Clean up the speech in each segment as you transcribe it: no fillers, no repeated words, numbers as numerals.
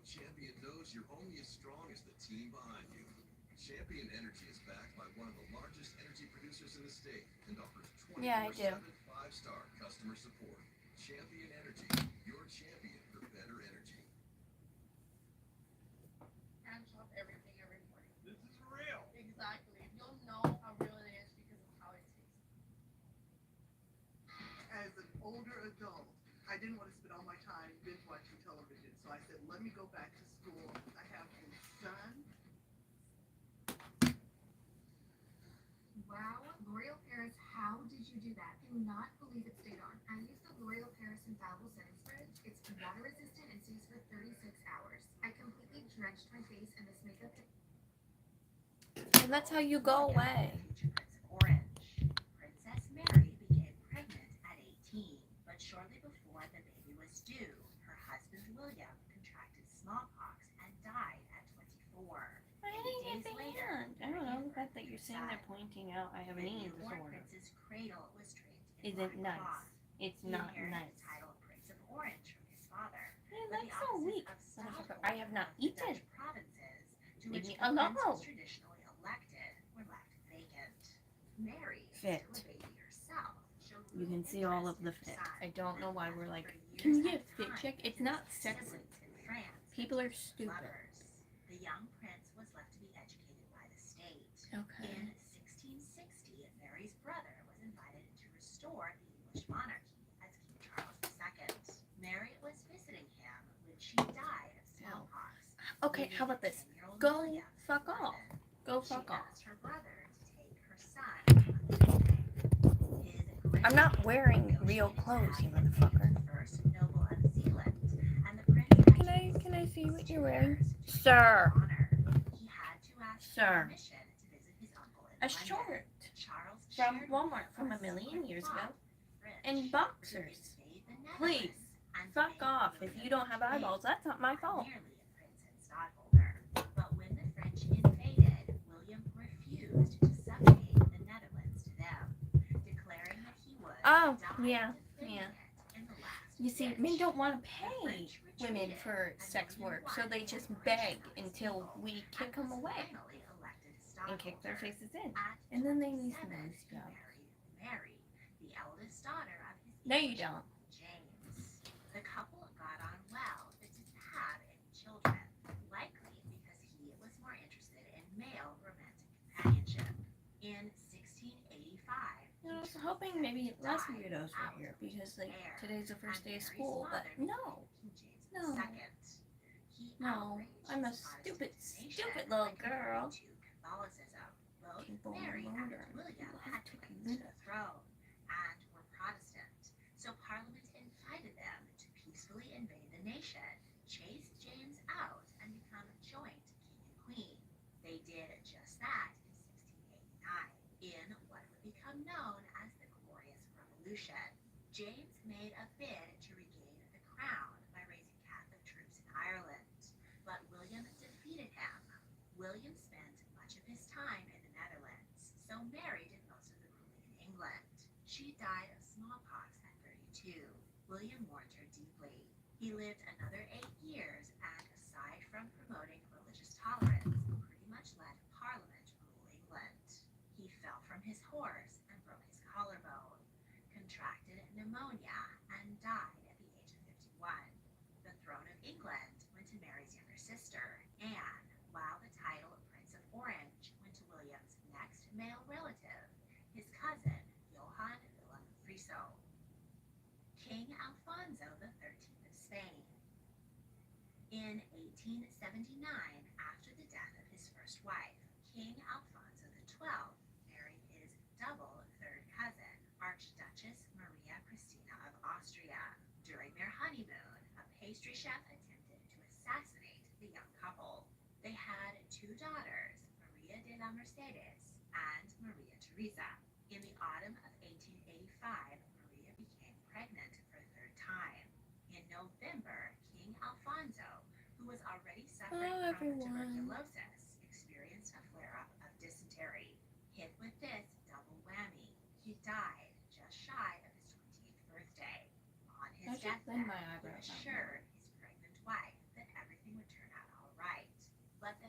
Champion knows you're only as strong as the team behind you. Champion Energy is backed by one of the largest energy producers in the state and offers Yeah, I do. 24/7 5-star customer support. Champion Energy, your champion for better energy. And shop everything every morning. This is real. Exactly. You'll know how real it is because of how it tastes. As an older adult, I didn't want to spend all my time binge watching television, so I said, let me go back to school. I have a son. Wow, L'Oreal Paris, how did you do that? Cannot believe it stayed on. I used the L'Oreal Paris Infallible Setting Spray. It's water resistant and stays for 36 hours. I completely drenched my face in this makeup. And that's how you go away. Orange. Princess Mary became pregnant at 18, but shortly before the baby was due, her husband William contracted smallpox and died at 24. I didn't get the hand. I don't know. The fact that you're saying they're pointing out I have an The eating newborn disorder prince's cradle was draped in isn't black nice. cloth. It's He not inherited nice. the title of Prince of Orange from his father. Yeah, But the that's so opposite weak. of Motherfucker, South I have not of the eaten. Dutch provinces, to Leave which me the prince alone. was traditionally elected, were left vacant. Mary, Fit. still a baby herself, showed You can little see all of interest in the her fit. son, I don't know why we're and like, for can you years get a at fit time check? It's visited not his sexy. siblings in France People and are stupid. lovers. The young prince was left to be educated by the state. Okay. In 1660, Mary's brother was invited to restore the English monarchy as King Charles II. Mary was visiting him when she died of smallpox. Okay, how about this? Go fuck off. Go fuck off. She asked her brother to take her son on visiting. His I'm not wearing real clothes, you motherfucker. first noble of Zealand, and the prince Can I see what you're wearing? to Sir. honor. He had to ask Sir. permission to visit his uncle in A London. short Charles from shared Walmart with from a us million years ago. French, And who boxers. invade the Please, Netherlands and fuck make off. If you don't have eyeballs, that's not my fault. Merely a prince and stockholder. But when the French invaded, William refused to subjugate the Netherlands to them, declaring that he would Oh, die yeah, defending yeah. it in the last You see, ditch. men don't want to The pay French women retreated, for and sex William work, so won they the just Corporation beg of his until people we and kick them was away finally elected and kick their stockholder. faces in. At And then they need 27, some nice he jobs. married Mary, the eldest daughter of his No, you English don't. uncle James. The couple got on well, but didn't have any children, likely because he was more interested in male romantic companionship. In 1685, I was hoping maybe less weirdos were here because like today's the first day of school, but no. No. No, I'm a stupid, stupid little girl. People Mary and murder. William People had have to claims commit to it. the throne and were Protestant, so Parliament invited them to peacefully invade the nation, chase James out, and become joint king and queen. They did just that in 1689, in what would become known as the Glorious Revolution. James made a bid to regain the crown by raising Catholic troops in Ireland, but William defeated him. William spent much of his time in the Netherlands, so Mary did most of the ruling in England. She died of smallpox at 32. William mourned her deeply. He lived another 8 years, and aside from promoting religious tolerance, pretty much let Parliament rule England. He fell from his horse and broke his collarbone, contracted pneumonia, and died at the age of 51. The throne of England went to Mary's younger sister, Anne, while the title of Prince of Orange went to William's next male relative, his cousin, Johann Wilhelm Friso. King Alfonso XIII of Spain. In 1879, after the death of his first wife, King Alfonso XII married his double third cousin, Archduchess Maria Christina of Austria. During their honeymoon, a pastry chef attempted to assassinate the young couple. They had 2 daughters, Maria de la Mercedes and Maria Teresa. In the autumn of 1885, Maria became pregnant for a third time. In November, King Alfonso, who was already suffering from tuberculosis, experienced a flare-up of dysentery. Hit with this double whammy, he died just shy of his 20th birthday. On his I should deathbed, blend my he eyebrows out. assured his pregnant wife that everything would turn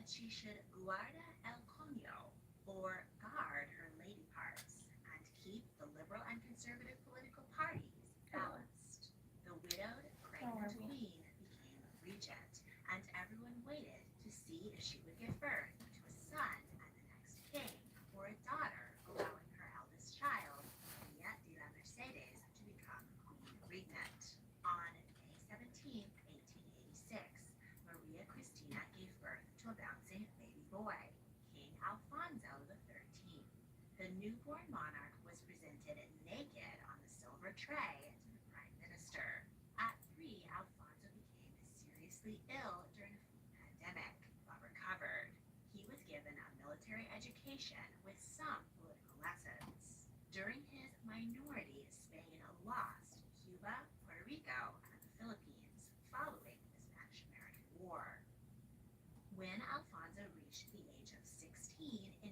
that she should guarda el coño, or guard her lady parts, and keep the liberal and conservative political parties balanced. The widowed, pregnant queen became regent, and everyone waited to see if she would give birth to a son and the next king, or a daughter, allowing her eldest child, Maria de la Mercedes, to become queen regent. On May 17, 1886, Maria Cristina gave birth to a bouncing baby boy, King Alfonso XIII. The newborn monarch was presented naked on the silver tray to the prime minister. At 3, Alfonso became seriously ill during a flu pandemic, but recovered. He was given a military education with some political lessons. During his minority, Spain lost Cuba, Puerto Rico, and the Philippines following the Spanish-American War. When Alfonso reached the age of 16 in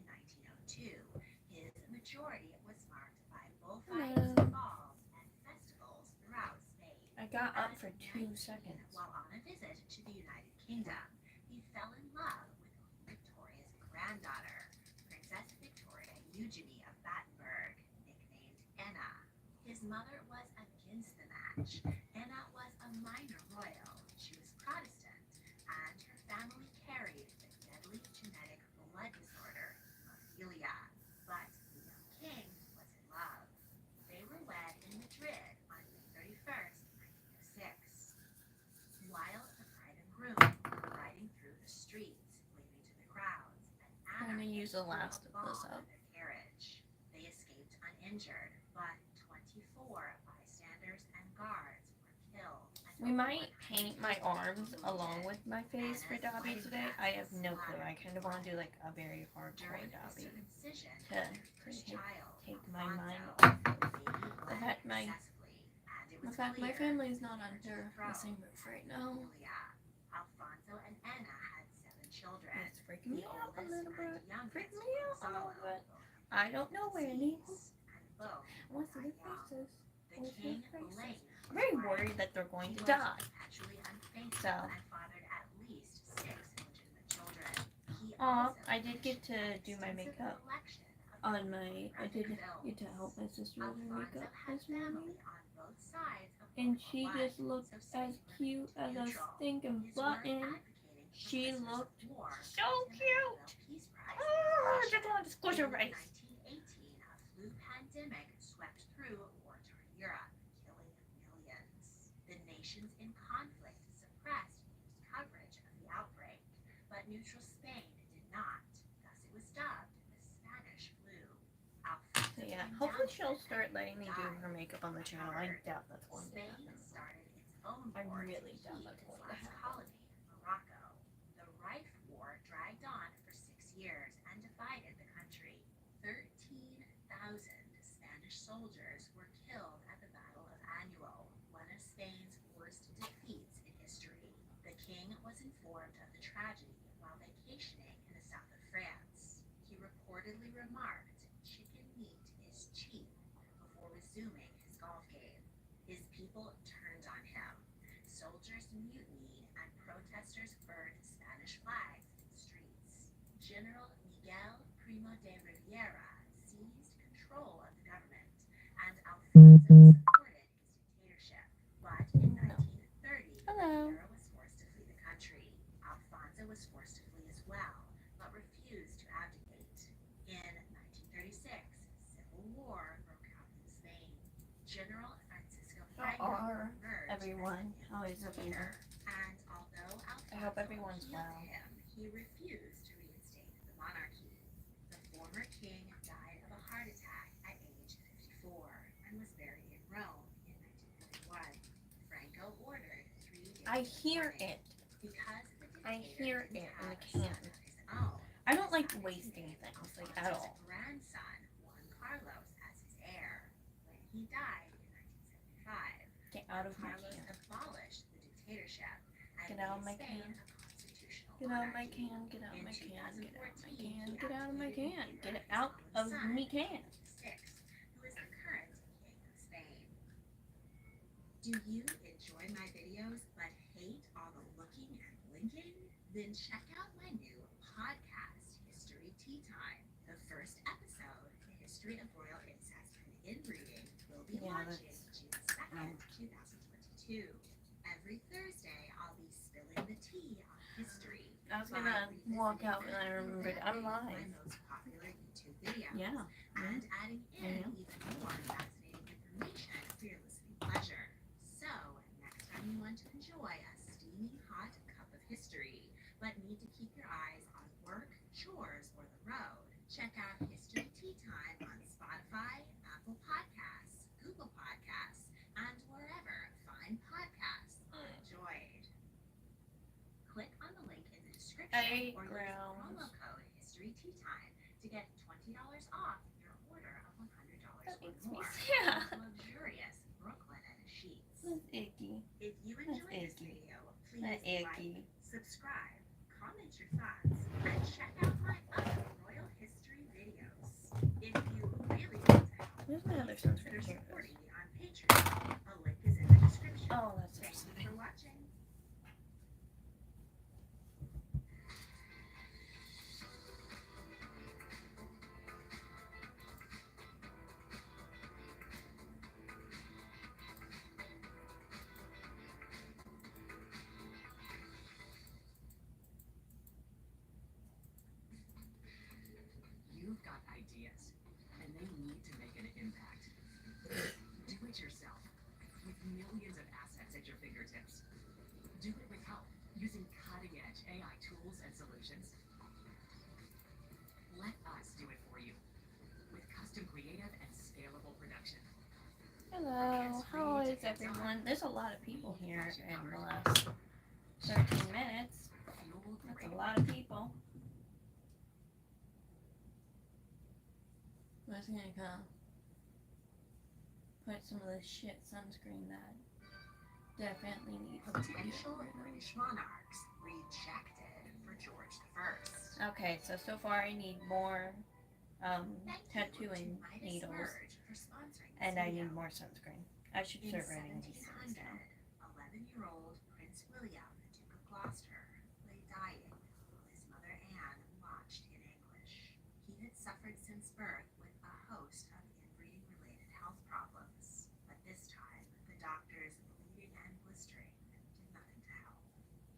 1902, his majority was marked by bullfights, balls, and festivals throughout Spain. I got up for At 2 19, seconds. While on a visit to the United Kingdom, he fell in love with Queen Victoria's granddaughter, Princess Victoria Eugenie of Battenberg, nicknamed Anna. His mother was against the match. Anna was a minor royal. She was Protestant, and her family carried the deadly genetic blood disorder, hemophilia. But the young king was in love. They were wed in Madrid on May 31st, 1906. While the bride and groom were riding through the streets, waving to the crowds, and I'm Anna gonna use the threw a last of ball this at up. their carriage. They escaped uninjured, but 24 bystanders and guards were killed. and We over might 100 paint my people arms were along wounded. with my face for Anna's Dobby wedding today. dress I have was no clue. I splattered kind of with want to do blood. like a very hardcore During the Dobby. circumcision To of their first take- child, take my mind Alfonso, off the of baby the bled fact my- excessively, and it The was fact my clear family's not that under the the throne same roof right now. Julia. Alfonso and Anna had 7 children. It's freaking me The out a oldest little and bit. youngest Freak me were out a little Gonzalo, bit. both I don't know where any. deceased, and both I want to see died their young. faces. The Where's king their faces? blamed I'm very his wife. worried that they're going He to was die. perpetually unfaithful So. and fathered at least 6 illegitimate children. He Aw, also I did get to commissioned do my an makeup extensive collection of on my. I did pornographic get to help my sister with her Alfonso makeup had this morning. family on both sides of And World she War just I, looked so as Spain cute as a neutral. stinking His work button. advocating for She prisoners of looked war so earned him the cute. Nobel Peace Prize. Oh, I just want to squish her In face. 1918, a flu pandemic swept through war-torn Europe, killing millions. The nations in conflict suppressed news coverage of the outbreak, but neutral Spain did not. Thus, it was dubbed the Spanish flu. Alfonso So yeah, came hopefully down she'll with it start and letting me do died. her makeup on the channel. I doubt that's going to Spain happen. started its own I war really to doubt keep that's its going to last happen. colony, Morocco. The Rif War dragged on for 6 years and divided the country. 13,000 Spanish soldiers were killed at the Battle of Annual, one of Spain's worst defeats in history. The king was informed of the tragedy while vacationing in the south of France. He reportedly remarked, "Chicken meat is cheap," before resuming his golf game. His people turned on him. Soldiers mutinied and protesters burned Spanish flags in the streets. General Miguel Primo de Rivera seized control of the government, and Alfonso supported his dictatorship. But in 1930, Hello. Rivera was forced to flee the country. Alfonso was forced to flee as well, but refused to abdicate. In 1936, civil war broke out in Spain. General Francisco How Franco are emerged everyone? as How is the everyone? leader, and although I hope Alfonso everyone's appealed well. to him, he refused to reinstate the monarchy. The former king died of a heart attack at age 54 and was buried in Rome in 1941. Franco ordered 3 days I of hear mourning. it. Because the I dictator hear didn't it in the have a son can. of his own, I don't like he wasting named things, like, at Alfonso's all. grandson, Juan Carlos, as his heir. When he died in 1975, Get out of my Carlos can. abolished the dictatorship and Get out of made my Spain can. a constitutional Get out of my monarchy. can. Get out of In my can. Get out of my 2014, can. he Get out of my abdicated can. in Get favor it his out own of son, me can. VI, who is the current king of Spain. Do you enjoy my videos but hate all the looking and blinking? Then check out my new that's June 2nd, 2022. Every Thursday, I'll be spilling the tea on history. I was gonna walk out when I remembered I'm My live. most popular YouTube videos. Yeah. And adding in Yeah. even more fascinating information for your listening pleasure. So, next time you want to enjoy a steaming hot cup of history, but need to keep your eyes on work, chores, or the road, check out History Tea Time on Spotify, Apple Podcasts, Google Podcasts, and wherever fine podcasts are enjoyed. Click on the link in the description Hey, or use grounds. promo code History Tea Time to get $20 off your order of $100 That or makes me more. sad. With luxurious Brooklyn sheets. That's icky. If you That's enjoyed this icky. video, That's please icky. like, subscribe, comment your thoughts, and check out my other royal history videos. If you really want to help, Where's my other please consider sunscreen? Here it supporting me on Patreon. A link is in the description. Oh, that's Thank so you for watching. You've got ideas, and they need to make an impact. Do it yourself, with millions of assets at your fingertips. Do it with help, using cutting-edge AI tools and solutions. Let us do it for you, with custom creative and scalable production. Hello, how is everyone? There's a lot of people here in the last 13 minutes. Fuel That's great a lot of people. I was gonna go put some of this shit sunscreen that definitely needs to be Potential rid of. British monarchs rejected for George I. Okay, so far I need more Thank you tattooing to Midas needles, Merge for sponsoring this and I video. need more sunscreen. I should In start writing these things 1700, down. 11-year-old Prince William, Duke of Gloucester, lay dying while his mother Anne watched in anguish. He had suffered since birth with a host of inbreeding-related health problems, but this time the doctors' bleeding and blistering did nothing to help.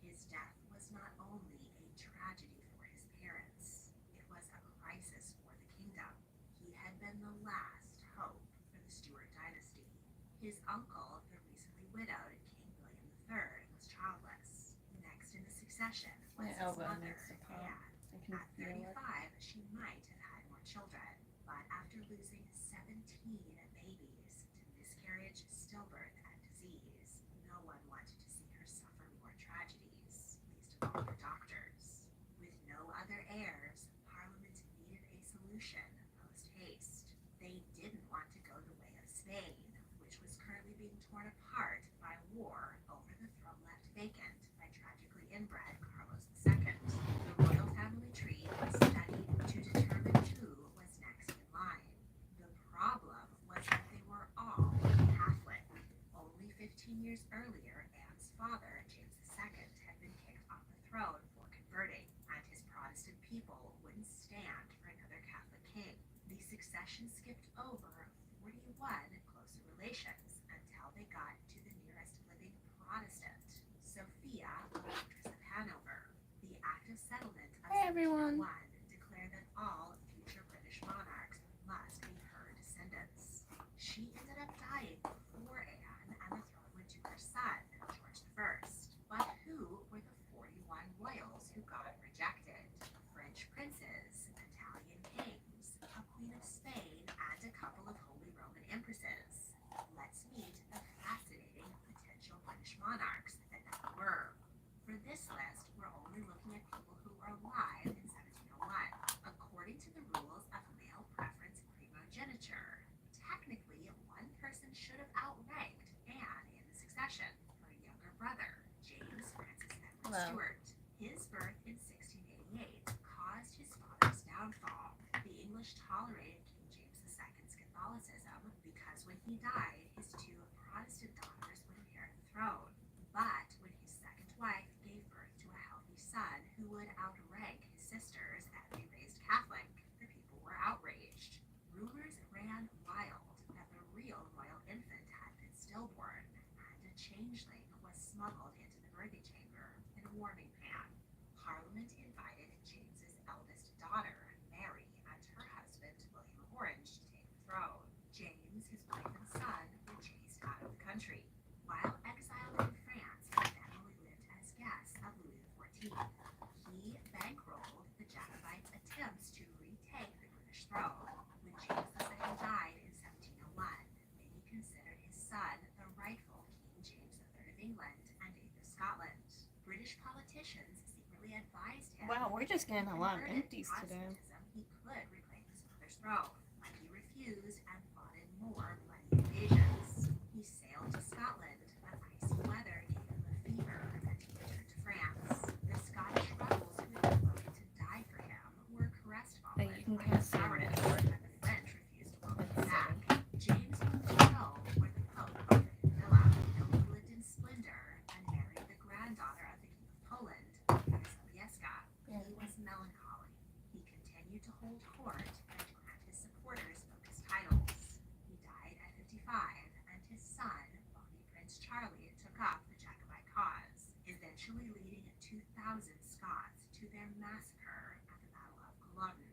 His death was not only a tragedy for his parents, it was a crisis for the kingdom. He had been the last hope for the Stuart dynasty. His uncle, the recently widowed King William III, was childless. Next in the succession was My his elbow mother, needs to pop. Anne. I can At feel it. 35, she might have had more children, but after losing 17 babies to miscarriage, stillbirth, and disease, no one wanted to see her suffer more tragedies, least of all her doctors. With no other heirs, Parliament needed a solution post haste. They didn't want to go the way of Spain, which was currently being torn apart by war over the throne left vacant by tragically inbred Carlos II. The royal family tree was studied to determine who was next in line. The problem was that they were all Catholic. Only 15 years earlier, Anne's father, James II, had been kicked off the throne for converting, and his Protestant people wouldn't stand for another Catholic king. The succession skipped over 41 closer relations until they got to the nearest living Protestant, Sophia, Electress of Hanover. The Act of Settlement of Hey, everyone. 1701 declared that all future British monarchs must be her descendants. She ended up dying before Anne, and the throne went to her son, George I. But who were the 41 royals who got rejected? French princes, Italian kings, a queen of Spain, and a couple of Holy Roman empresses. Let's meet the fascinating potential British monarchs that never were. For this list, we're only looking at people who were alive in 1701. According to the rules of male preference primogeniture, technically one person should have outranked Anne in the succession, her younger brother, James Francis Edward Hello. Stuart. His birth in 1688 caused his father's downfall. The English tolerated King James II's Catholicism because when he died, his two Protestant daughters would inherit the throne. But when his second wife gave birth to a healthy son who would outrank his sisters and be raised Catholic, the people were outraged. Rumors ran wild that the real royal infant relations secretly advised him. Wow, we're just getting a lot of Converted empties today. Protestantism, he could reclaim his mother's throne, but he refused and fought in more bloody invasions. He sailed to Scotland, but icy weather gave him a fever, and he returned to France. The Scottish rebels who had voted to die for him were crestfallen But you can by kind of his see cowardice, it. and the French refused to welcome him Let's back. see. James moved to Rome, where the Pope offered him villa. He lived in splendor and married the granddaughter of the King of Poland, Sobieska. He was melancholy. He continued to hold court and grant his supporters bogus titles. He died at 55, and his son, Bonnie Prince Charlie, took up the Jacobite cause, eventually leading 2,000 Scots to their massacre at the Battle of Culloden.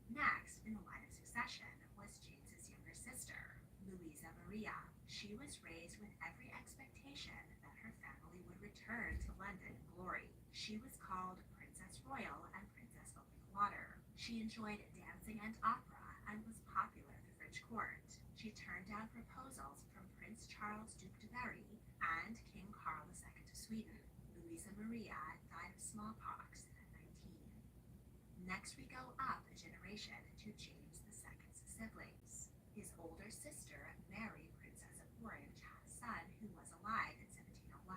Next in the line of succession was James's younger sister, Louisa Maria. She was raised with every expectation that her family would return to London in glory. She was called Princess Royal and Princess Open Water. She enjoyed dancing and opera and was popular at the French court. She turned down proposals from Prince Charles, Duc de Berry, and King Carl II of Sweden. Louisa Maria died of smallpox at 19. Next we go up a generation to James II's siblings. His older sister, Mary, Princess of Orange, had a son who was alive in 1701,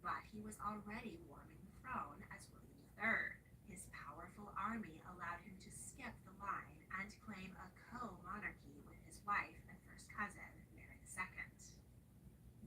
but he was already warming the throne as William III. His powerful army allowed him to skip the line and claim a co-monarchy with his wife and first cousin, Mary II.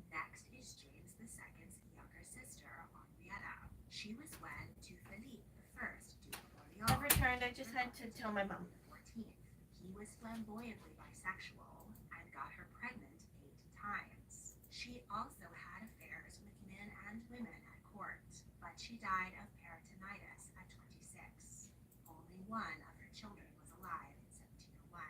Next is James II's younger sister, Henrietta. She was wed to Philippe I, Duke of Orleans. I've returned. I just had to tell my mom. The 14th. He was flamboyantly bisexual and got her pregnant 8 times. She also had affairs with men and women at court, but she died of peritonitis at 26. Only one of her children was alive in 1701.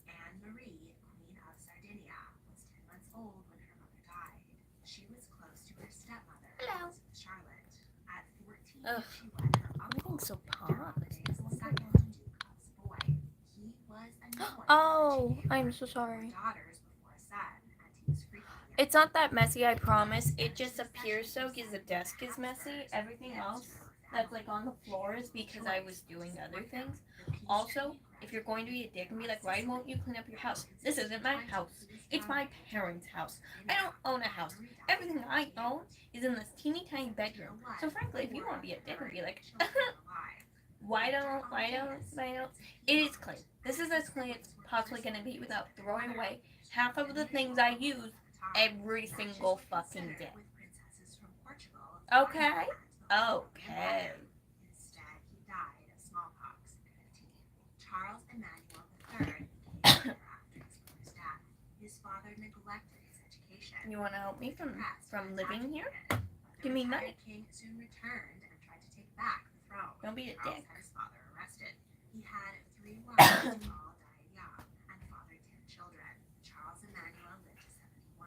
Anne Marie, Queen of Sardinia, was 10 months old when her mother died. She was close to her stepmother, Hello. Elizabeth Charlotte. At 14, Ugh. she wed her uncle, Everything's so James paused. II, Duke of Savoy. He was annoyed Oh, that she gave I'm birth so to sorry. 4 daughters before a son, and he was frequently It's not that messy, I promise. It just appears so because the desk is messy. Everything else that's like on the floor is because I was doing other things. Also, if you're going to be a dick and be like, why won't you clean up your house? This isn't my house. It's my parents' house. I don't own a house. Everything I own is in this teeny tiny bedroom. So frankly, if you want to be a dick and be like, why don't, it is clean. This is as clean as possibly going to be without throwing away half of the things I use every single fucking day. Okay? Okay. Instead, he died of smallpox at 15. Charles Emmanuel III became heir after his mother's death. His father neglected his education. You want to help me from living here? But the Give me retired money. king soon returned and tried to take back the throne. Don't be a Charles dick. had his father arrested. He had 3 wives who all died young and fathered 10 children. Charles Emmanuel lived to 71.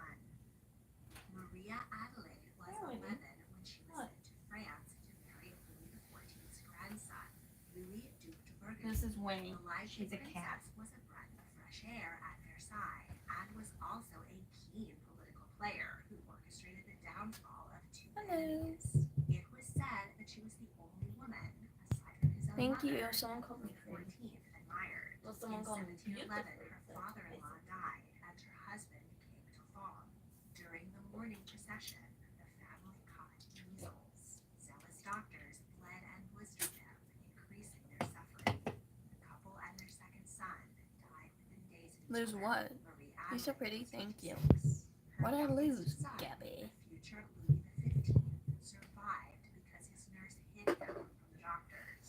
Maria Adelaide was Oh, 11 when she was what? sent to France to marry Louis XIV's grandson, Louis Duc de Burgundy. This is Winnie. The lively She's a cat. princess was a breath of fresh air at Versailles and was also a keen political player who orchestrated the downfall of 2 Hello. enemies. It was said that she was the only woman, aside from his own Thank mother, you. Someone called me who pretty. 14th admired. Well, someone In called me 1711, beautiful. her father-in-law died and her husband became Dauphin. During the mourning procession, the family caught measles. Zealous doctors bled and blistered them, increasing their suffering. The couple and their second son died within days of each Lose other. what? Marie You're so Adelaide pretty, was thank you. 56. Her What'd I youngest lose, son, Gabby? the future Louis XV, survived because his nurse hid him from the doctors.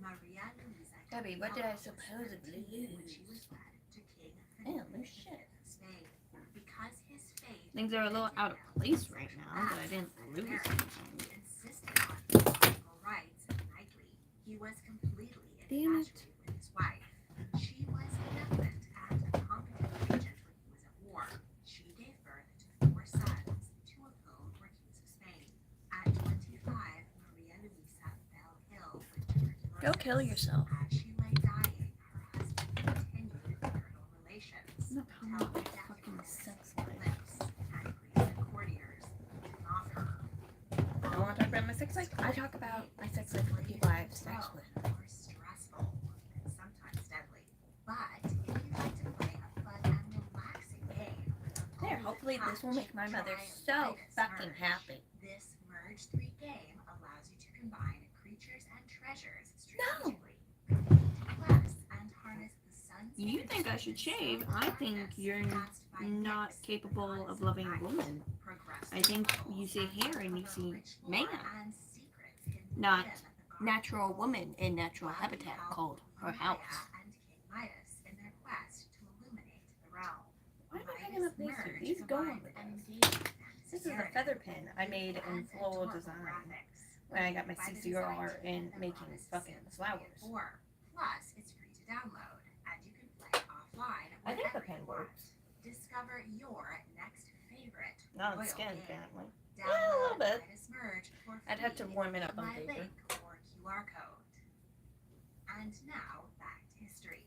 Maria Louisa Gabby, what did I was supposedly 13 when she lose? was wed to King Damn, Philip no V shit. of Spain. Because his faith Things are a little out of place right now, but I didn't lose anything. he insisted on his political rights knightly. He was completely Damn it. infatuated with his wife. She was benevolent and a competent regent when he was at war. She gave birth to 4 sons, 2 of whom were kings of Spain. At 25, Maria Luisa fell ill with tuberculosis. Go kill yourself. As she lay dying, her husband continued marital relations. Look how until much her death fucking was sex her life. lips, and priests and courtiers did not her. I don't want to talk about my sex like I talk about my sex life with people I have sex with. Or stressful, and sometimes deadly. But if you'd like to play a fun and relaxing game, There, hopefully this will make my mother so fucking happy. This Merge 3 game allows you to combine creatures and treasures No. strategically. Complete quests and harness the sun's You energy think I should and shave? silver I think darkness you're cast by not Nyx, capable goddess of loving a night. woman. Progress I think levels you see hair and you uncover see rich man, lore and secrets hidden not within the garden. natural woman in natural While habitat you help called her Queen house. Maya and King Midas in their quest to illuminate the realm. Why am I picking Midas up these two? Merge These go on provides with an this. engaging This is the narrative feather pin I made in and floral adorable design graphics. when I got my By the CCR design in team that making brought us fucking Sims flowers. 4. Plus, it's free to download, and you can play offline I think the whenever pen you want. works. Discover your next favorite Not on royal skin, game. apparently. Download Yeah, a little bit. Midas Merge for I'd have to free warm it up in on my paper. link or QR code. And now, back to history.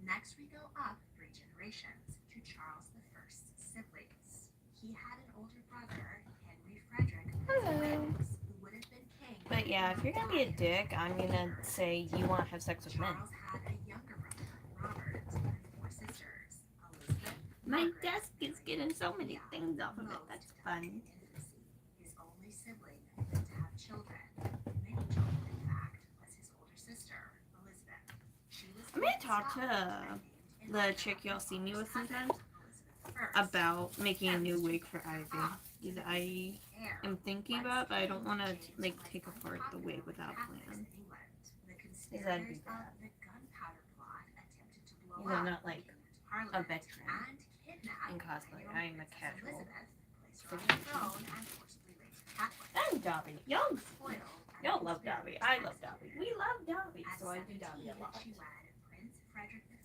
Next, we go up 3 generations to Charles I's siblings. He had an older brother, Henry Frederick Hello. Wins, who would have been king. But yeah, if you're gonna be a dick, I'm gonna say you want to have sex with men. Charles had a younger brother, Robert, and 4 sisters, Elizabeth, My Margaret, desk is getting so many things off of it. Most That's died fun. in infancy. His only sibling who lived to have children, many children in fact, was his older sister, Elizabeth. She was I'm gonna talk named to and named in the honor chick of y'all his see me oldest with cousin, sometimes Elizabeth I. about making a new wig for Ivy. Off Because to I hair. am thinking about, but I don't want to like take apart the wig without a plan. The that'd be conspirators bad. of the gunpowder plot attempted to blow These are up not like Parliament a veteran and kidnap in cosplay. 9-year-old I am a Princess casual Elizabeth, place her on the throne, and forcibly raise her Catholic. I'm Dobby. Y'all, Spoiled and y'all love Dobby. I love executed. Dobby. We love Dobby, At so I do 17, Dobby a lot. she wed Prince Frederick V,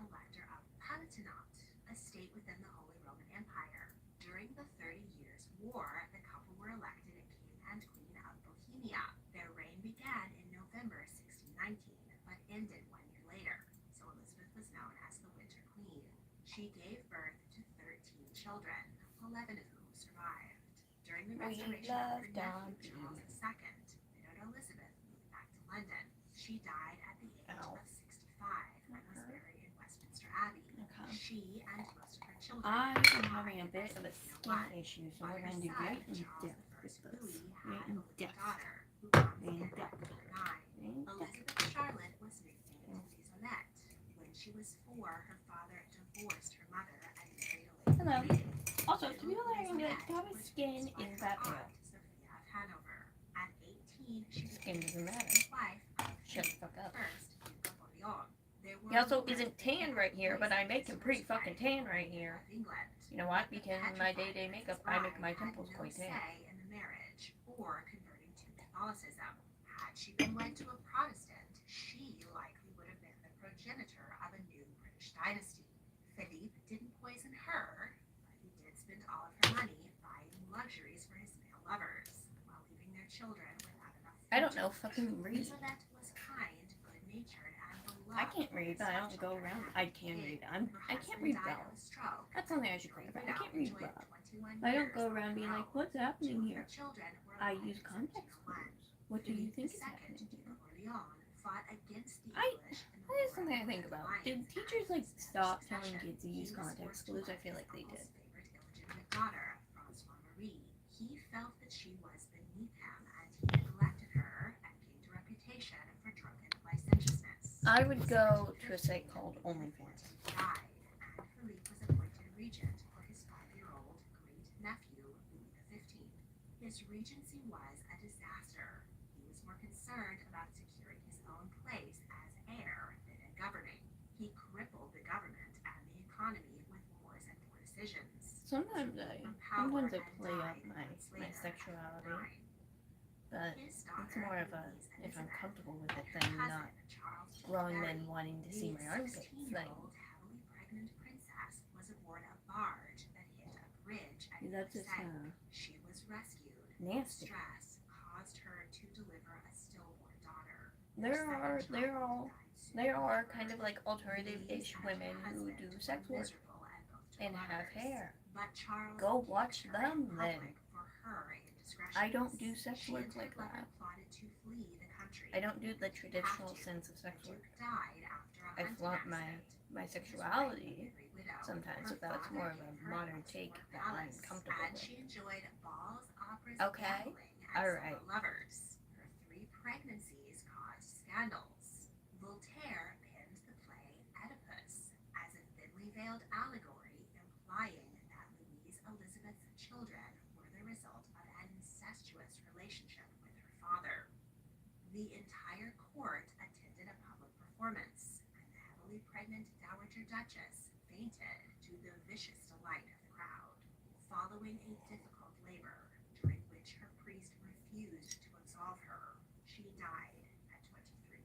Elector of Palatinate, a state within the Holy Roman Empire. During the 30 Years' War, the couple were elected king and queen of Bohemia. Their reign began in November 1619, but ended 1 year later, so Elizabeth was known as the Winter Queen. She gave birth to 13 children, 11 of whom survived. During the We restoration love of her nephew, Dobby. Charles II, widowed Elizabeth moved back to London. She died at the age Ow. of 65 and was buried in Westminster Abbey. Okay. She and most of her children I am died having a in bit of a 1601. skin issue, so On we're her gonna do side, right in Charles depth with I this. Louis Right had in a little depth. daughter who comes In in depth. at number 9. In depth. Elizabeth Charlotte was nicknamed Maisonette. When she was 4, her father divorced her mother and married a lady. Hello. Maiden. Also, to people that are gonna be like, Dobby's skin is that pale. Sophia of Hanover. At 18, she Skin doesn't became matter. the wife of Shut the fuck up. first Duke of Orleans. There were He also rumors isn't that tan right here, but I make him pretty Elizabeth fucking tan right here. of England. You know what? Because in my day-to-day makeup, I make my temples quite tan. Say in the marriage or converting to Catholicism. Had she been wed to a Protestant, she likely would have been the progenitor of a new British dynasty. Philippe didn't poison her, but he did spend all of her money buying luxuries for his male lovers, while leaving their children without enough food I don't to know eat. fucking read. Elizabeth was kind, good-natured, and beloved. I can't read, but I don't go around. I can read. I can't read well. That's something I should clarify. I can't read well. I don't go around being like, what's happening here? I use context clues. What do you think is happening here? That is something I think about. Did teachers like stop telling kids to use context clues? I feel like they did. He felt that she was beneath him, and he neglected her and gained a reputation for drunken licentiousness. I would go to a site called OnlyFans. Died, and Philippe was appointed regent for his 5-year-old great-nephew, Louis XV. His regency was a disaster. He was more concerned about securing his own place as heir than in governing. He crippled the government and the economy with wars and poor decisions. Sometimes I play up my sexuality, but it's more of a if I'm comfortable with it than not grown men wanting to see my armpits thing. Heavily pregnant princess was aboard a barge that hit a bridge and That's just sank. She was rescued. nasty. Stress caused her to deliver a stillborn daughter. There are kind of like alternative-ish women who do sex work and have hair. But Charles Go watch them then. for her in indiscretions. I don't do sex She work and her like lover that. plotted to flee the country. I don't do the They traditional have to. sense of sex The work. Duke died after a I hunting flaunt my accident. my His wife, sexuality a widow, sometimes, her so that's father more of gave a her modern house take or that I'm palace, comfortable and with. she enjoyed balls, operas, Okay. gambling, and Alright. solo lovers. Her 3 pregnancies caused scandals. Voltaire pinned the play Oedipus as a thinly veiled allegory implying that Louise Elizabeth's children were the result of an incestuous relationship with her father. The entire court attended a public performance, and the heavily pregnant Dowager Duchess fainted to the vicious delight of the crowd. Following a difficult labor, during which her priest refused to absolve her, she died at 23.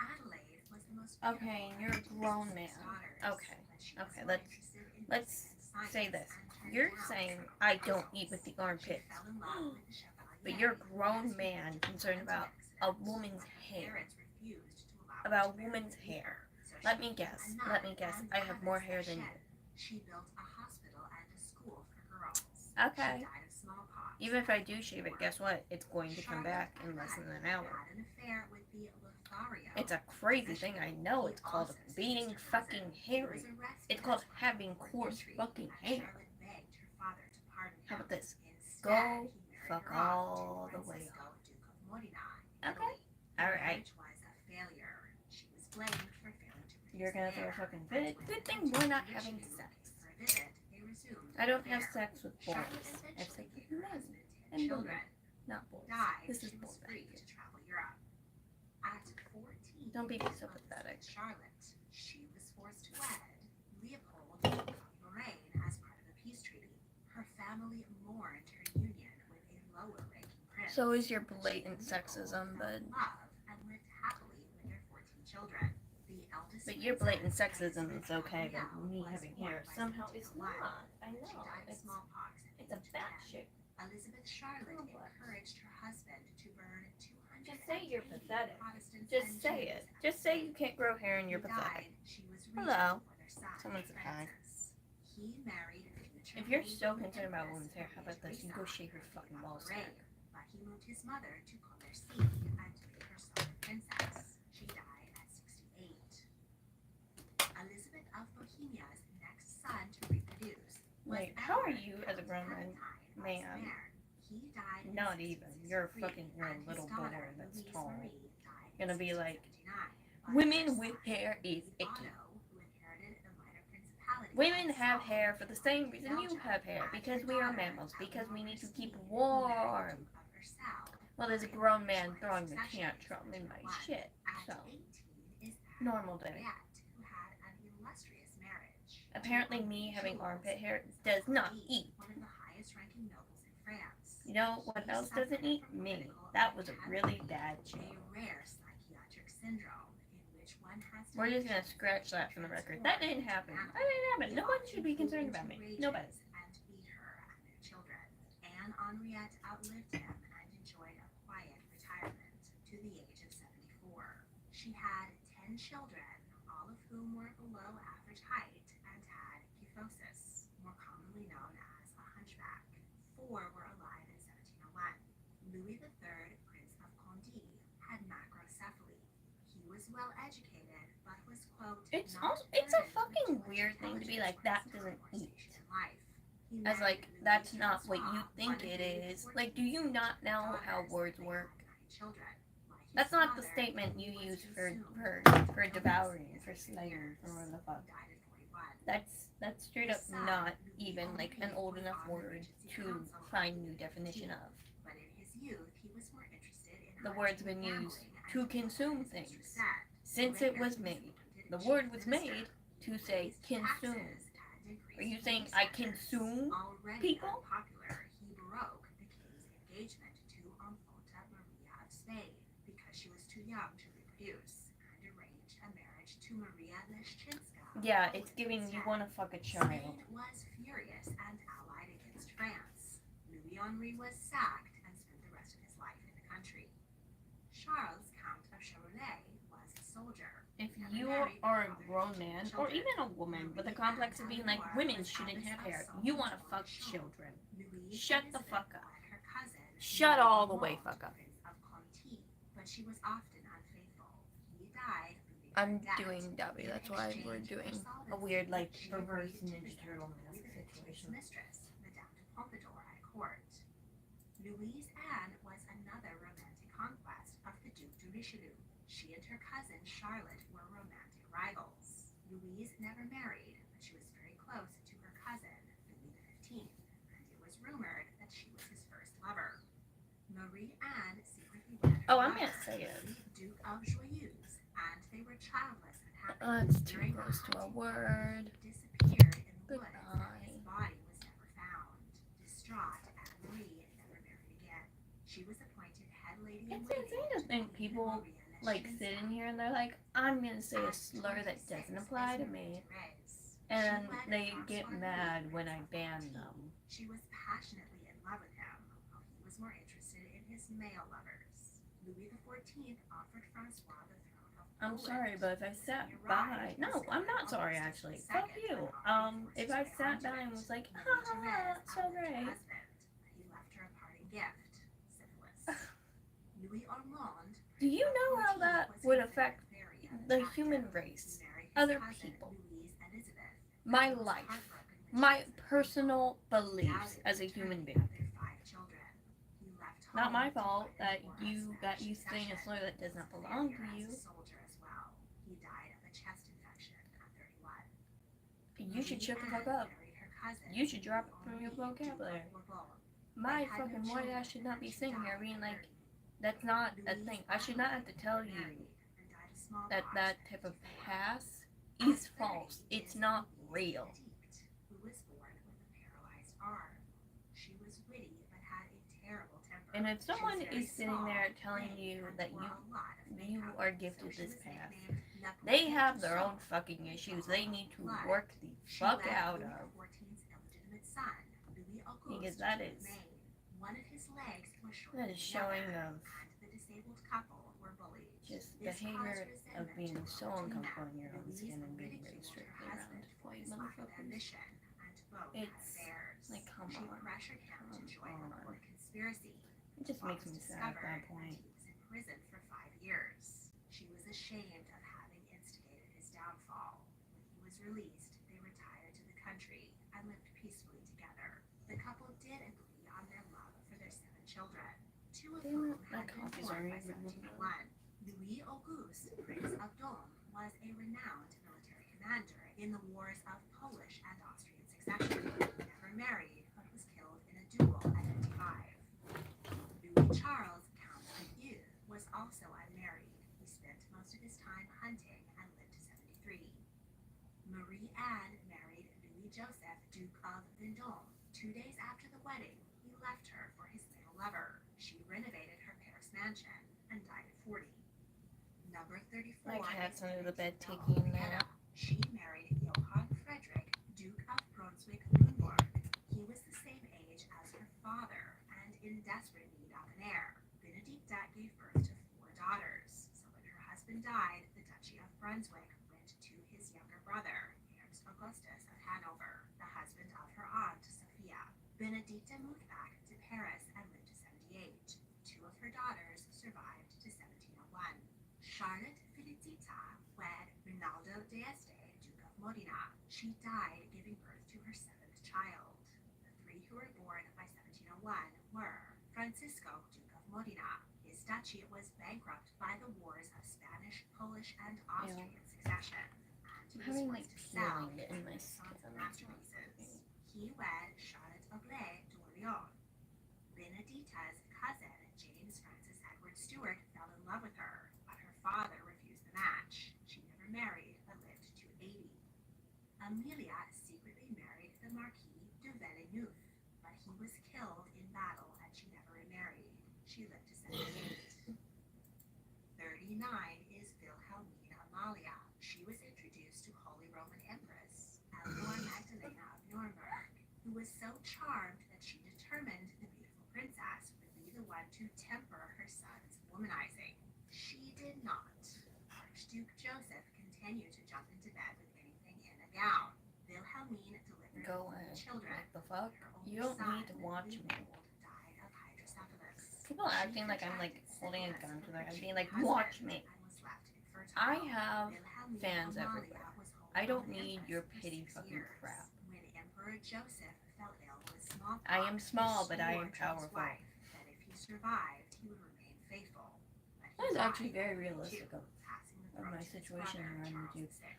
Adelaide was the most Okay, beautiful you're a of two grown six man. daughters, Okay, but she was okay, more let's- interested in let's music and science say this. and turned You're down saying several I don't eat proposals. with the She armpits. fell in love with the Chevalier, But you're a grown as he man did concerned with about Antoinette's a and woman's her hair. parents refused to allow her About to marry woman's the hair. leader. So Let she me became guess. a nun Let me guess. and I have more abbess hair of than you. Shen. She built a hospital and a school for girls. Okay. She died of smallpox. Even if I do shave it, guess what? It's going to come back in less than an hour. Had an affair with the Lothario. It's a crazy thing. I know it's called being fucking hairy. It's called having coarse fucking hair. Charlotte begged her father to pardon How him. about this? Instead, Go he married fuck her off all to the way Francisco, Duke of Modena, Okay. Italy. The Alright. marriage was a failure. She was blamed for failing to produce You're gonna throw a heir, fucking and fit. when Good the thing Duke we're not of having Richelieu sex. came for a visit, they resumed I don't their have affair. sex with Charlotte boys. I have sex eventually with gave her men husband 10 and children. women, not boys. Died, This is she was bull back free here. to travel Europe. At 14, Don't be so months pathetic. with Charlotte, she was forced to wed Leopold of Lorraine as part of a peace treaty. Her family mourned her union with a lower-ranking prince. So is your but she blatant and Leopold sexism, fell in bud. love and lived happily with their 14 children. The eldest But your blatant princess, sexism is Elizabeth okay, but Gabrielle, me was having born hair by somehow is 1701. not. I She know. died of smallpox at It's a age bad 10. shit. Elizabeth Charlotte Complex. encouraged her husband to burn 200 Just say you're pathetic. Protestants Just and say Jews it. at Just the say stake. you can't grow hair and you're He pathetic. died, she was Hello. reaching for their son, Someone said hi. Francis. He married future If you're Holy so Roman concerned about Empress women's hair, how about this? You go Teresa shave your fucking balls Lorraine, back. but he moved his mother to Commercy and made herself a princess. She died at 68. Elizabeth of Bohemia's next son to reproduce was Wait, how are Edward, you as a Count grown Palatine of man? Bern. He died in Not even. You're 1663, fucking you're a and his little daughter, boy that's Louise tall. Marie, died in Gonna be like, 1679. But women her with son, hair is Louis icky. Otto, who inherited the minor principality Women of have Saxony hair for the same and reason you Belgium, have hair, and because her we are daughter, mammals, because we Eleanor need to keep Christine, who married the warm. Duke of Versailles. Well, there's a Died grown in man short throwing the succession tantrum in my 1901. shit. At So, 18 is normal day. Henriette, who had an illustrious marriage. Apparently to me having Jules armpit hair of does not Coligny, eat. one of the highest-ranking nobles in France. You know what He else doesn't suffered eat? from Me. critical That was a and really had bad a joke. rare psychiatric syndrome in which one has to We're just gonna change scratch that from the record. That didn't happen. That didn't happen. He No one often should be flew concerned into about me. rages Nobody. and beat her and their children. Anne Henriette outlived him and enjoyed a quiet retirement to the age of 74. She had 10 children, all of whom were below average height and had kyphosis, more commonly known as a hunchback. 4 were alive in 1701. Louis III, Prince of Condé, had macrocephaly. He was well educated, but was, quote, It's not also it's a burdened with fucking too much weird thing to be intelligence like for that his doesn't time or eat. station in life. He As like married that's Louise not what you Francois, think one of it Louis is. Like, do you not know how daughters, words they work? had 9 children. Like his That's not the father, statement you he was use for consumed for by devouring, illness for in his slaying, years. or whatever the fuck. He died at 41. That's straight up His son, not Louis even like an Henri, old was enough on the word Regency to Council find until new he was definition 15. of. But in his youth, he was more interested in The art word's and been used gambling to and consume as things. Mistress said, Since it later was he made, appointed the chief word was minister, made to who say raised consume. taxes and increased Are you saying police I standards. consume Already people? unpopular, he broke the king's engagement to Infanta Maria of Spain because she was too young to reproduce, and arranged a marriage to Maria Leszczyńska. Yeah, it's giving you want to fuck a child. Spain was furious and allied against France. Louis Henri was sacked and spent the rest of his life in the country. Charles, Count of Charolais, was a soldier. If Never you married, are a fathered grown 2 man, or children. even a woman with a complex of being like women shouldn't have hair, you want to fuck children. Louise Shut and the Elizabeth fuck up. led her Shut all the way fuck up. Of Conti, but she was often unfaithful. He died leaving her I'm debt. doing dabi. In That's why we're exchange for doing a solvency, weird, like, she reverse agreed to Ninja become Turtle Louis mask XV's situation. mistress, Madame de Pompadour at court. Louise Anne was another romantic conquest of the Duc de Richelieu. She and her cousin Charlotte were romantic rivals. Louise never married, but she was very close to her cousin, Louis XV, and it was rumored that she was his first lover. Marie Anne secretly wedded her Oh, I'm gonna lover, say it. Louis, Duke of Joyeuse, and they were childless and happy. It's too During close to a her word. he disappeared in the woods, and Goodbye. his body was never found. Distraught, Anne Marie never married again. She was appointed head lady in It's waiting insane to think Queen people, Maria like, Letizia. sit in here and they're like, I'm gonna say a At slur that 26 doesn't is apply to Marie me, Therese. and She wed they Francois get Louis, mad when I Prince of ban Conti. them. She was passionately in love with him, while he was more interested in his male lovers. Louis XIV offered Francois the throne of I'm Poland. sorry, but if I When sat he by, arrived, no, discovered I'm not sorry Augustus actually. II Fuck you. had already If forced I his way sat onto down and it. was like, ha Marie ha ha, Therese it's so outlived her great. husband, but he left her a parting gift: syphilis. Louis Ormond, Do you Prince of know how Conti, that was would considered affect very the unattractive. human He race, married his other cousin, people, Louise Elizabeth, my and was life, heartbroken when my she was unfaithful. personal beliefs Doubted as a the human paternity being? of their 5 children. He left Not home my to fault fight that in war you on got Spanish used to saying a succession. slur that does He not was a belong to failure you. as a soldier as well. He died of a chest infection at 31. You should shut the fuck Marie up. Anne married her cousin, You should drop it Louis from your Henri, Duke of vocabulary. Bourbon. My They had no fucking white children, ass should not and be she sitting here died being at like, 30. that's not a Louise thing. I should not have to tell you married and died of smallpox that that at type of 54. pass At is 30 false. It's is not Louise real. Benedict, who was born with a paralyzed arm. She was witty but had a terrible temper. And if She was someone very is sitting small, there telling thin, you and that wore a lot of you makeup, are so gifted she this was pass, nicknamed La they Poupée have du their own Sang, fucking the issues doll they of need to blood. work the She fuck wed out Louis of. XIV's illegitimate son, Louis Auguste, Because that to is- remain. One of his legs was shorter That than is the showing other, of and the disabled couple were bullied. just This behavior caused of resentment being to so the two uncomfortable men. in your own Louise skin and being ridiculed very her strictly husband around for boy his lack of motherfuckers. ambition, and both It's had affairs. like, come She on, pressured him to come join a on. court conspiracy. It just What makes was me sad at discovered, that point. and he was in prison for 5 years. She was ashamed of having instigated his downfall. When he was released, they retired to the country and lived peacefully together. The couple did agree on their love for their 7 children, 2 of Damn whom it, my had been copies born are by even 1701. Louis Auguste, Prince of Dome, was a renowned military commander in the wars of Polish and Austrian succession. He never married, but was killed in a duel at 55. Louis Charles, Count of Eu, was also unmarried. He spent most of his time hunting and lived to 73. Marie Anne married Louis Joseph, Duke of Vendôme. 2 days after the wedding, he left her for his male lover. She renovated her Paris mansion and died at 40. Number 34. My cat's is under the bed Benedicta taking a Henrietta. nap. She married Johann Frederick, Duke of Brunswick-Lunenburg. He was the same age as her father and in desperate need of an heir. Benedicta gave birth to 4 daughters, so when her husband died, the Duchy of Brunswick went to his younger brother, Ernst Augustus of Hanover, the husband of her aunt Sophia. Benedicta moved back to Paris and lived to 78. 2 of her daughters survived to 1701. Charlotte Felicita wed Rinaldo d'Este, Duke of Modena. She died giving birth to her 7th child. The 3 who were born by 1701 were Francisco, Duke of Modena. His duchy was bankrupt by the wars of Spanish, Polish, and Austrian succession, and I'm he was having like forced to sell peeling in my his son's skin. masterpieces. He wed Charlotte Oglé d'Orléans. Benedicta's cousin, James Francis Edward Stuart, fell in love with her, but her father refused the match. She never married, but lived to 80. Amelia secretly married the Marquis de Villeneuve, but he was killed in battle and she never remarried. She lived to 78. 39 is Wilhelmine Amalia. She was introduced to Holy Roman Empress Eleanor Magdalena of Nuremberg, who was so charmed that she determined the beautiful princess would be the one to temper her son's womanizing. She did not. Archduke Joseph continued to jump into bed with anything in a gown. Wilhelmine delivered Go 4 ahead. children. What the fuck? Her only You don't son, need to watch me. Leopold, died of hydrocephalus. People She acting like I'm like contracted holding a syphilis gun to from their her head, being Jew like, husband watch me. and was left infertile. I have Wilhelmina fans Amalia everywhere. was Holy I don't Roman need Empress your for pity 6 fucking years. crap. When Emperor Joseph fell ill with smallpox, I am small, he but I swore am to his powerful. wife that if he survived, he would remain faithful. But he That is actually died very at 42, realistic passing the of throne my to his situation brother, around Charles YouTube. VI.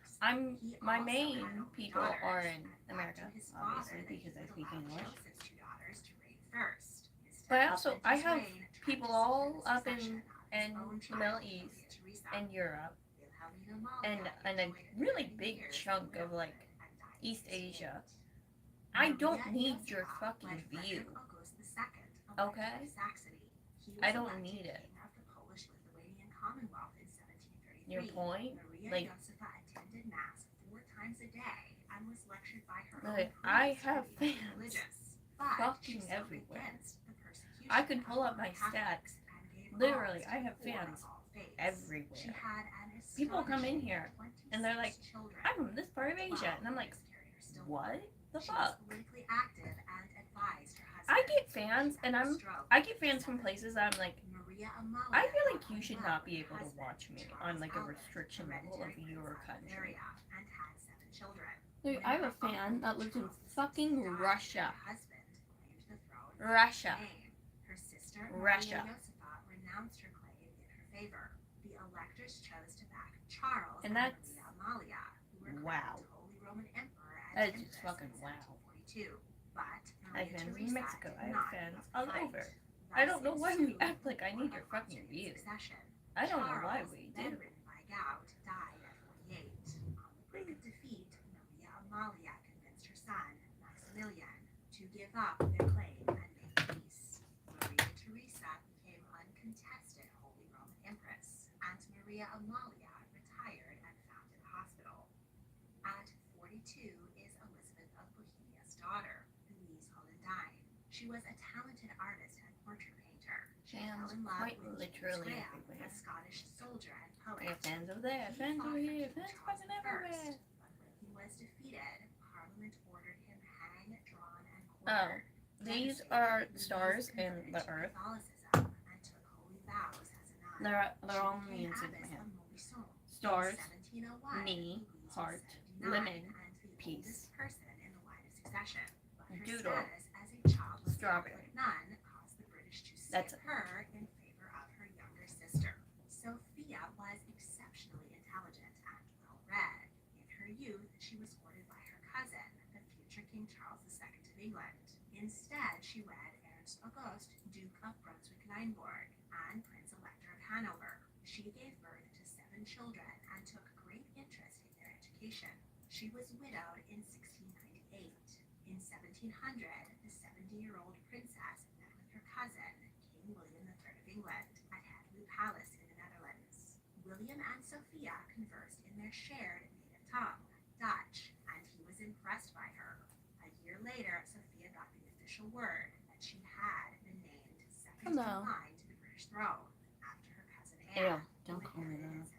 He My also main had only people daughters, are in and America, left to his obviously, father that because he I would speak allow English. Joseph's 2 daughters to reign first. Instead, But I he also spent I his have reign trying people to all secure the up succession in of his the own Middle child, East Maria Theresa. and Europe Wilhelmina and Amalia a enjoyed really 30 big years chunk in of like widowhood and died at East 68. Asia. I don't Maria need your Josepha fucking led view. Frederick August II, Elector Okay? of Saxony. He was I don't elected need it. king of the Polish-Lithuanian Commonwealth in 1733. Your point? Maria Like, Josepha attended mass 4 times a day and was lectured by her Like, own I priest have for being fans religious. But she fucking spoke everywhere. against the persecution I could of pull up Roman my Catholics stats. and gave Literally, alms to I the have poor fans of all faiths. She everywhere. had an People come in astonishing here 26 and they're like, children. I'm from this part of Asia. And I'm like, Miscarried her stillborn. what the She was fuck? politically active and advised her husband. I get fans, She and had a I'm- stroke. I get fans from places that I'm like, Maria Amalia I feel like got you on should well not be with able her to husband, watch me Charles on like a Albert, restriction level of hereditary your prince of country. Bavaria, and had 7 children. Dude, I have a fan that lives in Charles VI fucking died, Russia. her husband claimed the throne in Russia. his name. Her sister, Russia. Maria Josepha, renounced her claim in her favor. The electors chose to back Charles And and that's- Maria Amalia, who were wow. crowned Holy Roman Emperor That and is just Empress fucking in wow. 1742. But I have Maria fans in Theresa Mexico. did I have not fans give up all the fight. over. I don't know why we act like I need your Thus fucking ensued view. succession. I don't know why Charles, we do. bedridden by gout, died at 48. On the brink of defeat, Maria Amalia convinced her son, Maximilian, to give up their claim and make peace. Maria Theresa became uncontested Holy Roman Empress, and Maria Amalia retired and founded a hospital. At 42 is Elizabeth of Bohemia's daughter, Louise Hollendyne. She was a talented artist and portrait painter. She fell Fans in love quite with literally James Graham, everywhere. a Scottish soldier and I poet. have fans over there, He fans fought over for here, King fans Charles fucking I, everywhere. but when he was defeated, Parliament ordered him hanged, drawn, and Oh, quartered. these Devastated, are Louise stars in converted the to earth. Catholicism and took holy vows as a nun. They're all She me became inside my abbess head. of Montluçon. Stars, In 1701, knee, Louise was heart, 79 lemon, and the peace. oldest person in the line of succession. But her Doodle, status as a childless strawberry. Catholic nun caused the British to That's skip her in favor of her younger sister. Sophia was exceptionally intelligent and well-read. In her youth, she was courted by her cousin, the future King Charles II of England. Instead, she wed Ernst August, Duke of Brunswick-Luneburg, and Prince Elector of Hanover. She gave birth to 7 children and took great interest in their education. She was widowed in 1698. In 1700, the 70-year-old princess met with her cousin, King William III of England, at Hadley Palace in the Netherlands. William and Sophia conversed in their shared native tongue, Dutch, and he was impressed by her. A year later, Sophia got the official word that she had been named second in Hello. line to the British throne after her cousin Ew, Anne, don't who call me inherited that.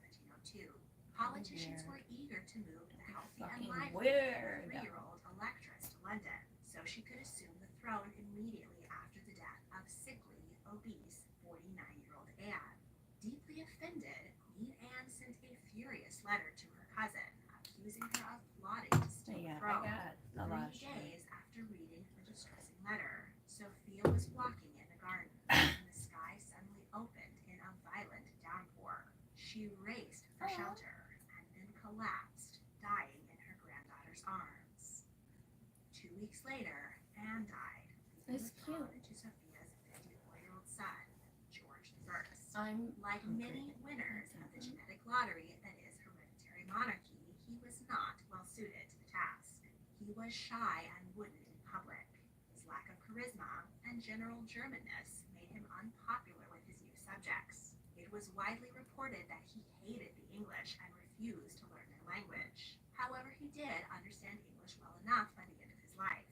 in 1702. Politicians Weird. were eager to move the healthy and Fucking lively weird. 3-year-old electress to London, so she could assume the throne immediately after the death of sickly, obese 49-year-old Anne. Deeply offended, Queen Anne sent a furious letter to her cousin, accusing her of plotting to steal Yeah, the throne. I got a lot of 3 shit. days after reading the distressing letter, Sophia was walking in the garden when the sky suddenly opened in a violent downpour. She raced for Aw. shelter and then collapsed, dying in her granddaughter's arms. 2 weeks later, Anne died, leaving That's the throne cute. to Sophia's 54-year-old son, George I. I'm Like many winners of the genetic lottery that is hereditary monarchy, he was not well suited to the task. He was shy and wooden in public. His lack of charisma and general Germanness made him unpopular with his new subjects. It was widely reported that he hated the English and refused to learn their language. However, he did understand English well enough by the end of his life.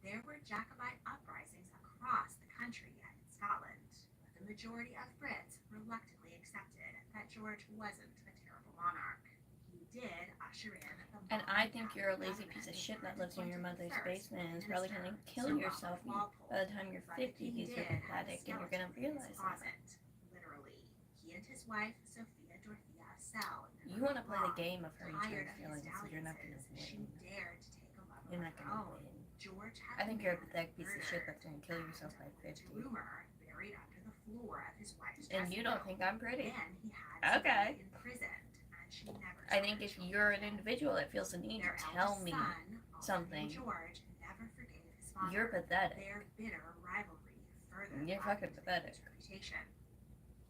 There were Jacobite uprisings across the country and in Scotland, but the majority of Brits reluctantly accepted that George wasn't a terrible monarch. He did usher in the And modern I think you're a lazy government piece of shit that on lives in your the mother's 21st basement and is Prime probably gonna Minister kill Sir yourself Robert Walpole. by the time you're But the 50 king because you're did have a pathetic and you're gonna skeleton in his realize that. closet, literally. He and his wife, Sophia Dorothea of Cell, You wanna play the game of hurting tired your of his feelings, so you're not gonna dalliances, she win. dared to take a love You're of not her gonna own. win. George had I think you're a been pathetic piece of shit murdered, that's gonna kill yourself by and 50. rumor buried under the floor of his wife's And you dressing don't room. think I'm pretty. Then he had Okay. to be imprisoned, and she never I saw think her if children you're an again. individual that feels the need Their to tell eldest me son, although something, George never forgave his father. you're pathetic. Their bitter rivalry further You're fucking pathetic. his reputation.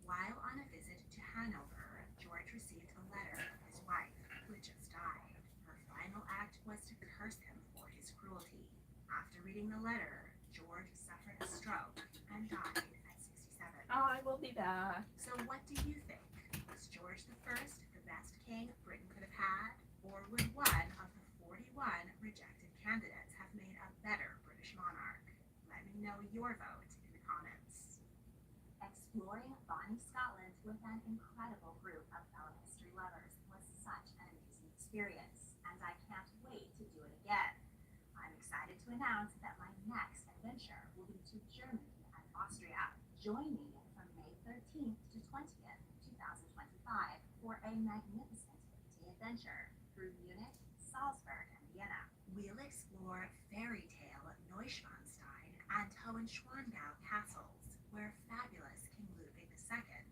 While on a visit to Hanover, George received a letter from his wife, who had just died. Her final act was to curse him for his cruelty. After reading the letter, George suffered a stroke and died at 67. I will be back. So what do you think? Was George I the best king Britain could have had? Or would one of the 41 rejected candidates have made a better British monarch? Let me know your vote in the comments. Exploring Bonnie, Scotland with an incredible group of fellow history lovers was such an amazing experience, and I can't wait to do it again. I'm excited to announce that my next adventure will be to Germany and Austria. Join me from May 13th to 20th, 2025 for a magnificent 50 adventure through Munich, Salzburg, and Vienna. We'll explore fairy tale Neuschwanstein and Hohenschwangau castles, where fabulous King Ludwig II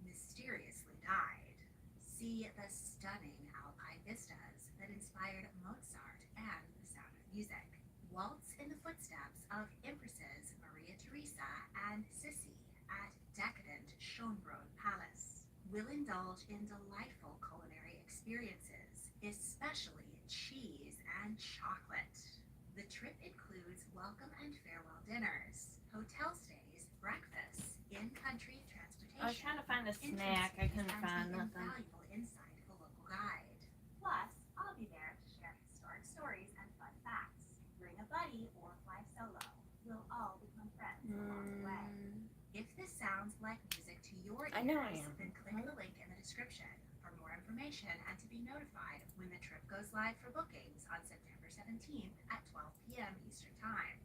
mysteriously died. See the stunning alpine vistas that inspired Mozart and The Sound of Music. Waltz in the footsteps of Empresses Maria Theresa and Sissi at decadent Schönbrunn Palace. We'll indulge in delightful culinary experiences, especially cheese and chocolate. The trip includes welcome and farewell dinners, hotel stays, breakfasts, in-country transportation. I was trying to find a snack. I couldn't find nothing. Valuable insight of a local guide. Plus, I'll be there to share historic stories and fun facts. Bring a buddy or fly solo. We'll all become friends along the way. If this sounds like music to your ears, I know I am. then click the link in the description for more information and to be notified when the trip goes live for bookings on September 17th at 12 p.m. Eastern Time.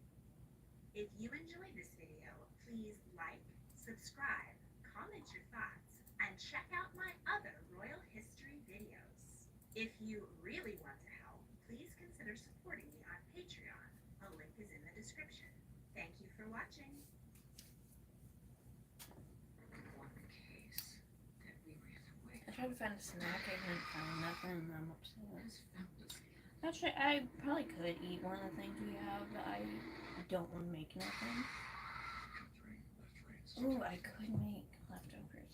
If you enjoyed this video, please like, subscribe, comment your thoughts, and check out my other royal history videos. If you really want to help, please consider supporting me on Patreon. A link is in the description. Thank you for watching. One case that we ran away I tried to find a snack. I couldn't find nothing. And I'm upset. has found us again. Actually, I probably could eat one of the things we have, but I don't want to make nothing. Ooh, I could make leftovers.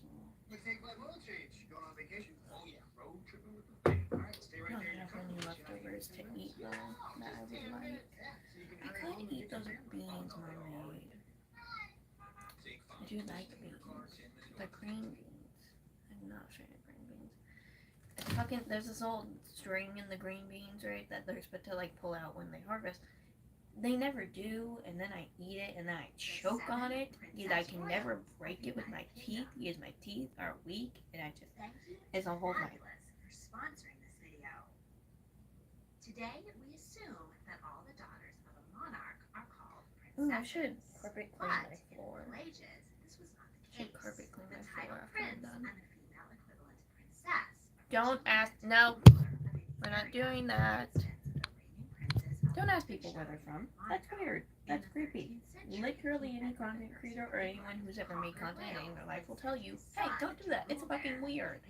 Looks like my oil change. Going on vacation? Oh yeah, road tripping with the thing. All right, stay I right don't there. have any leftovers to eat though that I would like. I could eat those beans Mom made. I do like beans. The green beans. I'm not a fan of green beans. It's fucking, there's this old string in the green beans, right, that they're supposed to like pull out when they harvest. They never do, and then I eat it, and then I choke on it, because I can never break it with my teeth, because my teeth are weak, and I just, Thank you, it's a whole thing. Fabulous, for sponsoring this video. Today, we assume that all the daughters of a monarch are called Ooh, I princesses. should carpet clean But my in the floor. Middle Ages, this was not the Should case. carpet clean The my title floor after I'm prince done. and the female equivalent princess. Don't ask, no, we're not doing that. Don't ask people where they're from. That's weird. That's creepy. Literally any content creator or anyone who's ever made content in their life will tell you, hey, don't do that. It's fucking weird.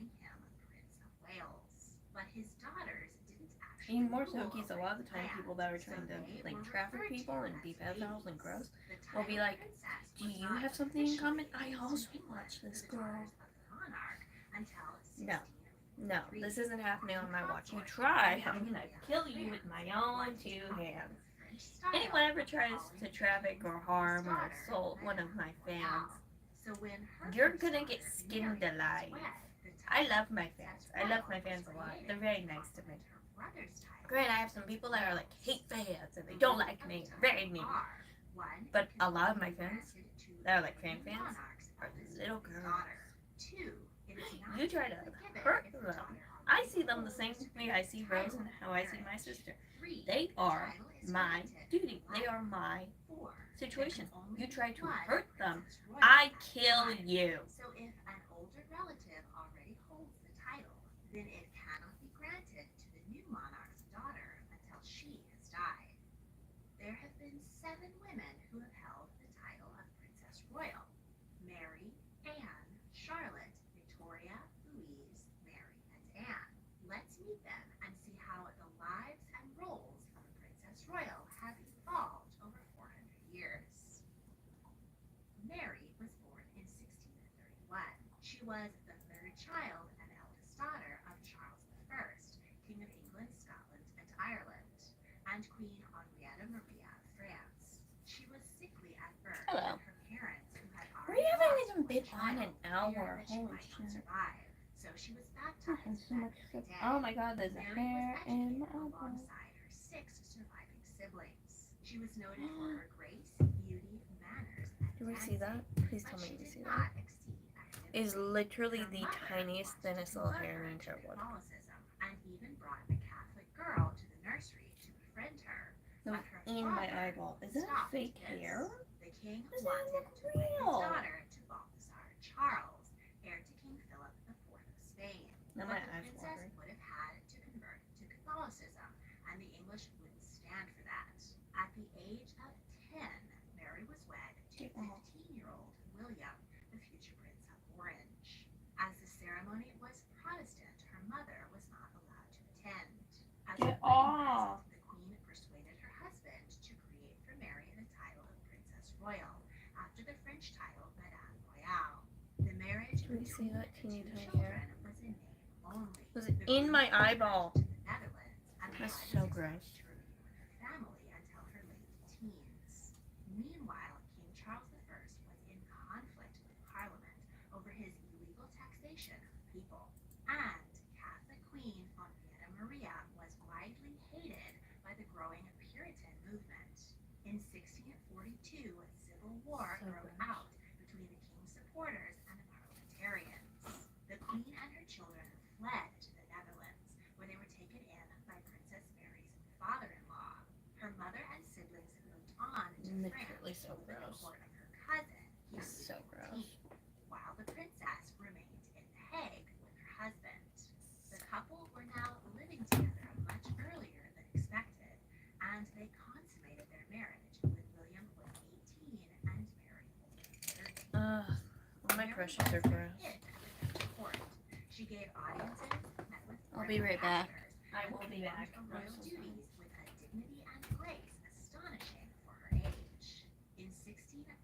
But his daughters didn't actually Even more so rule because a over lot of the his time land, people that are so trying to they like were traffic referred people to and as be pedophiles and ladies. gross The will be title like, princess do was you not have something in common? officially I given also to watch this the girl. daughters of the monarch until No. 1603. No, this isn't happening on my watch. You try, I'm gonna kill you with my own two hands. Anyone ever tries to traffic or harm or assault one of my fans, you're gonna get skinned alive. I love my fans. I love my fans a lot. They're very nice to me. Granted, I have some people that are like hate fans and they don't like me. Very mean. But a lot of my fans that are like fans are little girls. You try to hurt them, I see them the same way I see Rose and how I see my sister. They are my duty. They are my situation. You try to hurt them, I kill you. So if an older relative already holds the title, then it cannot be granted to the new monarch's daughter until she has died. There have been 7 women who have held the title of Princess Royal: Mary, Anne, Charlotte, Victoria, Louise, Mary, and Anne. Let's meet them and see how the lives and roles of a Princess Royal have evolved over 400 years. Mary was born in 1631. She was the 3rd child and eldest daughter of Charles I, King of England, Scotland, and Ireland, and Queen Henrietta Maria of France. She was sickly at birth, Hello. and her parents, who had We already haven't lost even been one on an child, hour. feared that she Holy might not shit. survive. So she was Oh, baptized so much that stuff. very day. Oh my god, there's a Mary hair was in my educated eyeball. alongside her 6 surviving siblings. She was noted for her grace, beauty, manners, and Do we see that? dancing, Please but tell me she we did see not that. exceed It is academically. literally Her the mother tiniest, wanted to thinnest little convert hair in her the to entire world. Catholicism and even brought a Catholic girl to the nursery to befriend her. It was But her in my father eyeball. Is that stopped fake this. hair? The king Does that wanted look to wed his real? daughter to Balthasar Charles, heir to King Philip IV of Spain. Now But my the eyes princess watering. would have had to convert to Catholicism, and the English wouldn't stand for that. At the age of 10, Mary was wed to 15-year-old William, the future Prince of Orange. As the ceremony was Protestant, her mother was not allowed to attend. As a Get wedding off. present, the Queen persuaded her husband to create for Mary the title of Princess Royal, after the French title Madame Royale. The marriage Do we see between that the teeny 2 tiny children hair? was in name only. Was The it in Queen my returned eyeball? to the Netherlands, and That's was so expected gross. to remain with her family until her late teens. Meanwhile, King Charles I was in conflict with Parliament over his illegal taxation of the people, and Catholic Queen Henrietta Maria was widely hated by the growing Puritan movement. In 1642, a civil war So broke gross. out between the king's supporters and the parliamentarians. The Queen and her children fled to the Netherlands, where they were taken in by Princess Mary's father-in-law. Her mother and siblings moved on to Literally France so over the gross. court of her cousin, King It's so Louis gross. XIV, while the princess remained in The Hague with her husband. The couple were now living together much earlier than expected, and they consummated their marriage when William was 18 and Mary only 30. Ugh, all my Mary crushes was are a gross. hit at the French court. She gave audiences, met with I'll be right back. ambassadors, I and will be back. performed her I'm royal so sorry. duties with a dignity and grace astonishing for her age. In 1647,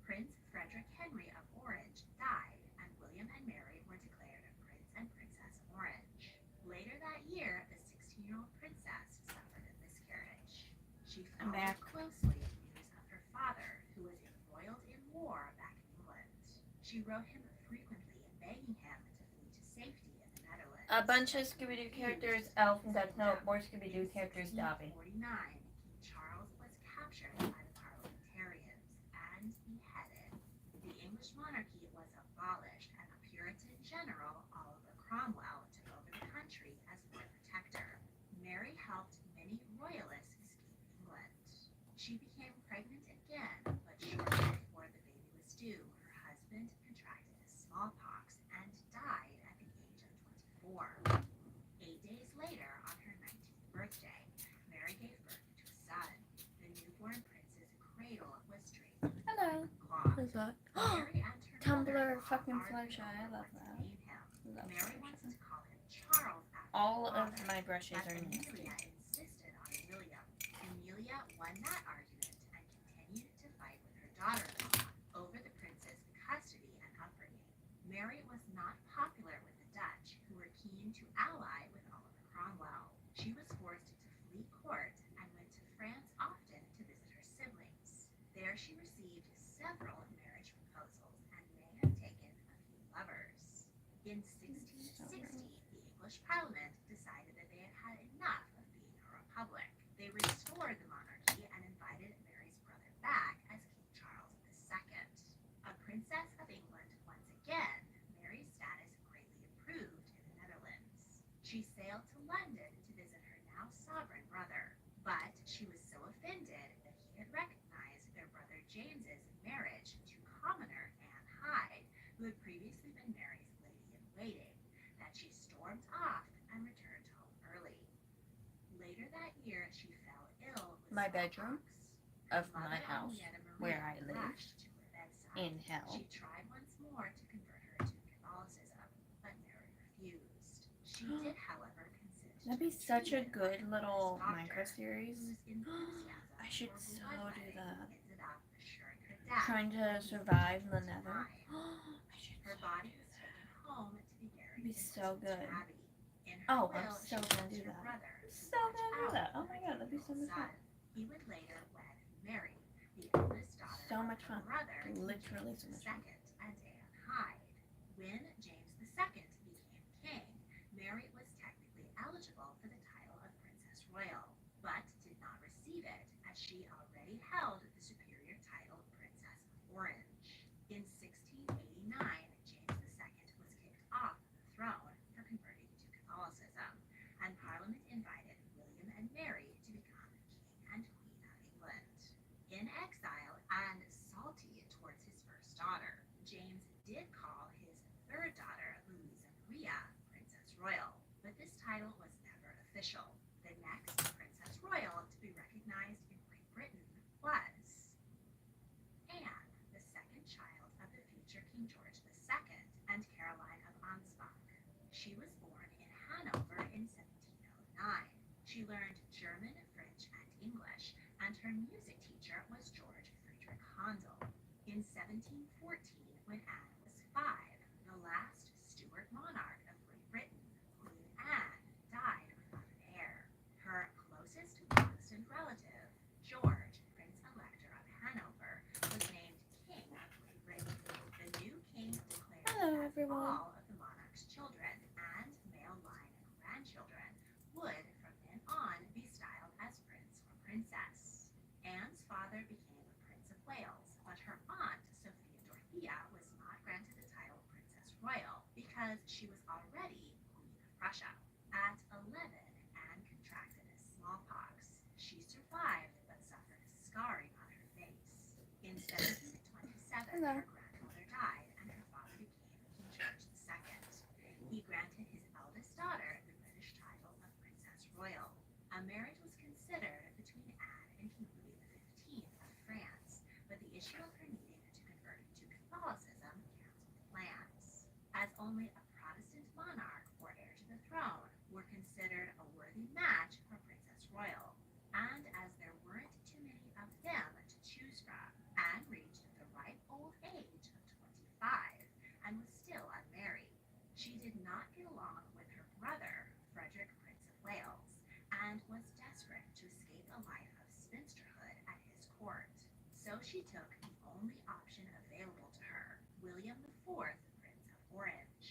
Prince Frederick Henry of Orange died, and William and Mary were declared Prince and Princess Orange. Later that year, the 16-year-old princess suffered a miscarriage. She I'm followed back. closely news of her father, who was embroiled in war back in England. She wrote him frequently, begging him to flee to safety in the Netherlands. A bunch of Scooby-Doo characters, Elf and Death Note, more Scooby-Doo characters, dabi. In 1649, King Charles was captured by the parliamentarians and beheaded. The English monarchy was abolished, and a Puritan general, Oliver Cromwell, took over the country as Lord Protector. Mary helped many royalists escape England. She became pregnant again, but shortly before the baby was due, her husband contracted smallpox and died at the age of 24. 8 days later, on her 19th birthday, Mary gave birth to a son. The newborn prince's cradle was draped with Hello. cloth. Who's that? Mary and her Tumblr mother-in-law fucking argued Fluttershy. I over love what to that. name him. Love Mary Fluttershy. wanted to call him Charles after All her of father, my brushes but are nasty. Amelia insisted on William. Amelia won that argument and continued to fight with her daughter-in-law over the prince's custody and upbringing. Mary was not popular with the Dutch, who were keen to ally with Oliver Cromwell. She was forced to flee court and went to France often to visit her siblings. There she received several marriage proposals and may have taken a few lovers. In 1660, the English Parliament decided that they had had enough of being a republic. They restored the monarchy and invited Mary's brother back as King Charles II. A princess of England once again, Mary's status greatly improved in the Netherlands. She sailed to London to visit her now sovereign brother, but she was so offended that he had recognized their brother James's marriage to commoner Anne Hyde, who had previously been Mary's lady-in-waiting, that she stormed off and returned home early. Later that year, she fell ill with My bedroom smallpox. of Mother my house Henrietta Maria where I live rushed to her bedside. in hell. She tried once more to convert her to Catholicism, but Mary refused. She did, however, consent That'd to be such a treatment by good a little doctor Minecraft series. whose enthusiasm I should for so blood do letting that. ended up assuring her death Trying to at the survive in the age of nether. 9. I should Her so body do was that. taken home to be buried Be in so Westminster good. Abbey. In her Oh, will, I'm so she gonna asked do her that. brother to So watch gonna do out that. for Oh her my god, that'd be so 10-year-old much fun. son. He would later wed Mary, the eldest daughter So of much her fun. brother, Literally so James much fun. II and Anne Hyde. When James II became king, Mary was technically eligible for the title of Princess Royal, but did not receive it as she already held the superior title Princess of Orange. In 1689, James II was kicked off the throne for converting to Catholicism, and Parliament invited William and Mary to become King and Queen of England. In exile and salty towards his first daughter, James did call his third daughter, Louisa Maria, Princess Royal, but this title was never official. The next Princess Royal to be recognized in Great Britain was Anne, the second child of the future King George II and Caroline of Ansbach. She was born in Hanover in 1709. She learned German, French, and English, and her music teacher was George Friedrich Handel. In 1714, when Anne was 5, the last Stuart monarch of Great Britain, Queen Anne, died without an heir. Her closest Protestant relative, George, Prince-Elector of Hanover, was named King of Great Britain. The new king declared Hello, that everyone. all of the monarch's children and male line grandchildren would, from then on, be styled as prince or princess. Anne's father became Prince of Wales, but her aunt, Sophia Dorothea, was not granted the title Princess Royal because she was already Queen of Prussia. At 11, Anne contracted smallpox. She survived but suffered scarring on her face. In 1727, Hello. her grandmother died and her father became King George II. He granted his eldest daughter the British title of Princess Royal. A marriage was considered between Anne and King Louis XV of France, but the issue of her needing to convert to Catholicism canceled plans. As only a Protestant monarch or heir to the throne were considered a worthy match for Princess Royal, and as there weren't too many of them to choose from, Anne reached the ripe old age of 25 and was still unmarried. She did not get along with her brother, Frederick, Prince of Wales, and was desperate to escape a life of spinsterhood at his court. So she took the only option available to her, William IV, Prince of Orange.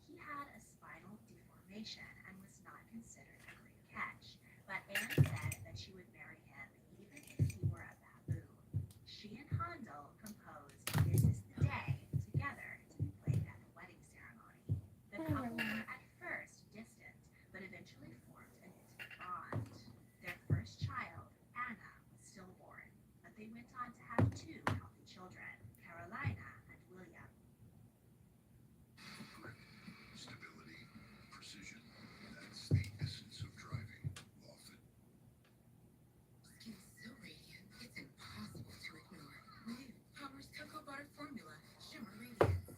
He had a spinal deformation and was not considered a great catch, but Anne said that she would marry him even if he were a baboon. She and Handel composed This Is the Day together to be played at the wedding ceremony. The couple were at first distant, but eventually formed an intimate bond. Their first child, Anna, was stillborn, but they went on to have 2 healthy children, Carolina and William. Grip, stability, precision. That's the essence of driving. Often. Skin so radiant, it's impossible to ignore. New Palmer's Cocoa Butter Formula, Shimmer Radiance.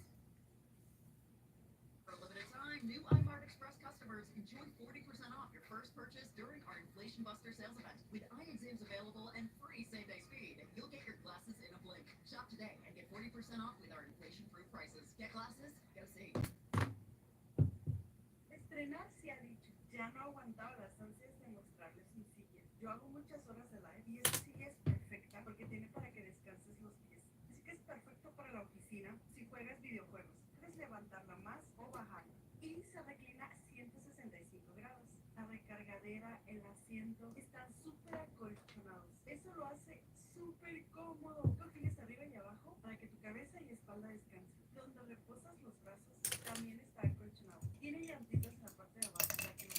For a limited time, new iMart Express customers enjoy 40% off your first purchase during our Inflation Buster sales event. With eye exams available and free same-day speed, you'll get your glasses in a blink. Shop today and get 40% off with our inflation-proof prices. Get glasses? Go see. Estrenar se ha dicho. Ya no aguantaba las ansias de mostrarles mi silla. Yo hago muchas horas de live y esta silla es perfecta porque tiene para que descanses los pies. Así que es perfecto para la oficina si juegas videojuegos. Puedes levantarla más o bajarla. Y se reclina a 165 grados. La recargadera, el asiento están súper acolchonados. Eso lo hace súper cómodo. Cojines arriba y abajo para que tu cabeza y espalda descansen. Donde reposas los brazos también está acolchonado. Tiene llantitas en la parte de abajo para que no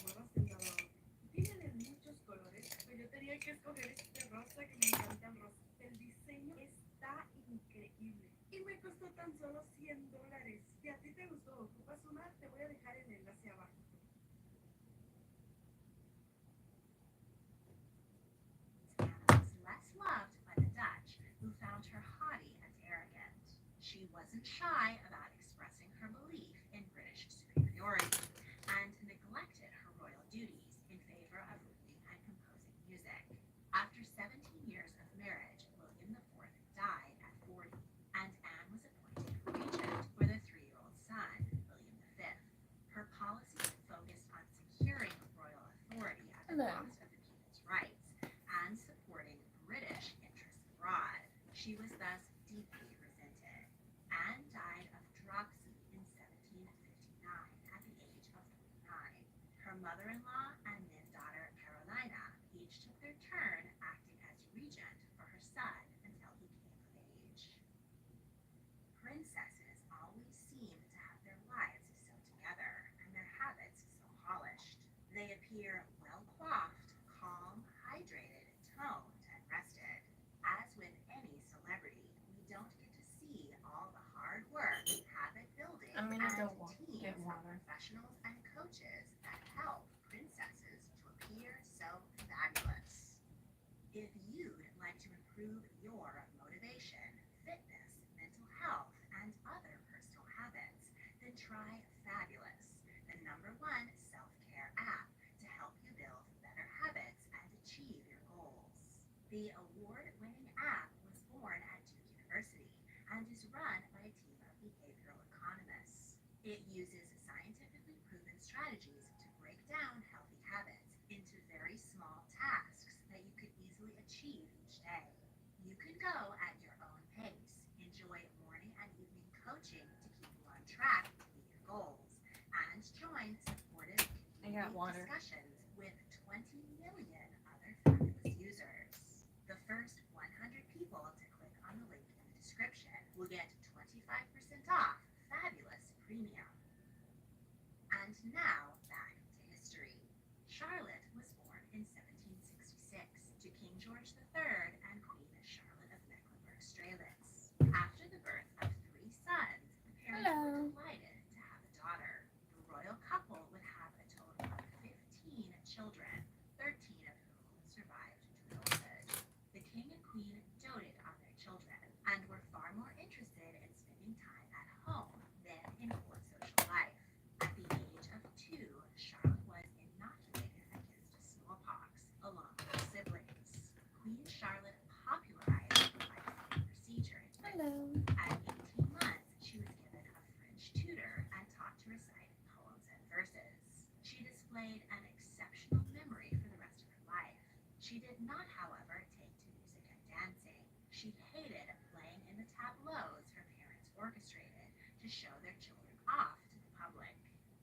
She wasn't shy about expressing her belief in British superiority and neglected her royal duties in favor of reading and composing music. After 17 years of marriage, William IV died at 40, and Anne was appointed regent for their 3-year-old son, William V. Her policies focused on securing royal authority at the Hello. cost of the people's rights and supporting British interests abroad. She was thus deeply resented. Anne died of dropsy in 1759 at the age of 49. Her mother-in-law and then daughter Carolina each took their turn acting as regent for her son until he came of age. Princesses always seem to have their lives so together and their habits so polished. They appear well coiffed, calm, hydrated, toned, and rested. As with any celebrity, we don't get to see all the hard work, habit building, I'm gonna and go teams get of water. professionals and coaches that help princesses to appear so fabulous. If you'd like to improve your motivation, fitness, mental health, and other personal habits, then try Fabulous, the #1 self-care app to help you build better habits and achieve your goals. The award-winning app was born at Duke University and is run by a team of behavioral economists. It uses scientifically proven strategies to break down healthy habits into very small tasks that you could easily achieve each day. You could go at your own pace, enjoy morning and evening coaching to keep you on track to meet your goals, and join supportive I got community water. discussions with 20 million other fabulous users. The first 100 people to click on the link in the description will get 25% off Fabulous Premium. And now, back to history. Charlotte was born in 1766 to King George III and Queen Charlotte of Mecklenburg-Strelitz. After the birth of 3 sons, the parents were delighted to have a daughter. The royal couple would have a total of 15 children, 13 of whom survived to adulthood. The king and queen doted on their children and were far more interested in spending time at home than in court social life. At the age of 2, Charlotte was inoculated against smallpox, along with her siblings. Queen Charlotte popularized the life-saving procedure in Britain. Hello. At 18 months, she was given a French tutor and taught to recite poems and verses. She displayed an exceptional memory for the rest of her life. She did not, however, take to music and dancing. She hated playing in the tableaus her parents orchestrated to show their children off to the public.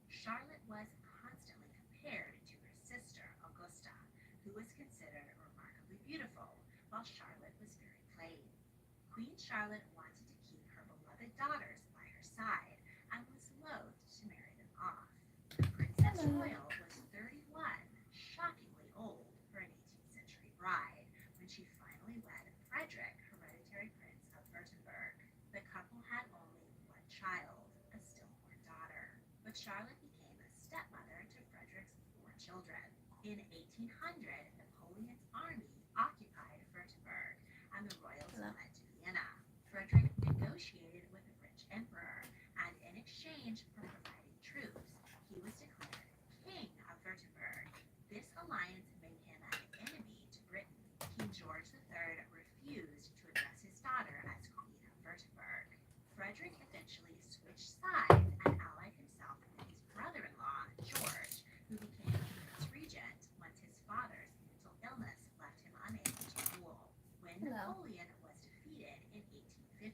Charlotte was constantly compared to her sister, Augusta, who was considered remarkably beautiful, while Charlotte was very plain. Queen Charlotte wanted to keep her beloved daughters by her side and was loath to marry them off. The Princess Royal was 31, shockingly old for an 18th century bride, when she finally wed Frederick, hereditary Prince of Württemberg. The couple had only one child, a stillborn daughter, but Charlotte became a stepmother to Frederick's 4 children. In 1800, Napoleon's army occupied Württemberg, and the royals Hello. fled to Vienna. Frederick negotiated with the French emperor, and in exchange for providing troops, he was declared King of Württemberg. This alliance made him an enemy to Britain. King George III refused to address his daughter as Queen of Württemberg. Frederick eventually switched sides and allied himself with his brother-in-law, George, who became Prince Regent once his father's mental illness left him unable to rule. When Hello. Napoleon was defeated in 1815,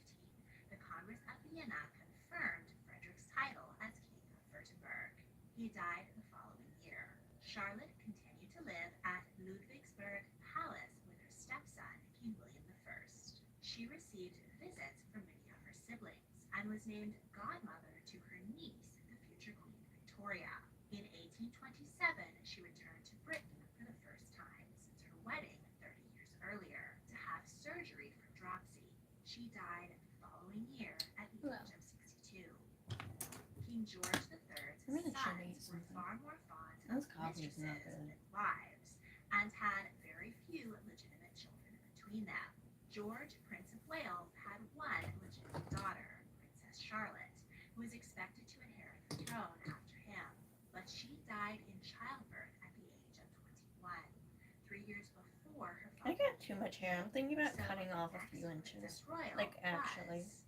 the Congress of Vienna confirmed Frederick's title as King of Württemberg. He died the following year. Charlotte continued to live at Ludwigsburg Palace with her stepson, King William I. She received visits from many of her siblings and was named godmother to her niece, the future Queen Victoria. In 1827, she returned to Britain for the first time since her wedding 30 years earlier to have surgery for dropsy. She died the following year at the Hello. age of 62. King George III's I'm gonna show you sons were something. far more fond This of coffee is not mistresses good. than wives, and had very few legitimate children between them. George, Prince of Wales, had one legitimate daughter, Charlotte, who was expected to inherit the throne after him, but she died in childbirth at the age of 21, 3 years before her I father. got too much hair. I'm thinking about So cutting off a next few inches. Princess Royal Like, actually. was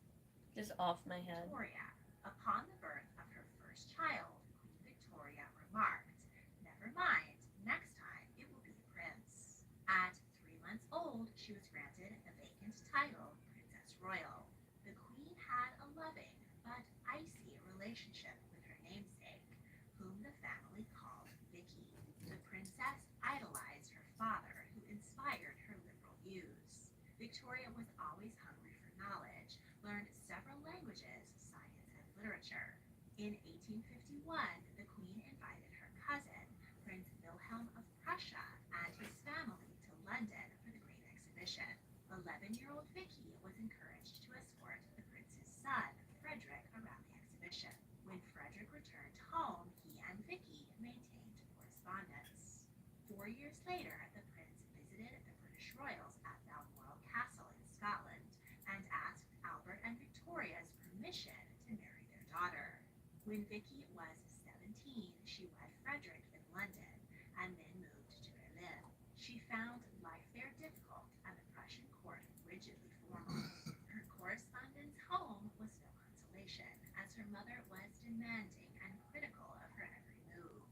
Just off my head. Victoria. Upon the birth of her first child, Queen Victoria remarked, "Never mind, next time it will be a prince." At 3 months old, she was granted the vacant title Princess Royal. The Queen had a loving but icy relationship with her namesake, whom the family called Vicky. The princess idolized her father, who inspired her liberal views. Victoria was always hungry for knowledge, learned several languages, science, and literature. In 1851, the Queen invited her cousin, Prince Wilhelm of Prussia, and his family to London for the Great Exhibition. 11-year-old Vicky was encouraged to escort the prince's son, Frederick, around the exhibition. When Frederick returned home, he and Vicky maintained correspondence. 4 years later, the prince visited the British royals at Balmoral Castle in Scotland and asked Albert and Victoria's permission to marry their daughter. When Vicky was 17, she wed Frederick in London and then moved to Berlin. She found life there difficult and the Prussian court rigidly formal. Her correspondence home was no consolation, as her mother was demanding and critical of her every move.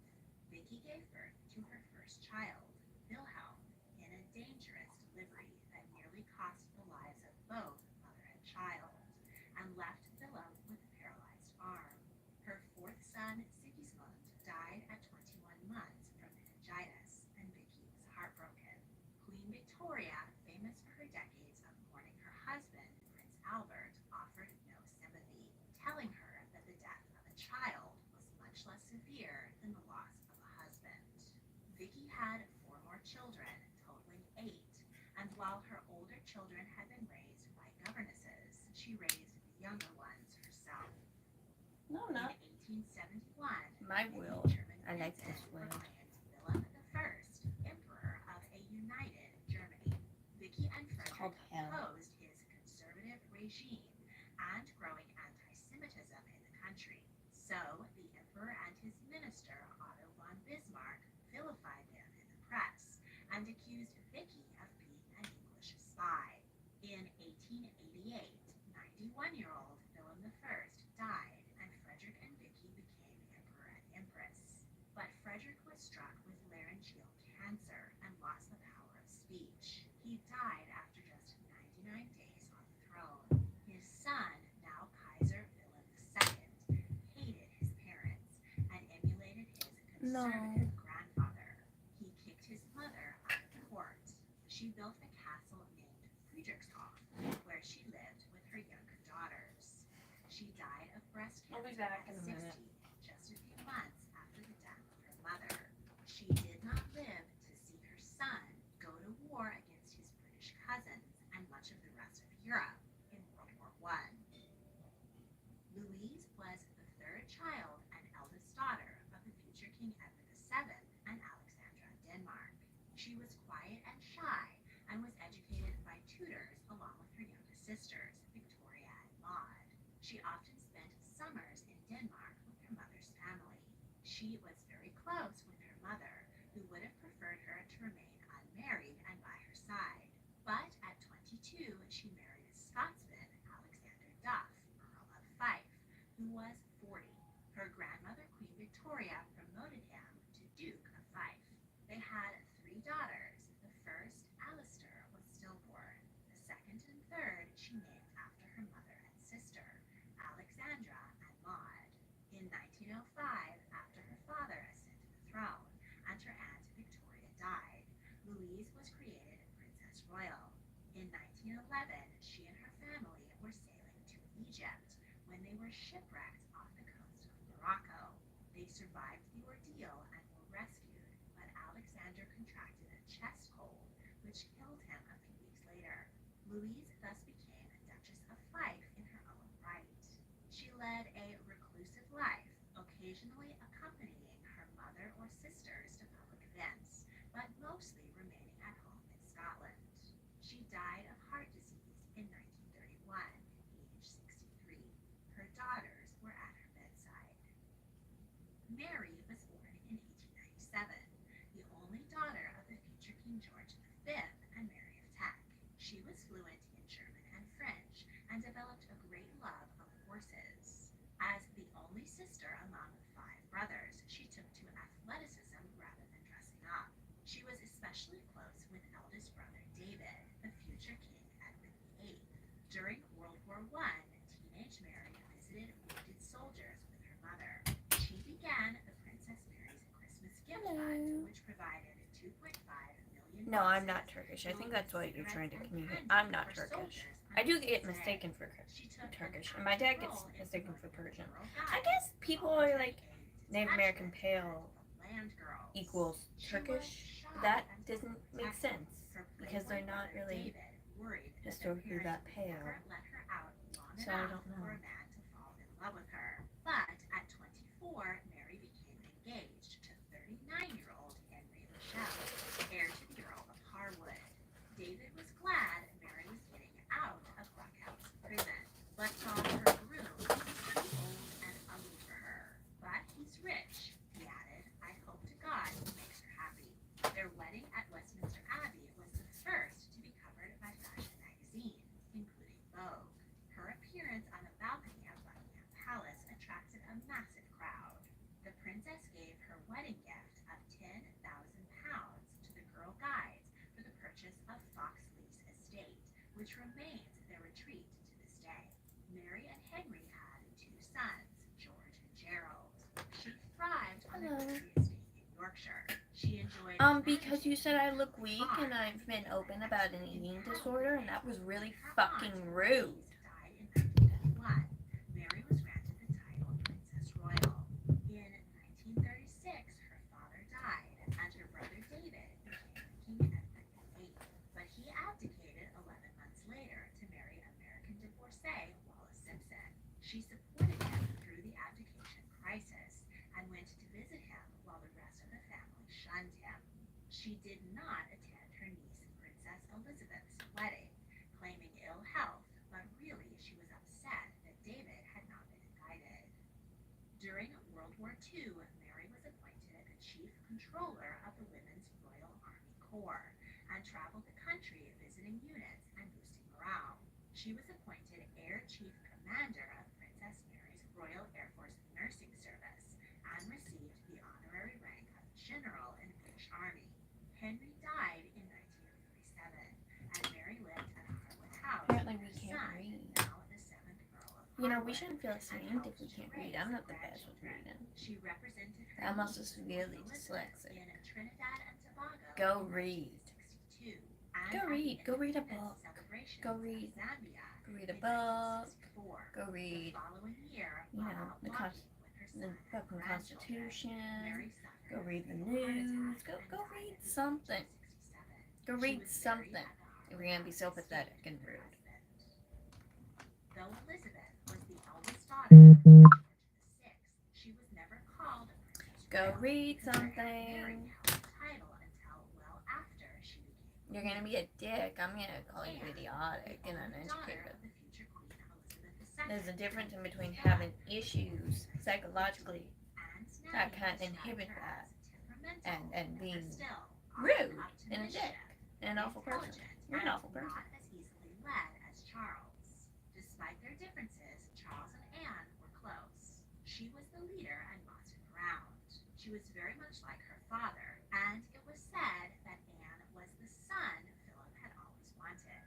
Vicky gave birth to her first child, Wilhelm, in a dangerous delivery that nearly cost the lives of both mother and child, and left Wilhelm with a paralyzed arm. Her fourth son, Sigismund, died at 21 months from meningitis, and Vicky was heartbroken. Queen Victoria, famous for her decades of mourning her husband, Prince Albert, offered no sympathy, telling her that the death of a child was much less severe than the loss of a husband. Vicky had 4 more children, totaling 8, and while her older children had been raised by governesses, she raised the younger ones herself. No, In not 1871, my the will. German I like princes this word. proclaimed Wilhelm I Emperor of a united Germany. Vicky and called Frederick hell. opposed his conservative regime and growing anti-Semitism in the country. So the emperor and his minister, Otto von Bismarck, vilified them in the press and accused Vicky of being an English spy. In 1888, 91-year-old Wilhelm I died, and Frederick and Vicky became emperor and empress. But Frederick was struck with laryngeal cancer and lost the power of speech. He died after just 99 days on the throne. His son, now Kaiser Wilhelm II, hated his parents and emulated his conservative grandfather. He kicked his mother out of court. She built a castle named Friedrichshof, where she lived with her younger daughters. She died of breast I'll cancer be back at in a 60, minute. just a few months after the death of her mother. She did not live to see her son go to war against his British cousins and much of the rest of Europe in World War I. Louise was the third child and eldest daughter of the future King Edward VII and Alexandra of Denmark. She was quiet and shy and was educated by tutors along with her younger sisters, Victoria and Maud. She often spent summers in Denmark with her mother's family. She was very close with her mother, who would have preferred her to remain unmarried and by her side. But at 22, she married a Scotsman, Alexander Duff, Earl of Fife, who was 40. Her grandmother, Queen Victoria, promoted him to Duke of Fife. They had 3 daughters. The first, Alistair, was stillborn. The second and third she named after her mother and sister, Alexandra and Maud. In 1905, after her father ascended the throne and her aunt Victoria died, Louise was created Princess Royal. In 1911, she and her family were sailing to Egypt when they were shipwrecked off the coast of Morocco. They survived the ordeal and were rescued, but Alexander contracted a chest cold, which killed him a few weeks later. Louise thus became Duchess of Fife in her own right. She led a reclusive life, occasionally accompanying her mother or sisters to public events, but mostly remaining at home in Scotland. She died of heart disease in 1931, aged 63. Her daughter, Mary was born in 1897, the only daughter of the future King George V and Mary of Teck. She was fluent in German and French and developed a great love of horses. As the only sister among 5 brothers, she took to athleticism rather than dressing up. She was especially close with eldest brother David, the future King Edward VIII. During World War I, teenage Mary visited wounded soldiers with her mother. She began the Princess Mary's Christmas gift fund, which provided 2.5 million. No, I'm not Turkish. I think that's what you're trying to communicate. I'm not Turkish. I do get mistaken for Turkish, and my dad gets mistaken for Persian. I guess people are like Native American pale equals Turkish. That doesn't make sense because they're not really historically that pale. So I don't know. But at 24, Mary became engaged to 39-year-old Henry Michelle, heir to the Earl of Harwood. David was glad Mary was getting out of Buckhouse prison, but thought her groom was too old and ugly for her. But he's rich, he added. I hope to God he makes her happy. Their wedding at Westminster Abbey was the first to be covered by fashion magazines, including Vogue. Her appearance on the balcony of Buckingham Palace attracted a massive crowd. The princess gave her wedding gift of £10,000 to the Girl Guides for the purchase of Foxleys Estate, which remains their retreat to this day. Mary and Henry had 2 sons, George and Gerald. She thrived on the country estate in Yorkshire. She enjoyed Because you said I look weak and I've been open about an eating disorder, and that was really fucking rude. Died in 1951. Mary was granted the title Princess Royal. In 1936, her father died, and her brother David became King Edward VIII. But he abdicated 11 months later to marry American divorcee Wallis Simpson. She supported him through the abdication crisis and went to visit him while the rest of the family shunned him. She did not attend her niece Princess Elizabeth's wedding, claiming ill health, but really she was upset that David had not been invited. During World War II, Mary was appointed the chief controller of the Women's Royal Army Corps and traveled the country visiting units and boosting morale. She was appointed Air Chief Commander of Princess Mary's Royal Air Force Nursing Service and received the honorary rank of General in the British Army. Henry died in 1937, and Mary lived at Harwood House. Apparently we with her can't son, read. now the 7th Earl of You know, we Harwood, shouldn't feel and ashamed helped if we to can't read. raise I'm not the his best with grandchildren. reading. She represented her I'm also niece, severely Elizabeth, dyslexic. in Trinidad and Tobago Go in read. 1962, and Go at the read. Go read a independence book. celebrations Go of read. Zambia Go read a in book. 1964. Go read, The following year, you know, while the out walking with her the son and fucking grandchildren, Constitution. Mary suffered Go read the a fatal heart news. attack Go and read died at the age of something. 67. Go She read was buried something. at the If you're gonna be so Harwood House pathetic estate and with her rude. husband. Though Elizabeth was the eldest daughter of King George VI, she was never called a princess Go royal read because her Aunt Mary something. held the title until well after she became You're gonna be a dick. I'm gonna call you and idiotic the and only daughter uneducated. of the future Queen Elizabeth II. There's a difference in between having issues psychologically And that Snappi can't described inhibit her that as temperamental, and but being still rude often and a dick mischief, and an awful person. intelligent, You're an and awful person. not as easily led as Charles. Despite their differences, Charles and Anne were close. She was the leader and boss him around. She was very much like her father, and it was said that Anne was the son Philip had always wanted.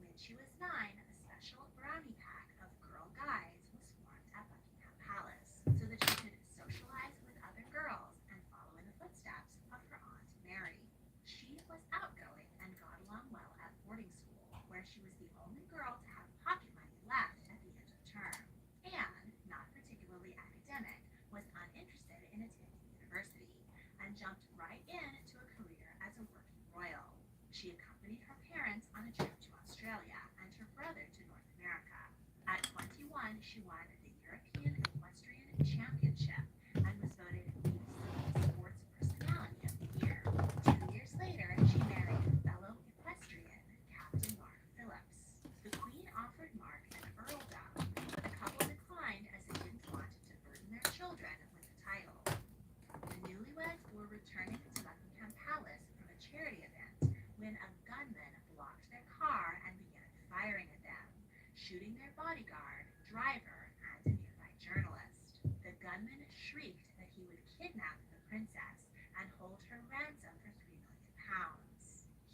When she was 9, a special brownie pack of Girl Guides was formed at Buckingham Palace so that she could socialize with other girls and follow in the footsteps of her Aunt Mary. She was outgoing and got along well at boarding school, where she was the only girl to have pocket money left at the end of term. Anne, not particularly academic, was uninterested in attending university and jumped right into a career as a working royal. She accompanied her parents on a trip to Australia and her brother to North America. At 21, she won the European Equestrian Championship and was voted BBC Sports Personality of the Year. 2 years later, she married fellow equestrian Captain Mark Phillips. The Queen offered Mark an earldom, but the couple declined as they didn't want to burden their children with the title.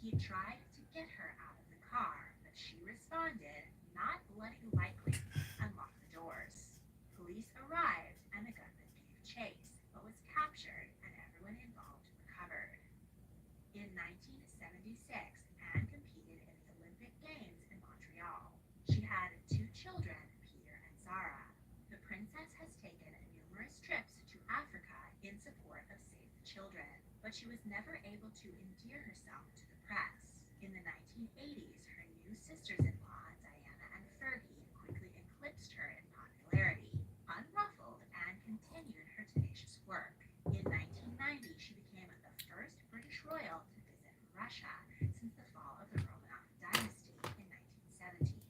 He tried to get her out of the car, but she responded, "Not bloody likely," and locked the doors. Police arrived and the gunman gave chase, but was captured and everyone involved recovered. In 1976, Anne competed in the Olympic Games in Montreal. She had 2 children, Peter and Zara. The princess has taken numerous trips to Africa in support of Save the Children, but she was never able to endear herself to the press. In the 1980s, her new sisters-in-law, Diana and Fergie, quickly eclipsed her in popularity. Unruffled, Anne continued her tenacious work. In 1990, she became the first British royal to visit Russia since the fall of the Romanov dynasty in 1917.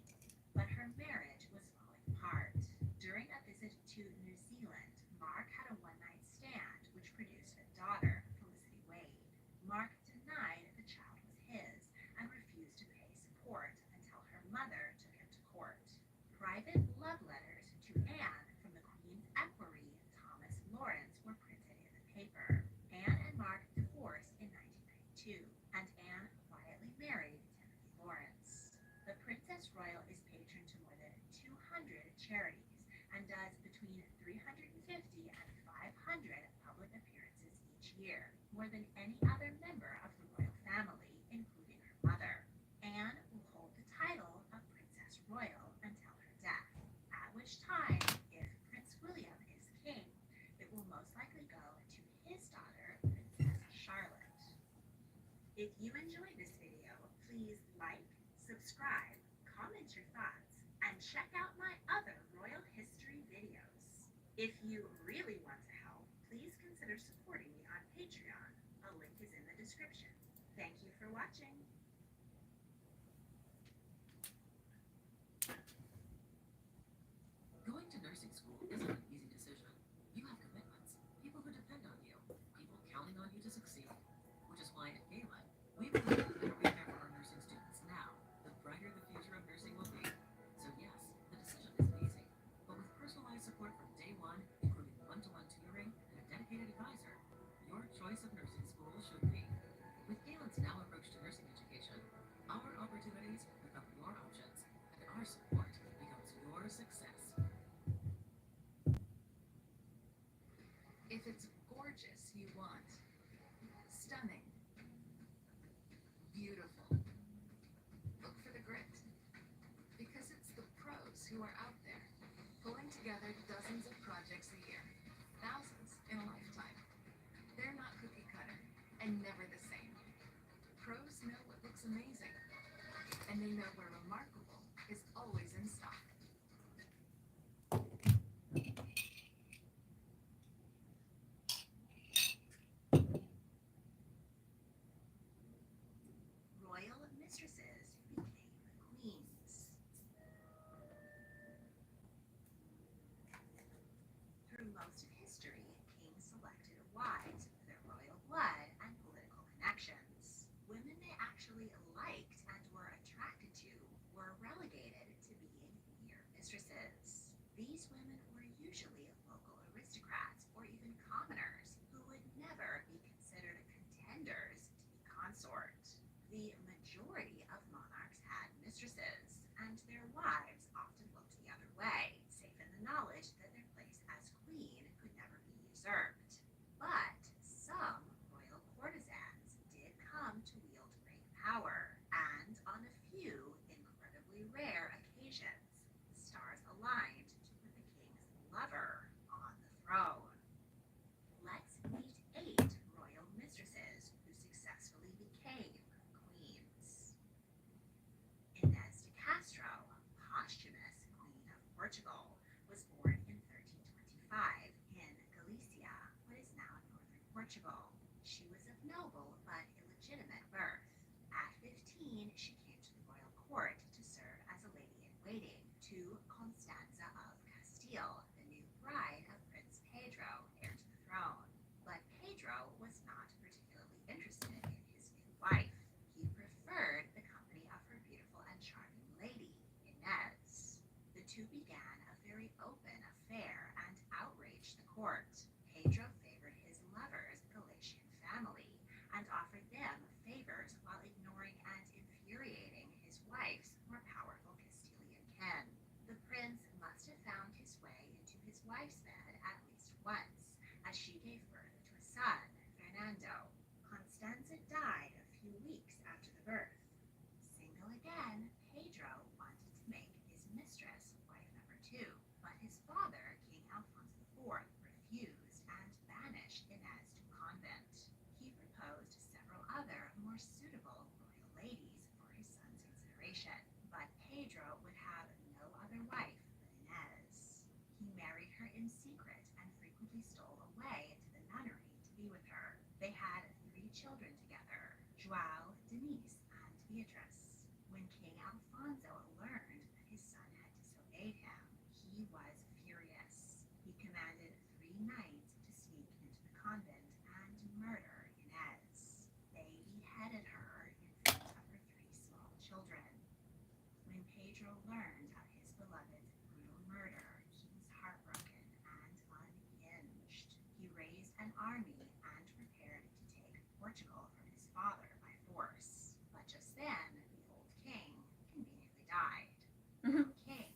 But her marriage was falling apart. During a visit to New Zealand, Mark had a one-night stand which produced a daughter, Felicity Wade. Mark denied the child was his and refused to pay support until her mother took him to court. Private love letters to Anne from the Queen's equerry, Thomas Lawrence, were printed in the paper. Anne and Mark divorced in 1992, and Anne quietly married Timothy Lawrence. The Princess Royal is patron to more than 200 charities and does between 350 and 500 public appearances each year, more than any other member of the royal family, including her mother. Anne will hold the title of Princess Royal until her death, at which time, if Prince William is king, it will most likely go to his daughter, Princess Charlotte. If you enjoyed this video, please like, subscribe, comment your thoughts, and check out my other royal history videos. If you really want to help, please consider supporting me on Patreon. A link is in the description. Thank you for watching. Going to nursing school isn't an easy decision. You have commitments, people who depend on you, people counting on you to succeed. Which is why at Galen, we believe the better we care for our nursing students now, the brighter the future of nursing will be. So yes, the decision isn't easy, but with personalized support from day one, including one-to-one tutoring and a dedicated advisor, your choice of nursing school should be. With Galen's now approach to nursing education, our opportunities become your options, and our support becomes your success. If it's gorgeous you want, stunning, beautiful, look for the grit. Because it's the pros who are out there, pulling together dozens of projects a year, thousands in a lifetime. They're not cookie cutter and never the same. Pros know what looks amazing, and they know where remarkable is always in stock. Royal mistresses became queens. Through most of history, kings selected wives for their royal blood and political connections. Women they actually liked and were attracted to were relegated to being mere mistresses. These women were usually local aristocrats or even commoners who would never be considered contenders to be consort. The majority of monarchs had mistresses, and their wives often looked the other way, safe in the knowledge that their place as queen could never be usurped. But some royal courtesans did come to wield great power, and on a few incredibly rare occasions, the stars aligned to put the king's lover on the throne. Let's meet 8 royal mistresses who successfully became queens. Inez de Castro, posthumous Queen of Portugal, was born in 1325 in Galicia, what is now northern Portugal. She was of noble but illegitimate birth. At 15, she came to the royal court to serve as a lady-in-waiting to Constanza of Castile, the new bride of Prince Pedro, heir to the throne. But Pedro was not particularly interested in his new wife. He preferred the company of her beautiful and charming lady, Inez. The two began a very open affair and outraged the court. Pedro favored his lover's Galician family and offered them favors while ignoring wife's bed at least once, as she gave birth to a son, Fernando. Constanza died a few weeks after the birth. Single again, Pedro wanted to make his mistress wife number two, but his father, King Alfonso IV, refused and banished Inez to a convent. He proposed several other more suitable royal ladies for his son's consideration, but Pedro would have no other wife but Inez. He married her in secret and frequently stole away to the nunnery to be with her. They had 3 children together, Joao, Denise, and Beatrice. When King Alfonso learned that his son had disobeyed him, he was furious. He commanded 3 knights to sneak into the convent and murder Inez. They beheaded her in front of her 3 small children. When Pedro learned of his beloved's brutal murder, he was heartbroken and unhinged. He raised an army and prepared to take Portugal from his father by force. But just then, the old king conveniently died. Mhm. King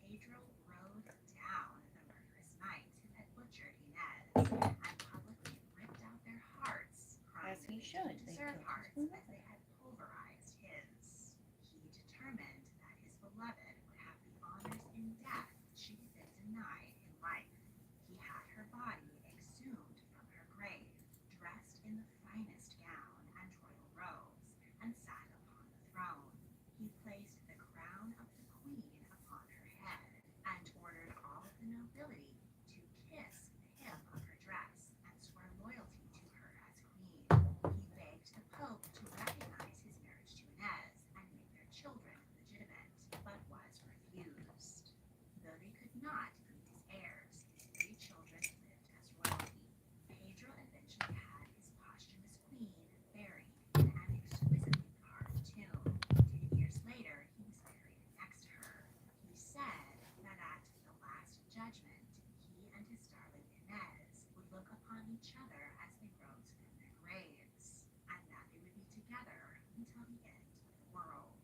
Pedro rode down the murderous knights who had butchered Inez and publicly ripped out their hearts, crying As that he they should. didn't They deserve killed hearts his as they had pulverized his. He determined that his beloved would have the honors in death she had been denied in life. He had her body exhumed from her grave, dressed in the finest gown and royal robes, and sat upon the throne. He placed the crown of the queen upon her head, and ordered all of the nobility to kiss the hem of her dress and swear loyalty to her as queen. He begged the Pope to recognize his marriage to Inez and make their children legitimate, but was refused. Though they could not be his heirs, his 3 children lived as royalty. Pedro eventually had his posthumous queen buried in an exquisitely carved tomb. 10 years later, he was buried next to her. He said that at the last judgment, he and his darling Inez would look upon each other as they rose from their graves, and that they would be together until the end of the world.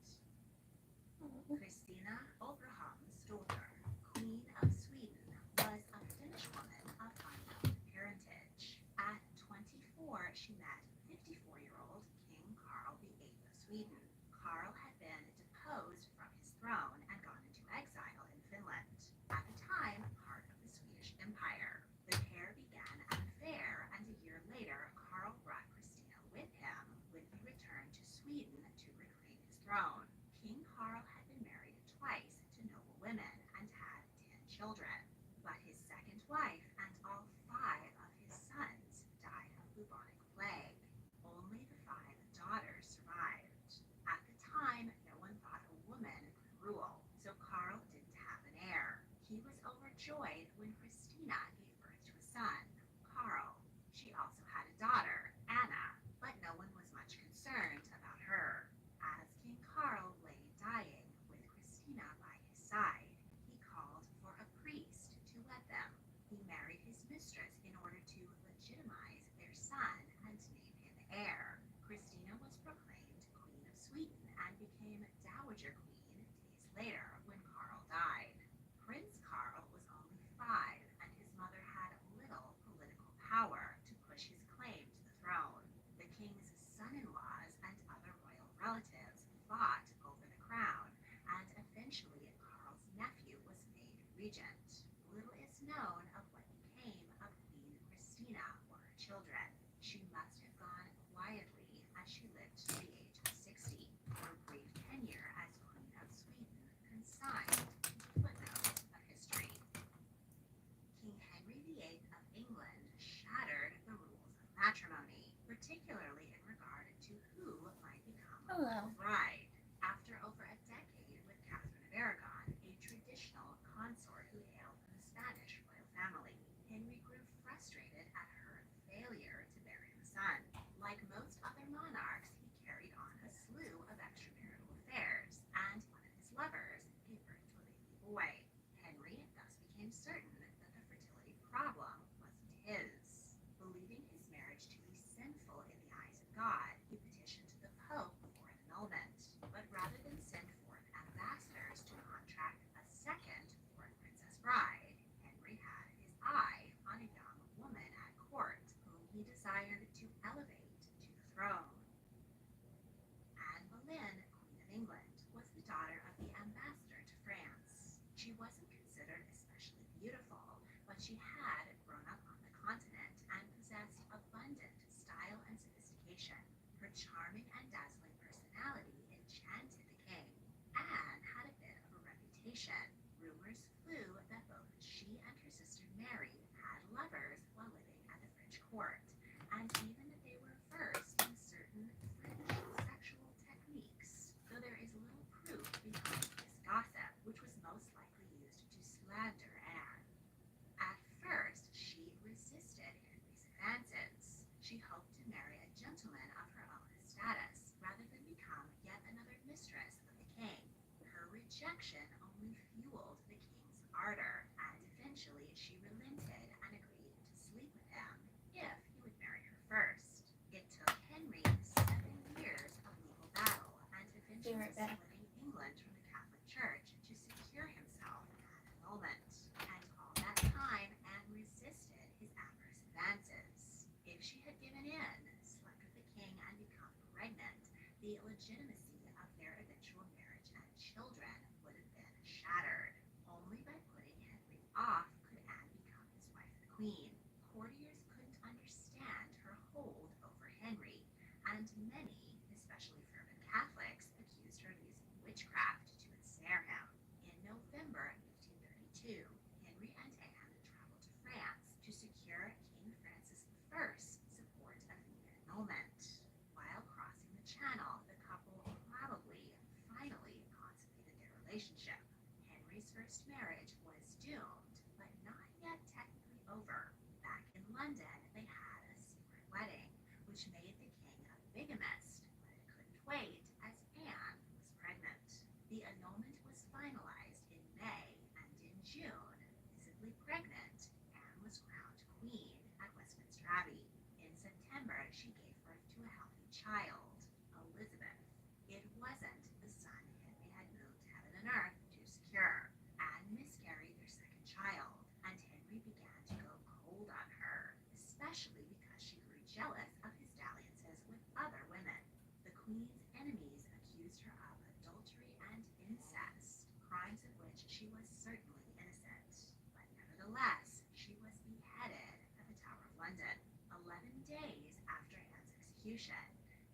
Christina Abraham's daughter, Queen of Sweden, was a Finnish woman of unknown parentage. At 24, she met 54-year-old King Carl VIII of Sweden. Carl had been deposed from his throne and gone into exile in Finland, at the time part of the Swedish Empire. The pair began an affair, and a year later, Carl brought Christina with him when he returned to Sweden to reclaim his throne. King Carl had been married twice to noble women and had 10 children, but his second wife and all 5 of his sons died of bubonic plague. Only the 5 daughters survived. At the time, no one thought a woman could rule, so Carl didn't have an heir. He was overjoyed when Christina gave birth to a son, Carl. She also had a daughter, Anna, but no one was much concerned about her. As King Carl lay dying with Christina by his side, he called for a priest to wed them. He married his mistress in order to legitimize their son and name him heir. Christina was proclaimed Queen of Sweden and became Dowager Queen days later when Carl died. Prince Carl was only 5, and his mother had little political power to push his claim to the throne. The king's son-in-laws and other royal relatives fought over the crown, and eventually Carl's nephew was made regent. Little is known of what became of Queen Christina or her children. She must have gone quietly as she lived to the age of 60. Her brief tenure as Queen of Sweden consigned to the footnotes of history. King Henry VIII of England shattered the rules of matrimony, particularly in regard to who might become a Hello. bride. After over a decade with Catherine of Aragon, a traditional consort who hailed from the Spanish royal family, Henry grew frustrated at her failure to bear him a son. Like most other monarchs, he carried on a slew of extramarital affairs, and one of his lovers gave birth to a baby boy. Henry thus became certain that the fertility problem wasn't his. Believing his marriage to be sinful in the eyes of God, he petitioned the Pope for an annulment. desired to elevate to the throne. Anne Boleyn, Queen of England, was the daughter of the ambassador to France. She wasn't considered especially beautiful, but she had grown up on the continent and possessed abundant style and sophistication. Her charming and dazzling personality enchanted the king. Anne had a bit of a reputation. Rumors flew that both she and her sister Mary had lovers while living at the French court, and even that they were versed in certain French sexual techniques, though there is little proof behind this gossip, which was most likely used to slander Anne. At first, she resisted Henry's advances. She hoped to marry a gentleman of her own status, rather than become yet another mistress of the king. Her rejection only fueled the king's ardor, and eventually she relented and agreed to sleep with him if he would marry her first. It took Henry 7 years of legal battle and eventually right back. splitting England from the Catholic Church to secure himself an annulment. And all that time, Anne resisted his amorous advances. If she had given in, slept with the king, and become pregnant, the legitimacy of their eventual marriage and children would have been shattered. Only by putting Henry off could Anne become his wife and queen. Courtiers couldn't understand her hold over Henry, and many, especially fervent Catholics, accused her of using witchcraft to ensnare him. In November 1532, Henry and Anne traveled to France to secure King Francis I's support of the annulment. While crossing the Channel, the couple probably finally consummated their relationship. Henry's first marriage was doomed, but not yet technically over. Back in London, they had a secret wedding, which made the king a bigamist, but it couldn't wait as Anne was pregnant. The annulment was finalized in May, and in June, visibly pregnant, Anne was crowned queen at Westminster Abbey. In September, she gave birth to a healthy child, Elizabeth. It wasn't the son Henry had moved heaven and earth to secure. Anne miscarried their second child, and Henry began to go cold on her, especially because she grew jealous of his dalliances with other women. The queen's enemies accused her of adultery and incest, crimes of which she was certainly innocent. But nevertheless, she was beheaded at the Tower of London. 11 days after Anne's execution,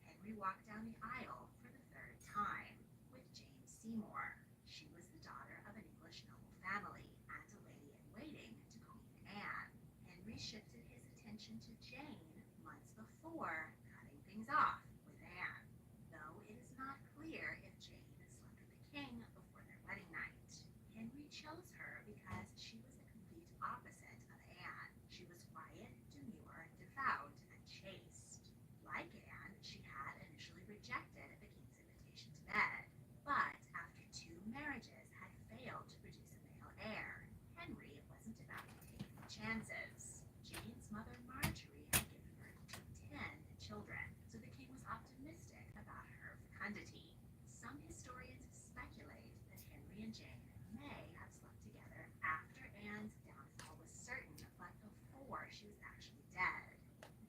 Henry walked down the aisle for the third time with Jane Seymour. She was the daughter of an English noble family and a lady-in-waiting to Queen Anne. Henry shifted his attention to Jane months before, cutting things off with Anne. Though it is not clear if Jane slept with the king before their wedding night. Henry chose her because she was the complete opposite of Anne. She was quiet, demure, devout, and chaste. Like Anne, she had initially rejected the king's invitation to bed, but after 2 marriages had failed to produce a male heir, Henry wasn't about to take any chances. Jane's mother Marjorie had given birth to 10 children, so the king was optimistic about her fecundity. Some historians speculate that Henry and Jane may have slept together after Anne's downfall was certain, but before she was actually dead.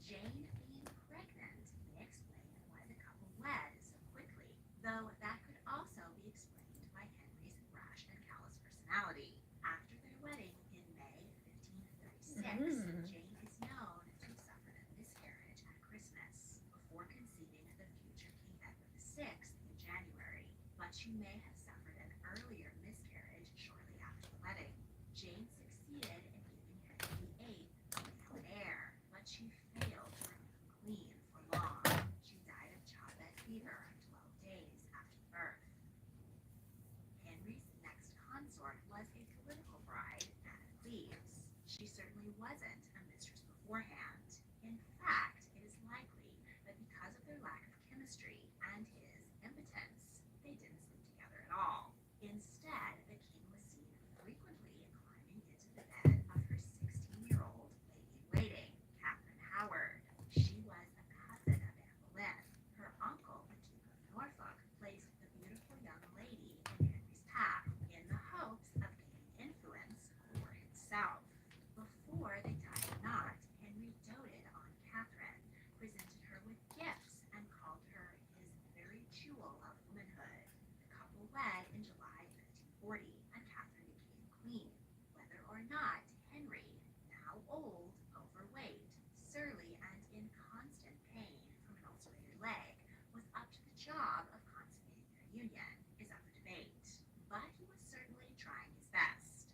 Jane being pregnant may explain why the couple wed so quickly, though that could also be explained by Henry's rash and callous personality. After their wedding in May 1536, Jane is known to have suffered a miscarriage at Christmas before conceiving the future King Edward VI in January, but she may have suffered an earlier miscarriage shortly after the wedding. Jane succeeded in giving Henry VIII a male heir, but she failed to remain queen for long. She died of childbed fever 12 days after birth. Henry's next consort was a political bride, Anne of Cleves. She certainly wasn't a mistress beforehand. In fact, it is likely that because of their lack of chemistry and his impotence, they didn't sleep together at all. Instead, the king was seen frequently climbing into the bed of her 16-year-old lady-in-waiting, Catherine Howard. She was a cousin of Anne Boleyn. Her uncle, the Duke of Norfolk, placed the beautiful young lady in Henry's path in the hopes of gaining influence over himself. Before they tied the knot, Henry doted on Catherine. wed in July 1540, and Catherine became queen. Whether or not Henry, now old, overweight, surly, and in constant pain from an ulcerated leg, was up to the job of consummating their union is up for debate. But he was certainly trying his best.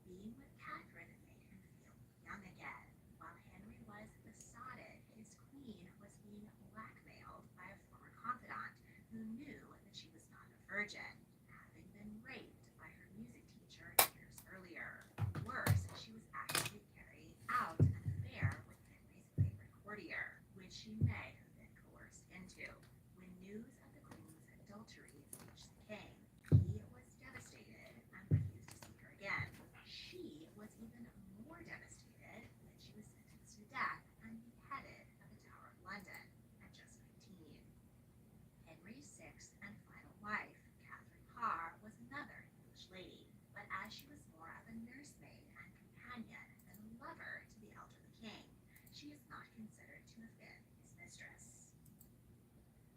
Being with Catherine made him feel young again. While Henry was besotted, his queen was being blackmailed by a former confidant who knew that she was not a virgin, having been raped by her music teacher years earlier. Worse, she was actually carrying out an affair with Henry's favorite courtier, which she may have been coerced into. When news of the queen's adultery reached the king, he was devastated and refused to see her again. She was even more devastated when she was sentenced to death and beheaded at the Tower of London at just 19. Henry's sixth and final wife, Catherine Parr, was another English lady, but as she was more of a nursemaid and companion than a lover to the elderly king, she is not considered to have been his mistress.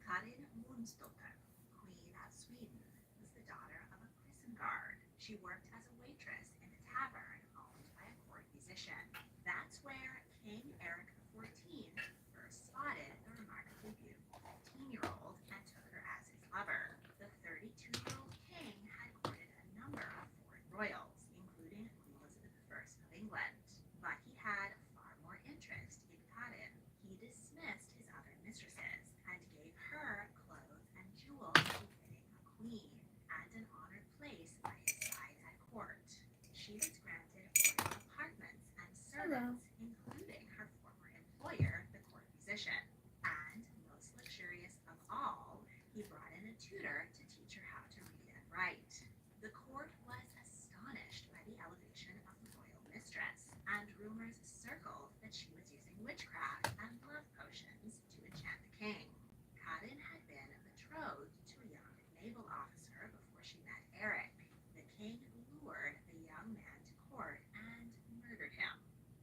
Karin Wunsdotter, Queen of Sweden, was the daughter of a prison guard. She worked as a waitress in a tavern owned by a court musician. That's where King Eric XIV first spotted the remarkably beautiful 15-year-old and took her as his lover. The 32-year-old king had courted a number of foreign royals, including Queen Elizabeth I of England, but he had far more interest in Karin. He dismissed his other mistresses and gave her clothes and jewels befitting a queen and an honored place by his side at court. She was granted royal apartments and servants, including her former employer, the court musician. And, most luxurious of all, he brought in a tutor to teach her how to read and write. The court was astonished by the elevation of the royal mistress, and rumors circled that she was using witchcraft and love potions to enchant the king. Karin had been betrothed to a young naval officer before she met Eric. The king lured the young man to court and murdered him.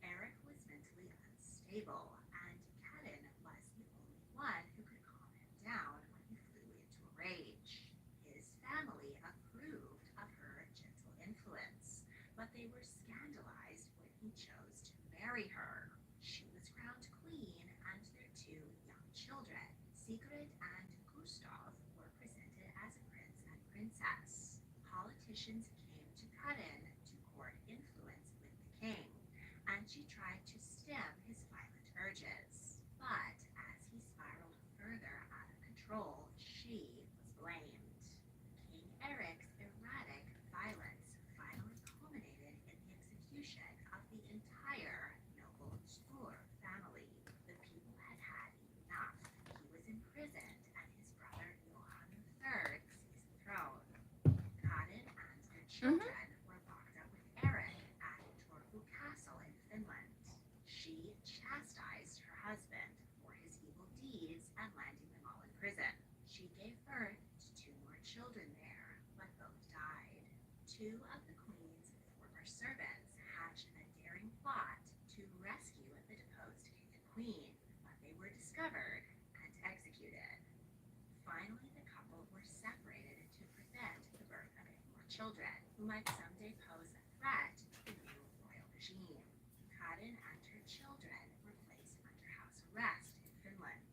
Eric was mentally unstable, and Karin was the only one who could calm him down when he flew into a rage. His family approved of her gentle influence, but they were scandalized when he chose to marry her. She was crowned queen, and their two young children, Sigrid and Gustav, were presented as a prince and princess. Politicians came to Karin to court influence with the king, and she tried to stem his violent urges. But as he spiraled further out of control, she was blamed. King Eric's erratic violence finally culminated in the execution of the entire noble Spur family. The people had had enough. He was imprisoned, and his brother Johann III seized the throne. Karin and their children were locked up with Eric at Turku Castle in Finland. She chastised her husband for his evil deeds and landing them all in prison. She gave birth to two more children there, but both died. Two of the queen's former servants hatched a daring plot to rescue the deposed king and queen, but they were discovered and executed. Finally, the couple were separated to prevent the birth of any more children who might someday pose a threat to the new royal regime. Karin and her children were placed under house arrest in Finland.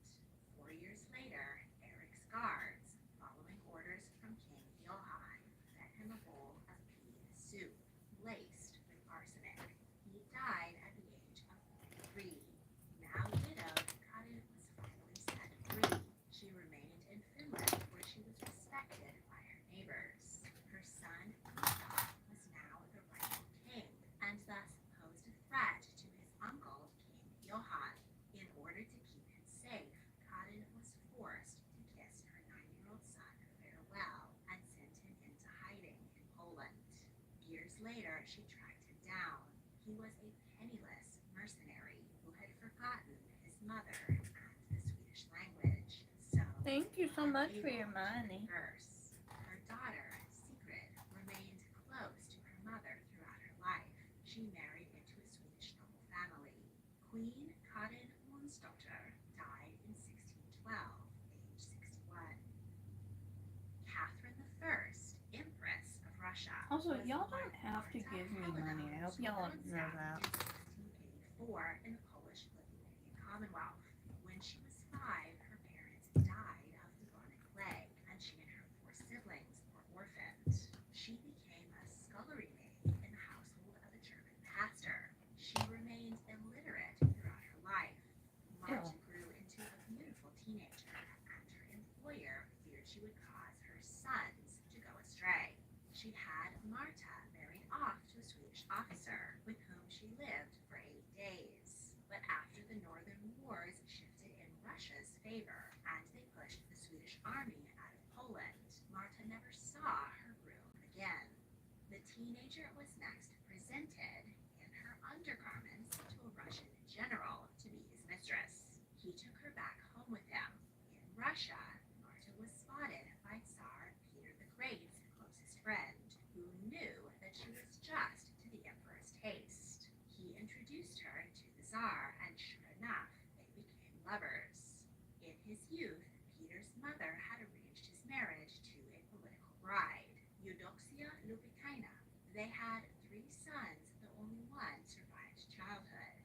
4 years later, Eric's guards, following orders from King Johann, fed him a bowl of pea soup laced with arsenic. He died at the age of 43. Now widowed, Karin was finally set free. She remained in Finland, where she was respected by her neighbors. Her son Gustav was now the rightful king, and thus posed a threat to his uncle, King Johann. In order to keep him safe, Karin was forced to kiss her 9-year-old son farewell and sent him into hiding in Poland. Years later, she tracked him down. He was a penniless mercenary who had forgotten his mother and the Swedish language. So Thank you so much for your unable to money. converse. Her daughter, Sigrid, remained close to her mother throughout her life. She married into a Swedish noble family. Queen Karin Wunsdotter died in 1612, age 61. Catherine I Russia. Also, was y'all the one don't have to Marta give me Helena money. I hope was y'all born know in that. 1684 in the Polish Lithuanian Commonwealth. When she was 5, her parents died of bubonic plague, and she and her 4 siblings were orphaned. She became a scullery maid in the household of a German pastor. She remained illiterate throughout her life. Marta grew into a beautiful teenager, and her employer feared she would cause her sons to go astray. She had Marta married off to a Swedish officer with whom she lived for 8 days. But after the Northern Wars shifted in Russia's favor and they pushed the Swedish army out of Poland, Marta never saw her groom again. The teenager was next presented in her undergarments to a Russian general to be his mistress. He took her back home with him. In Russia, Marta was spotted by Tsar Peter the Great's closest friend, who knew that she was just to the emperor's taste. He introduced her to the Tsar, and sure enough, they became lovers. In his youth, Peter's mother had arranged his marriage to a political bride, Eudoxia Lupikaina. They had 3 sons, though only one survived childhood.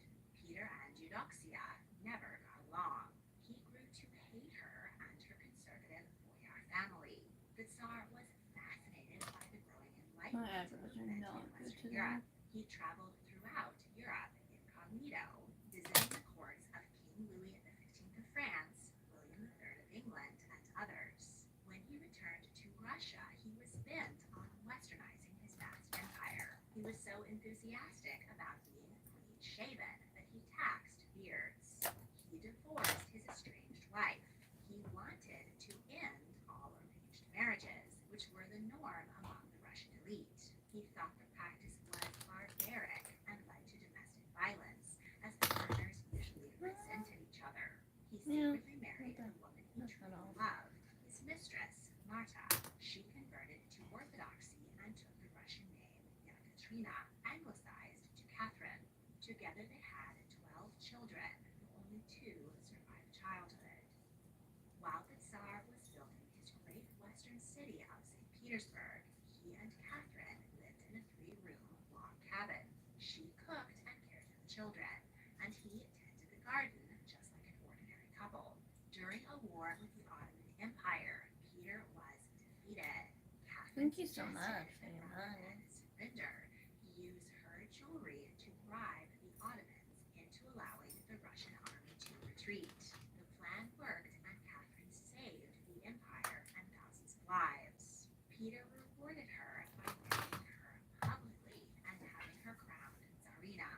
Peter and Eudoxia never got along. He grew to hate her and her conservative boyar family. The Tsar was fascinated by the growing My enlightenment eyebrows are movement not in good Western today. Europe. He traveled throughout Europe incognito, visiting the courts of King Louis XV of France, William III of England, and others. When he returned to Russia, he was bent on westernizing his vast empire. He was so enthusiastic about being clean-shaven that he taxed beards. He divorced his estranged wife. He wanted to end all arranged marriages, which were the norm among the Russian elite. He thought the practice was barbaric and led to domestic violence, as the partners usually resented each other. He secretly married the woman he truly loved, his mistress, Marta. She converted to Orthodoxy and took the Russian name Yekaterina, anglicized to Catherine. Together they had 12 children, though only 2 survived childhood. While the Tsar was building his great western city of St. Petersburg, he and Catherine lived in a 3-room log cabin. She cooked and cared for the children, and he tended the garden just like an ordinary couple. During a war with the Ottoman Empire, Peter was defeated. Catherine Thank you so suggested much for that your rather money. than surrender, he use her jewelry to bribe the Ottomans into allowing the Russian army to retreat. The plan worked, and Catherine saved the empire and thousands of lives. Peter rewarded her by marrying her publicly and having her crowned Tsarina.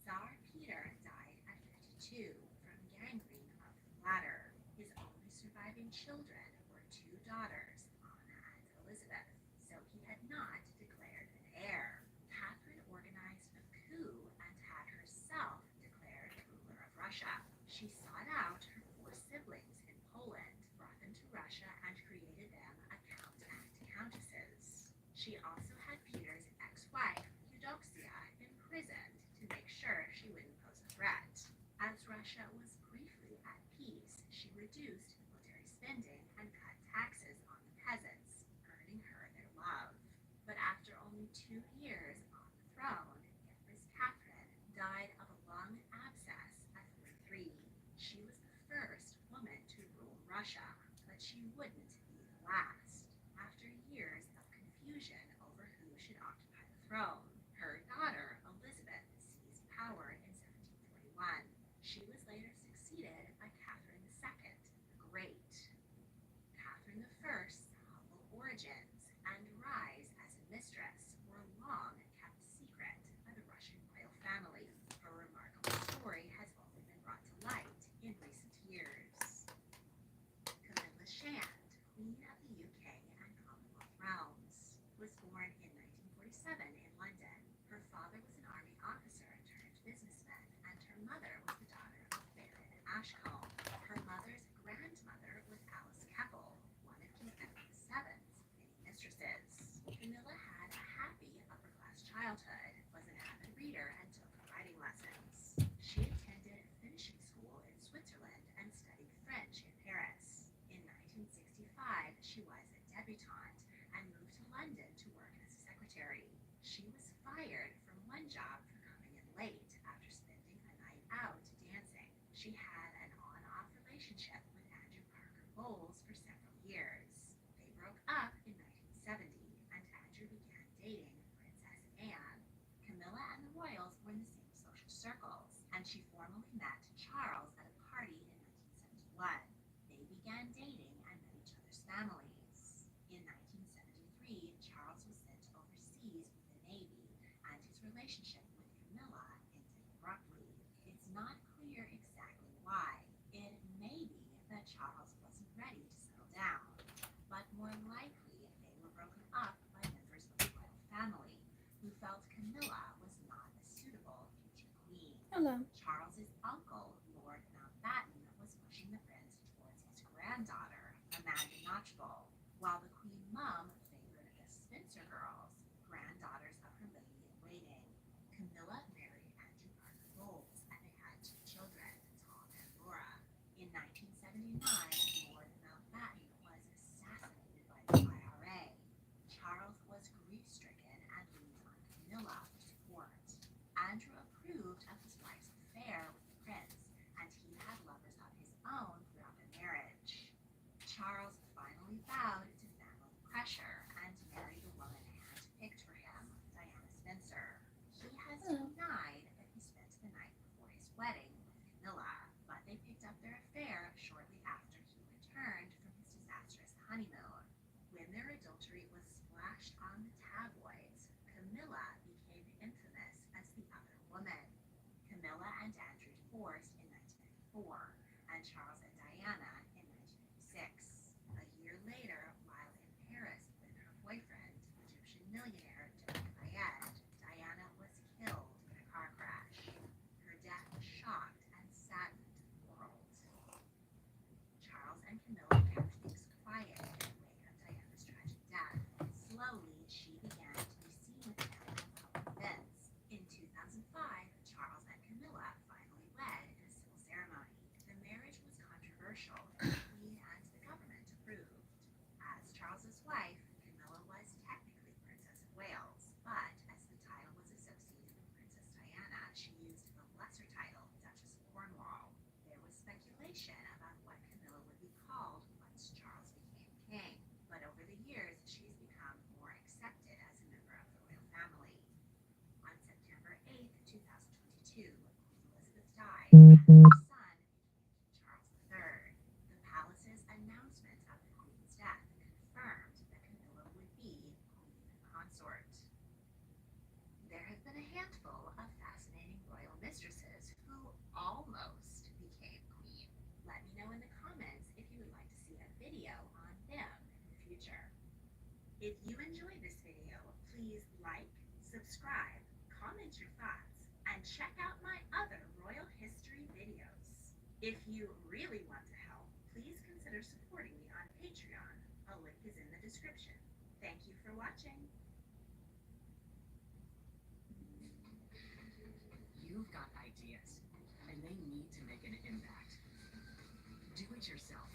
Tsar Peter died at 52 from gangrene of the bladder. His only surviving children were 2 daughters, Anna and Elizabeth, so he had not declared an heir. Catherine organized a coup and had herself declared ruler of Russia. She sought out her 4 siblings in Poland, brought them to Russia, and created them a count and countesses. She also had Peter's ex-wife, Eudoxia, imprisoned to make sure she wouldn't pose a threat. As Russia was briefly at peace, she reduced military spending and cut taxes on the peasants, earning her their love. But after only 2 years on the throne, Empress Catherine died of a lung abscess at 43. She was the first woman to rule Russia, but she wouldn't be the last. After years of confusion over who should occupy the throne, her daughter Elizabeth seized power in 1741. She was later succeeded by Catherine II the Great. Catherine I's humble origins and rise as a mistress were long kept secret by the Russian royal family. Her remarkable story has only been brought to light in recent years. Camilla Shand, Queen of the UK and Commonwealth realms, was born in 1947 in London. Her father was an army officer turned businessman, and her mother was the daughter of Baron Ashcombe. Her mother's grandmother was Alice Keppel, one of King Edward VII's many mistresses. Camilla had a happy upper-class childhood, was an avid reader, and took writing lessons. She attended finishing school in Switzerland and studied French in Paris. In 1965, she was a debutante and moved to London to work as a she formally met Charles at a party in 1971. They began dating and met each other's families. In 1973, Charles was sent overseas with the Navy, and his relationship with Camilla ended abruptly. It's not clear exactly why. It may be that Charles wasn't ready to settle down, but more likely they were broken up by members of the royal family, who felt Camilla was not a suitable future queen. Hello. Charles's uncle, Lord Mountbatten, was pushing the prince towards his granddaughter, Amanda Notchbull, while the queen mum favored the Spencer girls, granddaughters of her lady-in-waiting. Camilla married Andrew Parker Bowles, and they had 2 children, Tom and Laura. In 1979, Lord Mountbatten was assassinated by the IRA. Charles was grief-stricken and leaned on Camilla for support. Andrew approved of his wife's affair with the prince, and he had lovers of his own throughout their marriage. Charles finally bowed to family pressure and married the woman handpicked for him, Diana Spencer. He has denied that he spent the night before his wedding with Camilla, but they picked up their affair shortly after he returned from his disastrous honeymoon. When their adultery was splashed on the tabloids, Camilla became infamous as the other woman. Camilla and Andrew divorced in 1994, and Charles and Diana in 1996. A year later, while in Paris with her boyfriend, Egyptian millionaire Dabi, Diana was killed in a car crash. Her death shocked and saddened the world. Charles and Camilla kept things quiet in the wake of Diana's tragic death. Slowly, she began to be seen with him at public events. In 2005, Charles and Camilla finally wed in a civil ceremony. The marriage was controversial, but the Queen and the government approved. As Charles's wife, Camilla was technically Princess of Wales, but as the title was associated with Princess Diana, she used the lesser title, Duchess of Cornwall. There was speculation about what Camilla would be called once Charles became king, but over the years, she's become more accepted as a member of the royal family. On September 8, 2022, Queen Elizabeth died, and her son became Charles III. The palace's announcement of the Queen's death confirmed that Camilla would be Queen Consort. There have been a handful of fascinating royal mistresses who almost became queen. Let me know in the comments if you would like to see a video on them in the future. If you enjoyed this video, please like, subscribe, comment your thoughts, and check out my other royal history videos. If you really want to help, please consider supporting me on Patreon. A link is in the description. Thank you for watching. You've got ideas, and they need to make an impact. Do it yourself,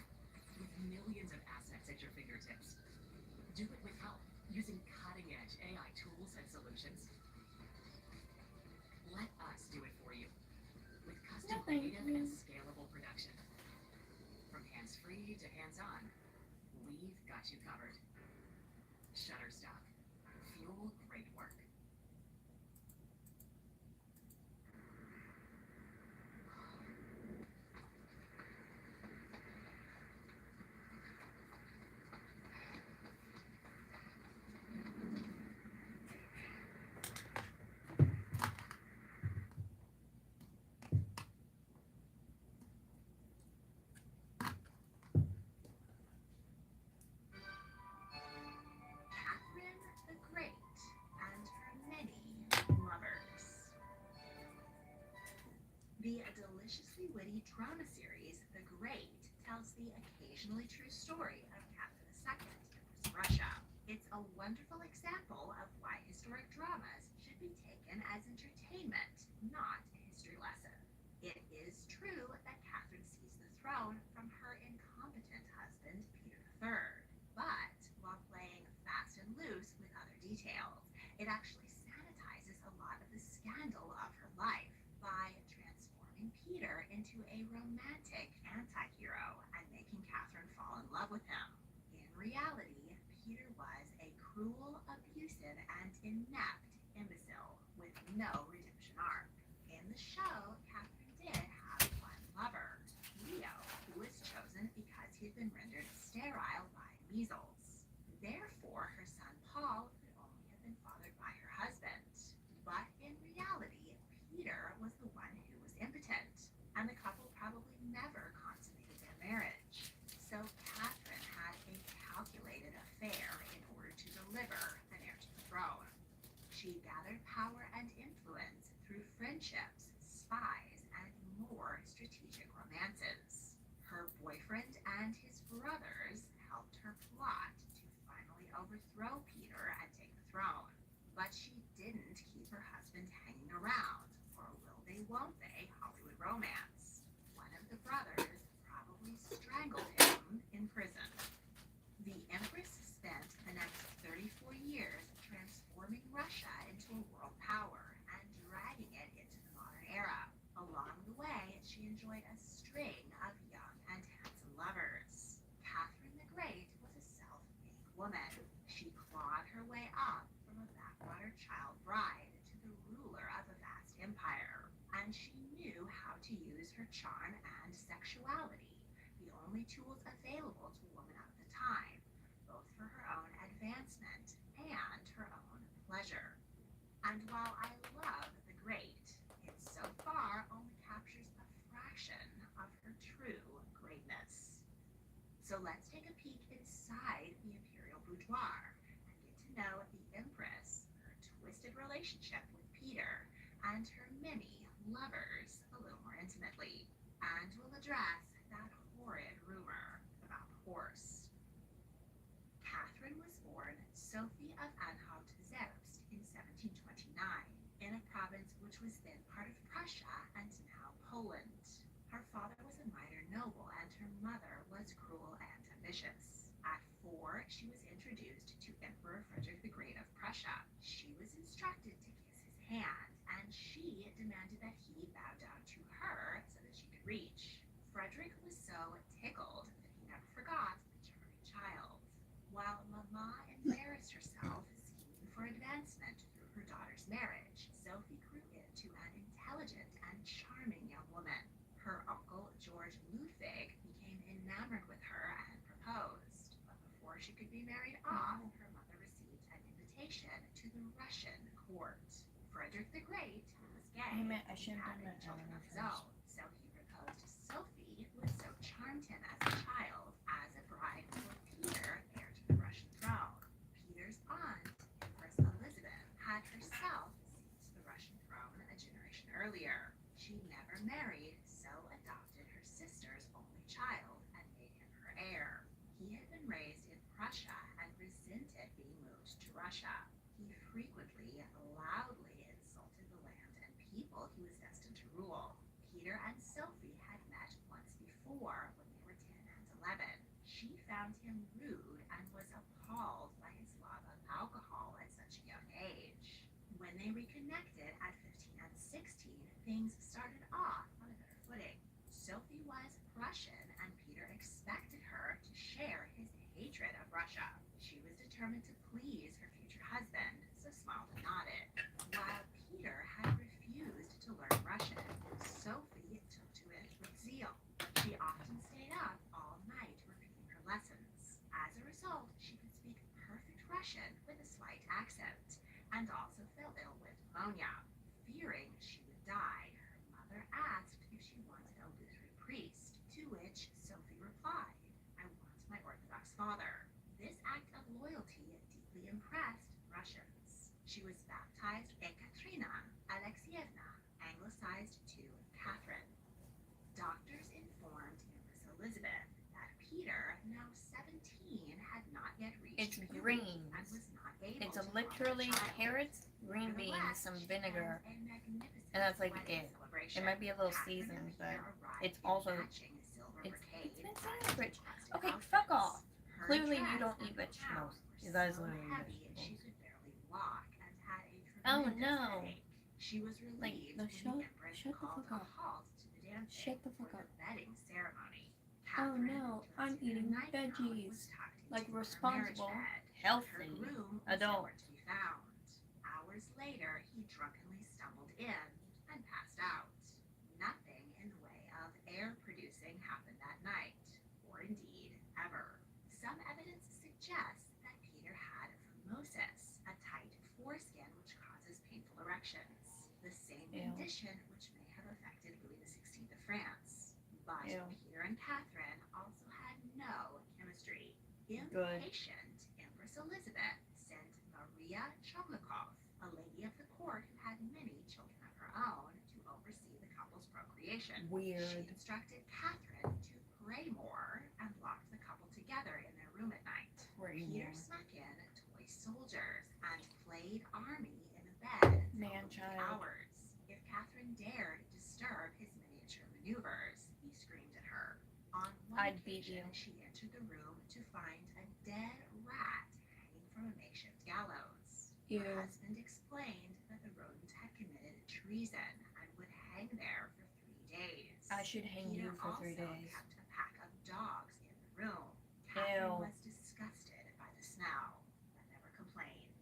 with millions of assets at your fingertips. Do it with help, using cutting-edge AI tools and solutions. Let us do it for you, with custom creative and scalable production. From hands-free to hands-on, we've got you covered. Shutterstock. Fuel great work. Catherine the Great and her many lovers. The deliciously witty drama series The Great tells the occasionally true story of Catherine II, Empress of Russia. It's a wonderful example of why historic dramas should be taken as entertainment, not a history lesson. It is true that Catherine seized the throne from her incompetent husband, Peter III, but while playing fast and loose with other details, it actually sanitizes a lot of the scandal of her life by transforming Peter into a romantic anti-hero and making Catherine fall in love with him. In reality, Peter was a cruel, abusive, and inept imbecile with no redemption arc. In the show, Catherine measles. Therefore, her son Paul could only have been fathered by her husband. But in reality, Peter was the one who was impotent, and the couple probably never consummated their marriage. So Catherine had a calculated affair in order to deliver an heir to the throne. She gathered power and influence through friendships, spies, and more strategic romances. Her boyfriend and his brothers helped her plot to finally overthrow Peter and take the throne. But she didn't keep her husband hanging around for a will they won't they Hollywood romance. One of the brothers probably strangled him in prison. The Empress spent the next 34 years transforming Russia into a world power and dragging it into the modern era. Along the way, she enjoyed a string of young and handsome lovers. Catherine the Great was a self-made woman. She clawed her way up from a backwater child bride to the ruler of a vast empire, and she knew how to use her charm and sexuality, the only tools available to a woman of the time, both for her own advancement and her own pleasure. And while I love the Great, it so far only captures a fraction of her true greatness. So let's take a peek inside the imperial boudoir and get to know the Empress, her twisted relationship with Peter, and her many lovers a little more intimately. And we'll address that horrid rumor about the horse. Catherine was born Sophie of Anhalt-Zerbst in 1729 in a province which was then part of Prussia and now Poland. Her father was a minor noble and her mother was cruel and ambitious. At 4, she was introduced to Emperor Frederick the Great of Prussia. She was instructed to kiss his hand, and she demanded that he bow down to her so that she could reach. Frederick was so tickled that he never forgot the charming child. While Mama embarrassed herself scheming for advancement through her daughter's marriage, Sophie grew into an intelligent and charming young woman. Her uncle, George Ludwig, became enamored with her and proposed. But before she could be married off, her mother received an invitation to the Russian court. Frederick the Great, who was gay, I shouldn't had have done children that of his own, so he proposed to Sophie, who had so charmed him as a child, as a bride for Peter, heir to the Russian throne. Peter's aunt, Empress Elizabeth, had herself seized the Russian throne a generation earlier. She never married, so adopted her sister's only child and made him her heir. He had been raised in Prussia and resented being moved to Russia. He frequently, loudly insulted the land and people he was destined to rule. Peter and Sophie had met once before when they were 10 and 11. She found him rude and was appalled by his love of alcohol at such a young age. When they reconnected at 15 and 16, things started off on a better footing. Sophie was Prussian and Peter expected her to share his hatred of Russia. She was determined to please her future husband, so smiled and nodded. While Peter had refused to learn Russian, Sophie took to it with zeal. She often stayed up all night repeating her lessons. As a result, she could speak perfect Russian with a slight accent, and also fell ill with pneumonia. Fearing she would die, her mother asked if she wanted a Lutheran priest, to which Sophie replied, "I want my Orthodox father." This act of loyalty deeply impressed Russians. She was baptized Ekaterina Alexievna, anglicized to Catherine. Doctors informed Empress Elizabeth that Peter, now 17, had not yet reached It's puberty green. and was not able It's to a father literally child. carrots, green beans, Nevertheless, some she vinegar, held a magnificent and that's like wedding it. celebration. It might be a little Catherine and seasoned, but Peter arrived it's in also- matching silver it's brocade been and sandwich. encrusted Okay, outfits. fuck off. Her Clearly you dress don't and eat her vegetables. gown You were guys so literally eat heavy vegetables. she could barely walk and had a Oh, tremendous no. headache. She was relieved when shut the Empress the called fuck a up. halt to the dancing Shut the fuck for up. the wedding ceremony. Oh, Catherine, no, dressed I'm in a eating nightgown, veggies. was tucked into Like her responsible, marriage bed. healthy Her groom was adult. nowhere to be found. Hours later, he drunkenly stumbled in and passed out. Nothing in the way of air producing happened that night, or indeed ever. Some evidence suggests that Peter had phimosis, a tight foreskin which causes painful erections, the same Ew. condition which may have affected Louis XVI of France. But Ew. Peter and Catherine also had no chemistry. Good. Impatient, Empress Elizabeth sent Maria Choblikov, a lady of the court who had many children of her own, to oversee the couple's procreation. She Weird. instructed Catherine to pray more and locked the couple together in their room at night. Pray Peter more. snuck in toy soldiers and played army in the bed for Man, over 3 child. hours. If Catherine dared disturb his miniature maneuvers, he screamed at her. On one I'd beat occasion, you. she entered the room to find a dead rat hanging from a makeshift gallows. Ew. Her husband explained that the rodent had committed treason and would hang there for 3 days. I should hang Peter you for 3 also days. kept a pack of dogs in the room. Catherine Ew. was disgusted by the smell, but never complained.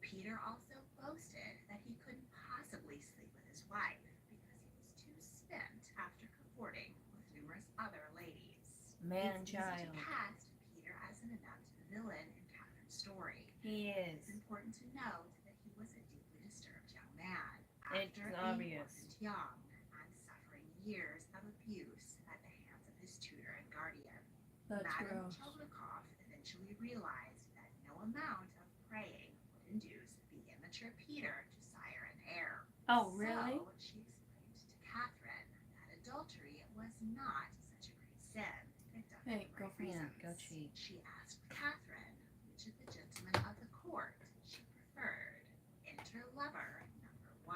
Peter also boasted that he couldn't possibly sleep with his wife because he was too spent after cavorting with numerous other ladies. Man, It's child. easy to cast Peter as an inept villain in Catherine's story. He It's is. important to note that he was a deeply disturbed young man. It's After obvious. being orphaned young and suffering years of abuse at the hands of his tutor and guardian. That's Madame gross. Choblikov eventually realized that no amount of praying would induce the immature Peter to sire an heir. Oh, really? So she explained to Catherine that adultery was not such a great sin if done Hey, for the right girlfriend, reasons. go cheat. She asked Catherine which of the gentlemen of the court she preferred. Enter lover number 1.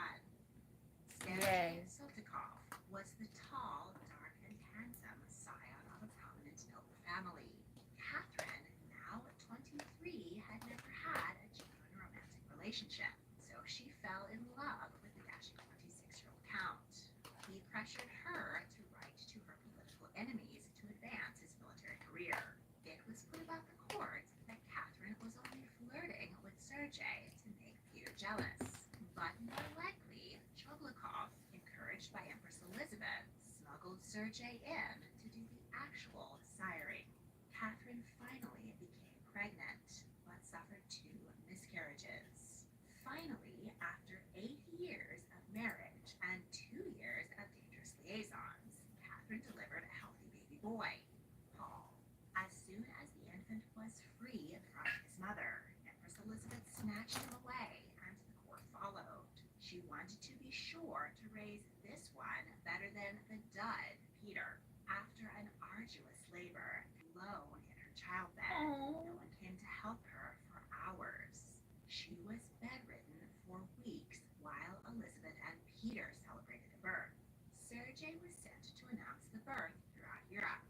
Yay. Sergei Sotikov was the tall, dark, and handsome scion of a prominent noble family. Catherine, now 23, had never had a genuine romantic relationship, so she fell in love with the dashing 26-year-old count. He pressured her to write to her political enemies to advance his military career. It was put about the court that Catherine was only flirting with Sergei to make Peter jealous. But more likely, Choblikov, encouraged by Empress Elizabeth, smuggled Sergei in to do the actual siring. Catherine finally became pregnant, but suffered 2 miscarriages. Finally, after 8 years of marriage and 2 years of dangerous liaisons, Catherine delivered a healthy baby boy, Paul. As soon as the infant was free from his mother, Empress Elizabeth snatched him away, and the court followed. She wanted to be sure to raise this one better than the dud, Peter. After an arduous labor, alone in her childbed, Oh. no one came to help her for hours. She was bedridden for weeks while Elizabeth and Peter celebrated the birth. Sergei was sent to announce the birth throughout Europe,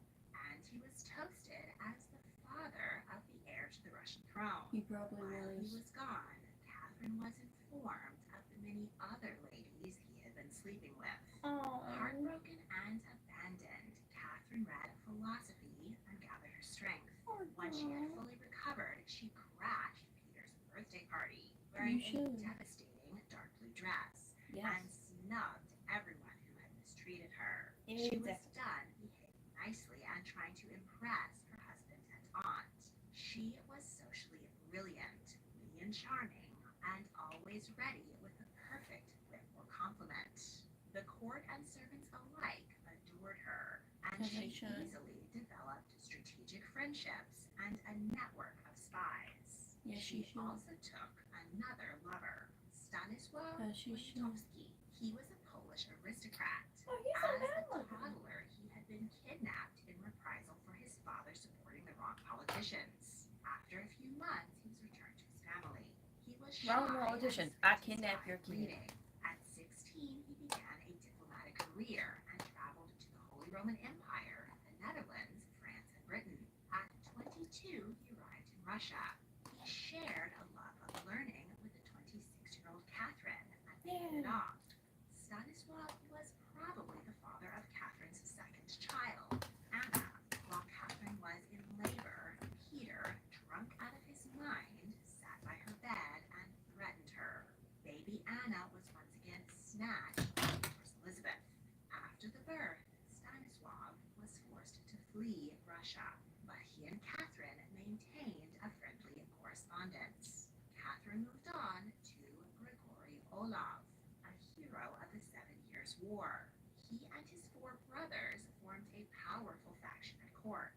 and he was toasted as the father of the heir to the Russian throne. He probably While he was. was gone, Catherine was informed of the many other ladies he had been sleeping with. Oh. Heartbroken and abandoned, Catherine read philosophy and gathered her strength. When she had fully recovered, she crashed Peter's birthday party, wearing You should. a devastating dark blue dress, and Yes. snubbed everyone who had mistreated her. She was Exactly. done behaving nicely and trying to impress her husband and aunt. She was socially brilliant, witty and charming, and always ready with the perfect wit or compliment. The court and servants alike adored her, and As she they should. easily developed strategic friendships and a network of spies. Yes, She she should. also took another lover, Stanisław As she should. Poniatowski. He was a Polish aristocrat. Oh, he's As a a bad looking. toddler, he had been kidnapped in reprisal for his father supporting the wrong politicians. After a few months, he was returned to his family. He was Wrong shy politician. and I spent his kidnap time your kid. reading. At 16, he began a diplomatic career and traveled to the Holy Roman Empire, the Netherlands, France, and Britain. At 22, he arrived in Russia. He shared a love of learning with the 26-year-old Catherine and they hit it Yeah. off. Stanisław was probably the father of Catherine's second child, Anna. While Catherine was in labor, Peter, drunk out of his mind, sat by her bed and threatened her. Baby Anna was once again snatched by Empress Elizabeth. After the birth, Stanisław was forced to flee Russia, but he and Catherine maintained a Olaf, a hero of the 7 Years' War. He and his 4 brothers formed a powerful faction at court.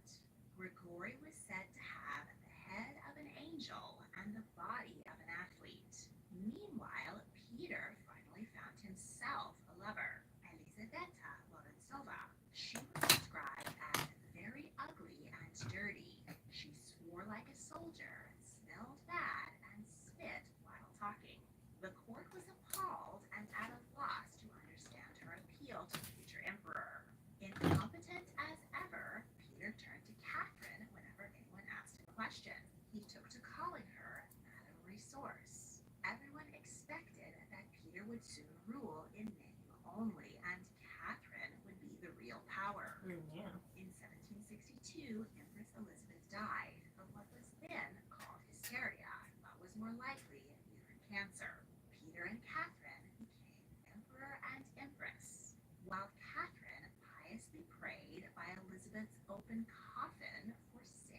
Grigori was said to have the head of an angel and the body of an athlete. Meanwhile, Peter finally found himself a lover, Elizaveta Lorentzova. She was described as very ugly and dirty. She swore like a soldier, smelled bad, and spit while talking. The court was appalled and at a loss to understand her appeal to the future emperor. Incompetent as ever, Peter turned to Catherine whenever anyone asked him a question. He took to calling her Madame Resource. Everyone expected that Peter would soon rule in name only, and Catherine would be the real power. Yeah. In 1762, Empress Elizabeth died of what was then called hysteria, but was more likely uterine cancer. Peter and Catherine became emperor and empress. While Catherine piously prayed by Elizabeth's open coffin for 6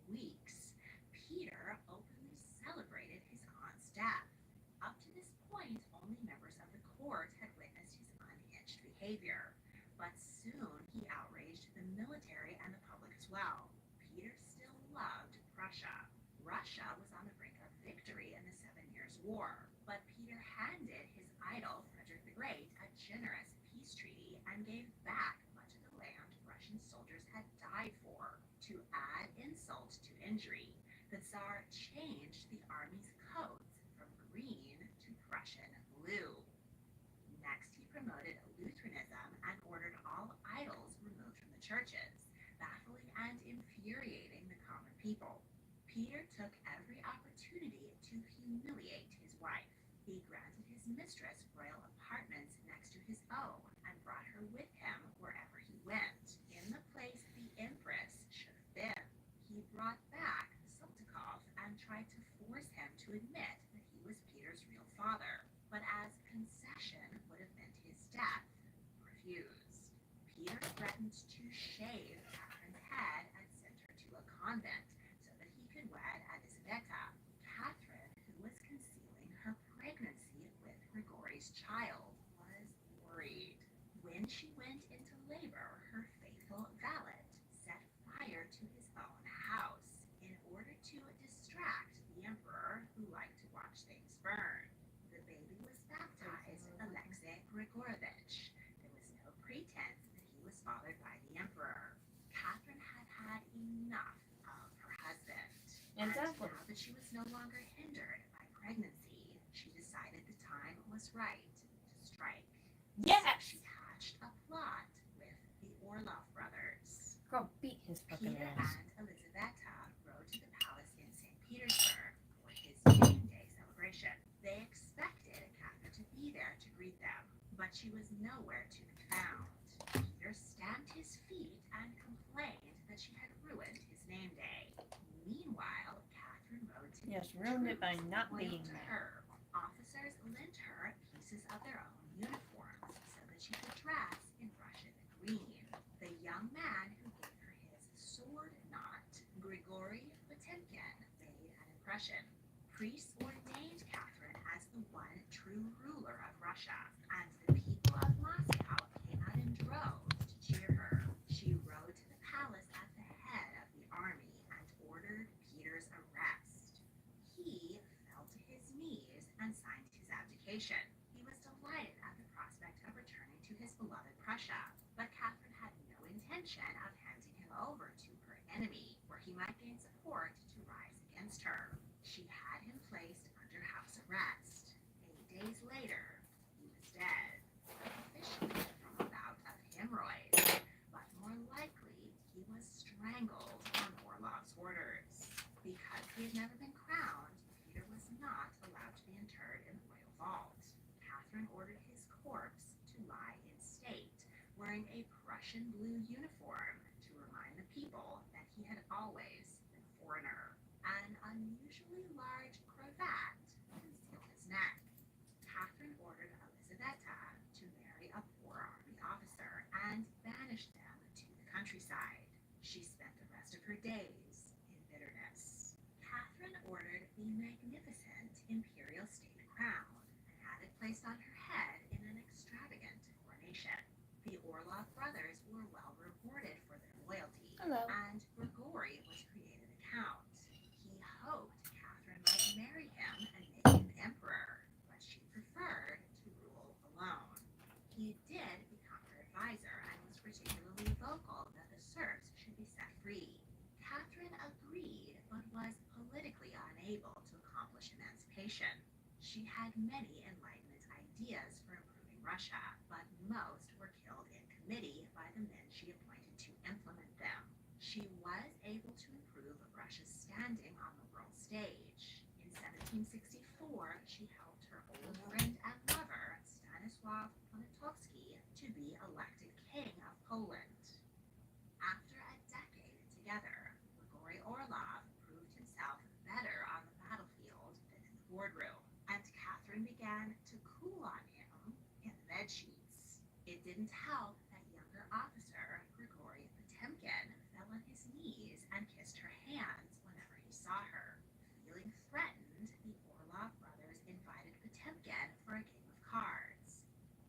weeks, Peter openly celebrated his aunt's death. Up to this point, only members of the court had witnessed his unhinged behavior, but soon he outraged the military and the public as well. Peter still loved Prussia. Russia was on the brink of victory in the 7 Years' War, but Peter handed his idol Frederick the Great a generous peace treaty and gave back much of the land Russian soldiers had died for. To add insult to injury, the Tsar changed the army's coats from green to Prussian blue. Next, he promoted Lutheranism and ordered all idols removed from the churches, baffling and infuriating the common people. Peter took every opportunity to humiliate his wife. He granted his mistress royal apartments next to his own and brought her with him wherever he went, in the place the empress should have been. He brought back Saltykov and tried to force him to admit that he was Peter's real father, but as concession would have meant his death, refused. Peter threatened to shave Catherine's head and send her to a convent so that he could wed Elizaveta. Catherine, who was concealing her pregnancy with Grigori's child, was worried. When she went into labor, her faithful valet set fire to his own house in order to distract the emperor, who liked to watch things burn. The baby was baptized Alexei Grigorovich. There was no pretense that he was fathered by the emperor. Catherine had had enough of her husband. Exactly. And now that she was no longer hindered by pregnancy, she decided the time was right to strike. Yes! So she hatched a plot with the Orlov brothers. Girl, beat his fucking Peter ass. and Elizaveta rode to the palace in St. Petersburg for his name day celebration. They expected Catherine to be there to greet them, but she was nowhere to be found. Peter stamped his feet and complained that she had ruined his name day. Meanwhile, Catherine rode to Yes, meet ruined it by troops not loyal being to there. her. Officers lent her pieces of their own uniforms so that she could dress in Russian green. The young man who gave her his sword knot, Grigory Potemkin, made an impression. Priests ordained Catherine as the one true ruler of Russia, and the people of Moscow came out in droves to cheer her. She rode to the palace at the head of the army and ordered Peter's arrest. He fell to his knees and signed his abdication. He was delighted at the prospect of returning to his beloved Prussia, but Catherine had no intention of handing him over to her enemy, where he might gain support to rise against her. She had him placed under house arrest. 8 days later, he was dead, officially from a bout of hemorrhoids, but more likely he was strangled on Orlov's orders. Because he had never been crowned, Peter was not allowed to be interred in the royal vault. Catherine ordered his corpse to lie in state, wearing a Prussian blue uniform to remind the people that he had always been a foreigner. An unusually large cravat concealed his neck. Catherine ordered Elizaveta to marry a poor army officer and banished them to the countryside. She spent the rest of her days in bitterness. Catherine ordered the magnificent imperial state crown and had it placed on her head in an extravagant coronation. The Orlov brothers were well rewarded for their loyalty, Hello. and Grigori was created a count. He hoped Catherine might marry him and make him emperor, but she preferred to rule alone. He did become her advisor and was particularly vocal that the serfs should be set free. Catherine agreed, but was politically unable to accomplish emancipation. She had many Enlightenment ideas for improving Russia, but most were killed in committee by the men she appointed to implement them. She was able to improve Russia's standing on the world stage. In 1764, she helped her old friend and lover, Stanislaw Poniatowski, to be elected king of Poland. After a decade together, Grigori Orlov proved himself better on the battlefield than in the boardroom, and Catherine began to cool on him in the bedsheets. It didn't help that younger officer Grigori Potemkin fell on his knees and kissed her hands whenever he saw her. Feeling threatened, the Orlov brothers invited Potemkin for a game of cards.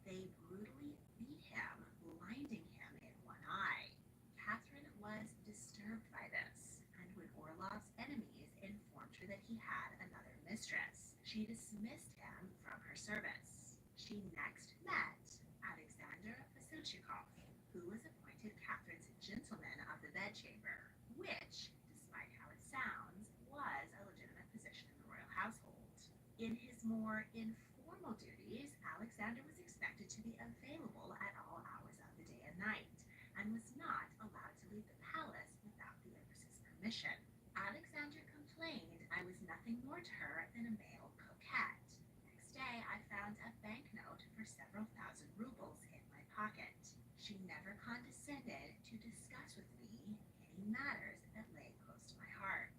They brutally beat him, blinding him in one eye. Catherine was disturbed by this, and when Orlov's enemies informed her that he had another mistress, she dismissed him from her service. She next met Alexander Vasilchikov, who was appointed Catherine's gentleman of the bedchamber, which, despite how it sounds, was a legitimate position in the royal household. In his more informal duties, Alexander was expected to be available at all hours of the day and night, and was not allowed to leave the palace without the empress's permission. Alexander complained I was nothing more to her than a male coquette. Next day, I found a banknote for several thousand rubles in my pocket. She never condescended to discuss with me any matters that lay close to my heart.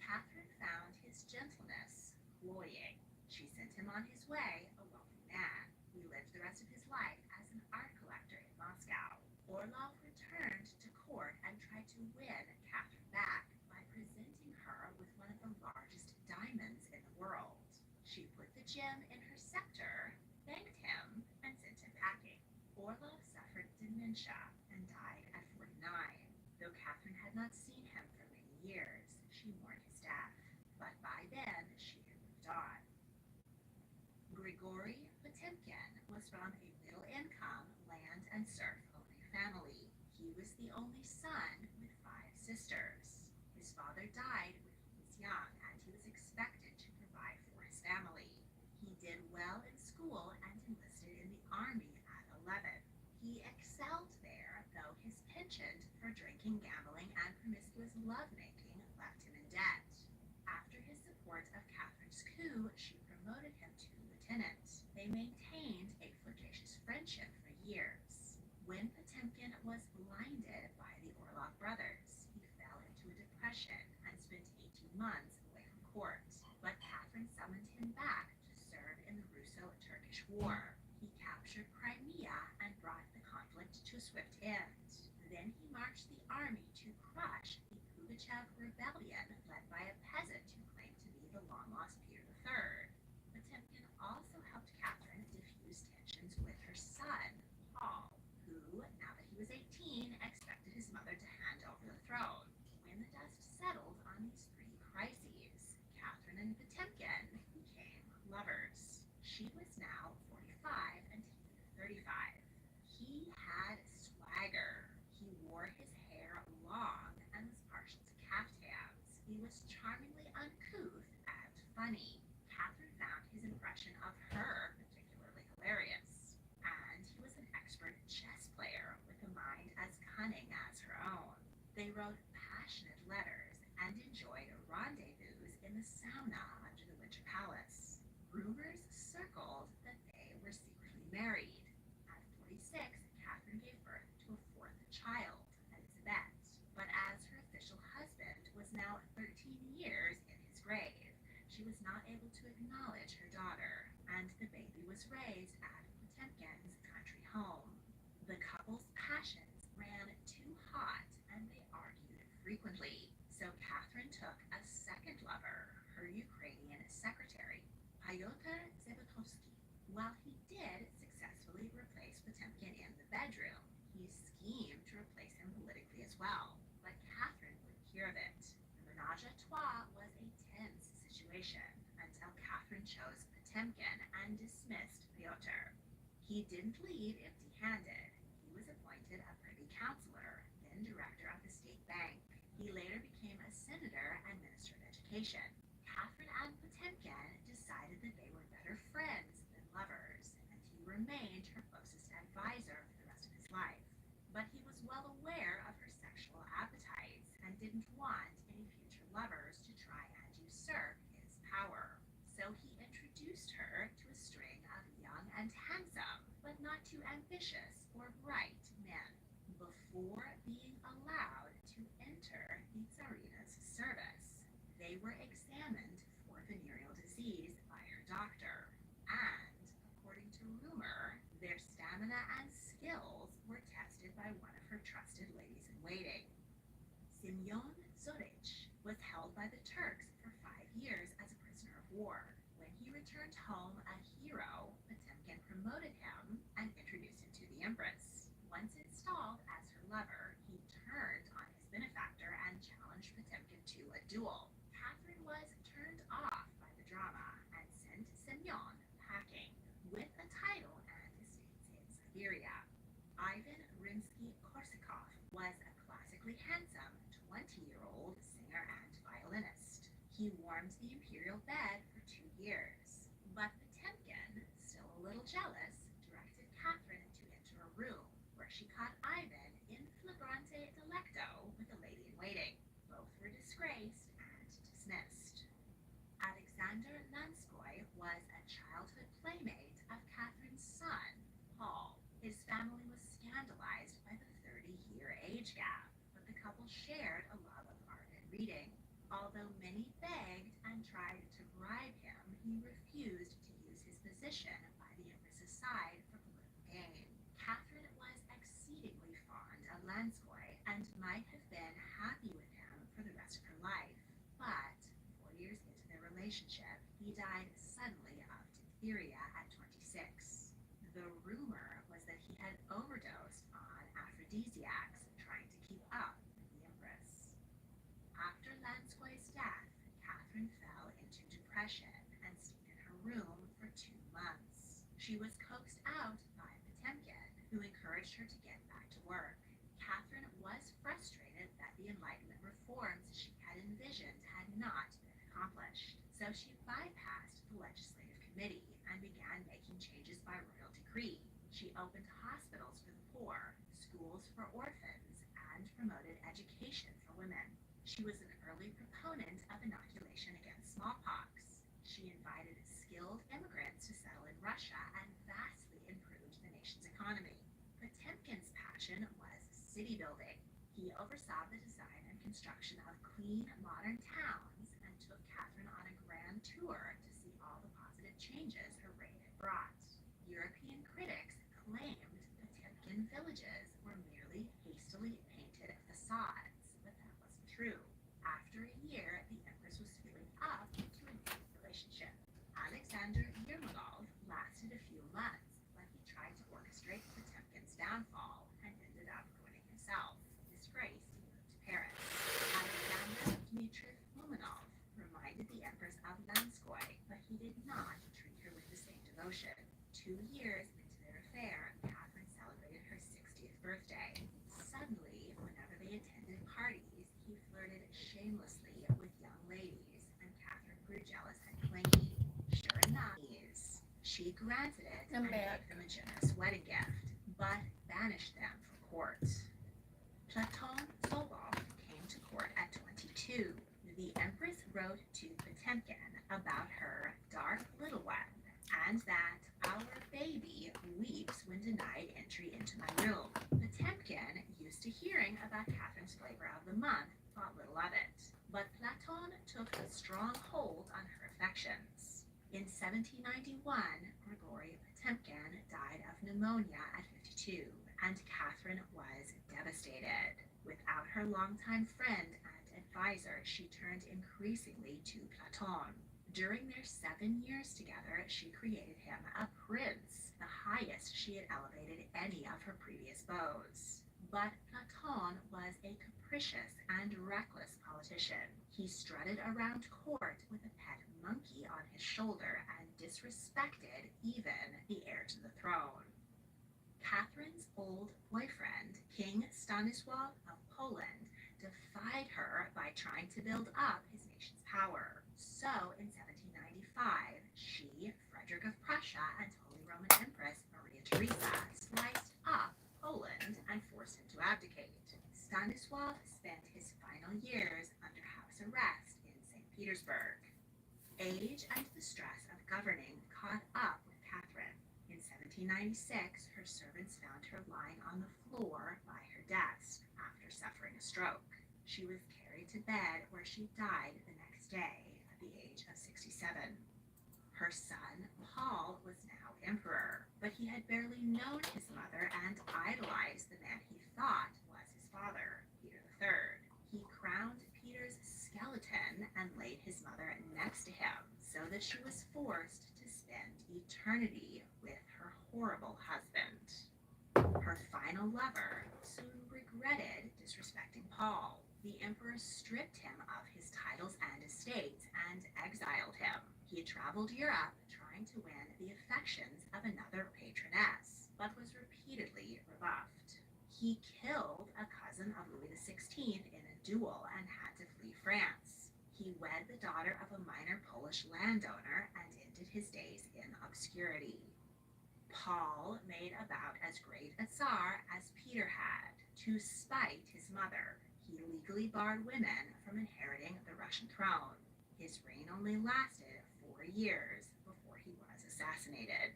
Catherine found his gentleness cloying. She sent him on his way, a wealthy man. He lived the rest of his life as an art collector in Moscow. Orlov returned to court and tried to win Catherine back by presenting her with one of the largest diamonds in the world. She put the gem in her scepter, thanked him, and sent him packing. Orlov suffered dementia and died at 49. Though Catherine had not seen him for many years, she mourned his death. But by then, she had moved on. Grigori Potemkin was from a middle-income land and serf-owning family. He was the only son with 5 sisters. His father died when he was young, and he was expected to provide for his family. He did well in school and enlisted in the army at 11. He excelled there, though his penchant for drinking, gambling, and promiscuous lovemaking left him in debt. After his support of Catherine's coup, she promoted him to lieutenant. They maintained a flirtatious friendship for years. When Potemkin was blinded by the Orlov brothers, he fell into a depression and spent 18 months away from court. But Catherine summoned him back to serve in the Russo-Turkish War. He captured Crimea and brought the conflict to a swift end. Then he marched the army to crush the Pugachev rebellion led by a peasant who claimed to be the long-lost Peter III. Potemkin also helped Catherine diffuse tensions with her son, Paul, who, now that he was 18, expected his mother to hand over the throne. When the dust settled on these 3 crises, Catherine and Potemkin became lovers. She was now 45 and he 35. He had swagger. He wore his hair long and was partial to caftans. He was charmingly uncouth and funny. Catherine found his impression of her particularly hilarious. And he was an expert chess player with a mind as cunning as her own. They wrote passionate letters and enjoyed rendezvous in the sauna under the Winter Palace. Rumors circled that they were secretly married. At 46, Catherine gave birth to a 4th child, Elizabeth. But as her official husband was now 13 years in his grave, she was not able to acknowledge her daughter, and the baby was raised at Potemkin's country home. The couple's passions ran too hot, and they argued frequently. So Catherine took a second lover, her Ukrainian secretary, Pyotr Zebetovsky. While he did successfully replace Potemkin in the bedroom, he schemed to replace him politically as well. But Catherine wouldn't hear of it. The menage a trois was a tense situation until Catherine chose Potemkin and dismissed Pyotr. He didn't leave empty-handed. He was appointed a privy councillor, then director of the state bank. He later became a senator and minister of education. Catherine and Potemkin decided that they were better friends than lovers, and he remained her closest advisor for the rest of his life. But he was well aware of her sexual appetites and didn't want any future lovers to try and usurp his power. So he introduced her to a string of young and handsome, but not too ambitious or bright men, before being allowed to enter the Tsarina's service. They were examined for venereal disease by her doctor, and, according to rumor, their stamina and skills were tested by one of her trusted ladies-in-waiting. Semyon Zorich was held by the Turks for 5 years as a prisoner of war. When he returned home a hero, Potemkin promoted him and introduced him to the Empress. Once installed as her lover, he turned on his benefactor and challenged Potemkin to a duel. Catherine was turned off by the drama and sent Semyon packing with a title and estates in Siberia. Ivan Rimsky-Korsakov was a classically handsome 20-year-old singer and violinist. He warmed the imperial bed for 2 years, but Potemkin, still a little jealous, directed Catherine to enter a room where she caught Ivan in flagrante delicto with a lady-in-waiting. Both were disgraced and dismissed. Alexander Lanskoy was a childhood playmate of Catherine's son, Paul. His family was scandalized by the 30-year age gap, but the couple shared a love of art and reading. Although many begged and tried to bribe him, he refused to use his position by the Empress's side for political gain. Catherine was exceedingly fond of Lanskoy and might have been happy with him for the rest of her life. But 4 years into their relationship, he died suddenly of diphtheria at 26. The rumor was that he had overdosed on aphrodisiacs trying to keep up with the Empress. After Lanskoy's death, Catherine fell into depression and stayed in her room for 2 months. She was coaxed out by Potemkin, who encouraged her to get back to work. Catherine was frustrated that the Enlightenment reforms she had envisioned had not been accomplished, so she bypassed the legislative committee and began making changes by royal decree. She opened hospitals for the poor, schools for orphans, and promoted education for women. She was an early proponent of inoculation against smallpox. She invited skilled immigrants to settle in Russia and vastly improved the nation's economy. Potemkin's passion was city building. He oversaw the design and construction of clean, modern towns and took Catherine on a grand tour to see all the positive changes her reign had brought. European critics claimed Potemkin villages were merely hastily painted facades, but that wasn't true. After a year, the Empress was feeling up to a new relationship. Alexander Yermolov lasted a few months, but he tried to orchestrate Potemkin's downfall and ended up ruining himself. Disgraced, he moved to Paris. Alexander Dmitriev Lumanov reminded the Empress of Lanskoy, but he did not treat her with the same devotion. 2 years into their affair, Catherine celebrated her 60th birthday. Suddenly, whenever they attended parties, he flirted shamelessly with young ladies, and Catherine grew jealous and clingy. Sure enough, she granted it and gave them a generous wedding gift, but banished them from court. Platon Solov came to court at 22. The Empress wrote to Potemkin about her dark little one, and that our baby weeps when denied entry into my room. Potemkin, used to hearing about Catherine's flavor of the month, thought little of it, but Platon took a strong hold on her affections. In 1791, Grigory Potemkin died of pneumonia at 52, and Catherine was devastated. Without her longtime friend and advisor, she turned increasingly to Platon. During their 7 years together, she created him a prince, the highest she had elevated any of her previous beaux. But Platon was a capricious and reckless politician. He strutted around court with a pet monkey on his shoulder and disrespected even the heir to the throne. Catherine's old boyfriend, King Stanisław of Poland, defied her by trying to build up his nation's power. So in 1795, she, Frederick of Prussia, and Holy Roman Empress Maria Theresa sliced up Poland and forced him to abdicate. Stanisław spent his final years under house arrest in St. Petersburg. Age and the stress of governing caught up with Catherine. In 1796, her servants found her lying on the floor by her desk after suffering a stroke. She was carried to bed where she died the next day at the age of 67. Her son, Paul, was now emperor, but he had barely known his mother and idolized the man he thought was his father, Peter III. He crowned Peter's skeleton and laid his mother next to him so that she was forced to spend eternity with her horrible husband. Her final lover soon regretted disrespecting Paul. The emperor stripped him of his titles and estates and exiled him. He had traveled Europe trying to win the affections of another patroness, but was repeatedly rebuffed. He killed a cousin of Louis XVI in a duel and had to flee France. He wed the daughter of a minor Polish landowner and ended his days in obscurity. Paul made about as great a Tsar as Peter had. To spite his mother, he legally barred women from inheriting the Russian throne. His reign only lasted 4 years before he was assassinated.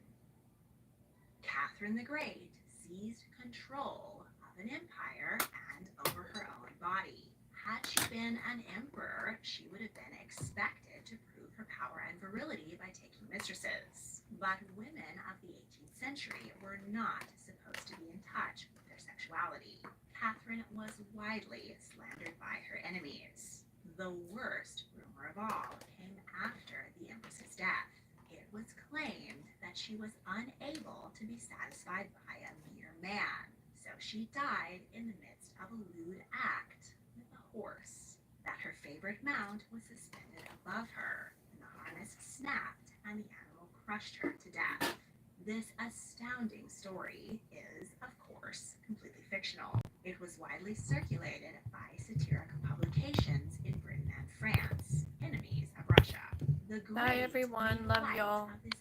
Catherine the Great seized control of an empire and over her own body. Had she been an emperor, she would have been expected to prove her power and virility by taking mistresses. But women of the 18th century were not supposed to be in touch with their sexuality. Catherine was widely slandered by her enemies. The worst rumor of all came after the empress's death. It was claimed that she was unable to be satisfied by a mere man, so she died in the midst of a lewd act with a horse. That her favorite mount was suspended above her, and the harness snapped and the animal crushed her to death. This astounding story is, of course, completely fictional. It was widely circulated by satirical publications in Britain and France, enemies of Russia. The Bye, great everyone. main Love light y'all. of this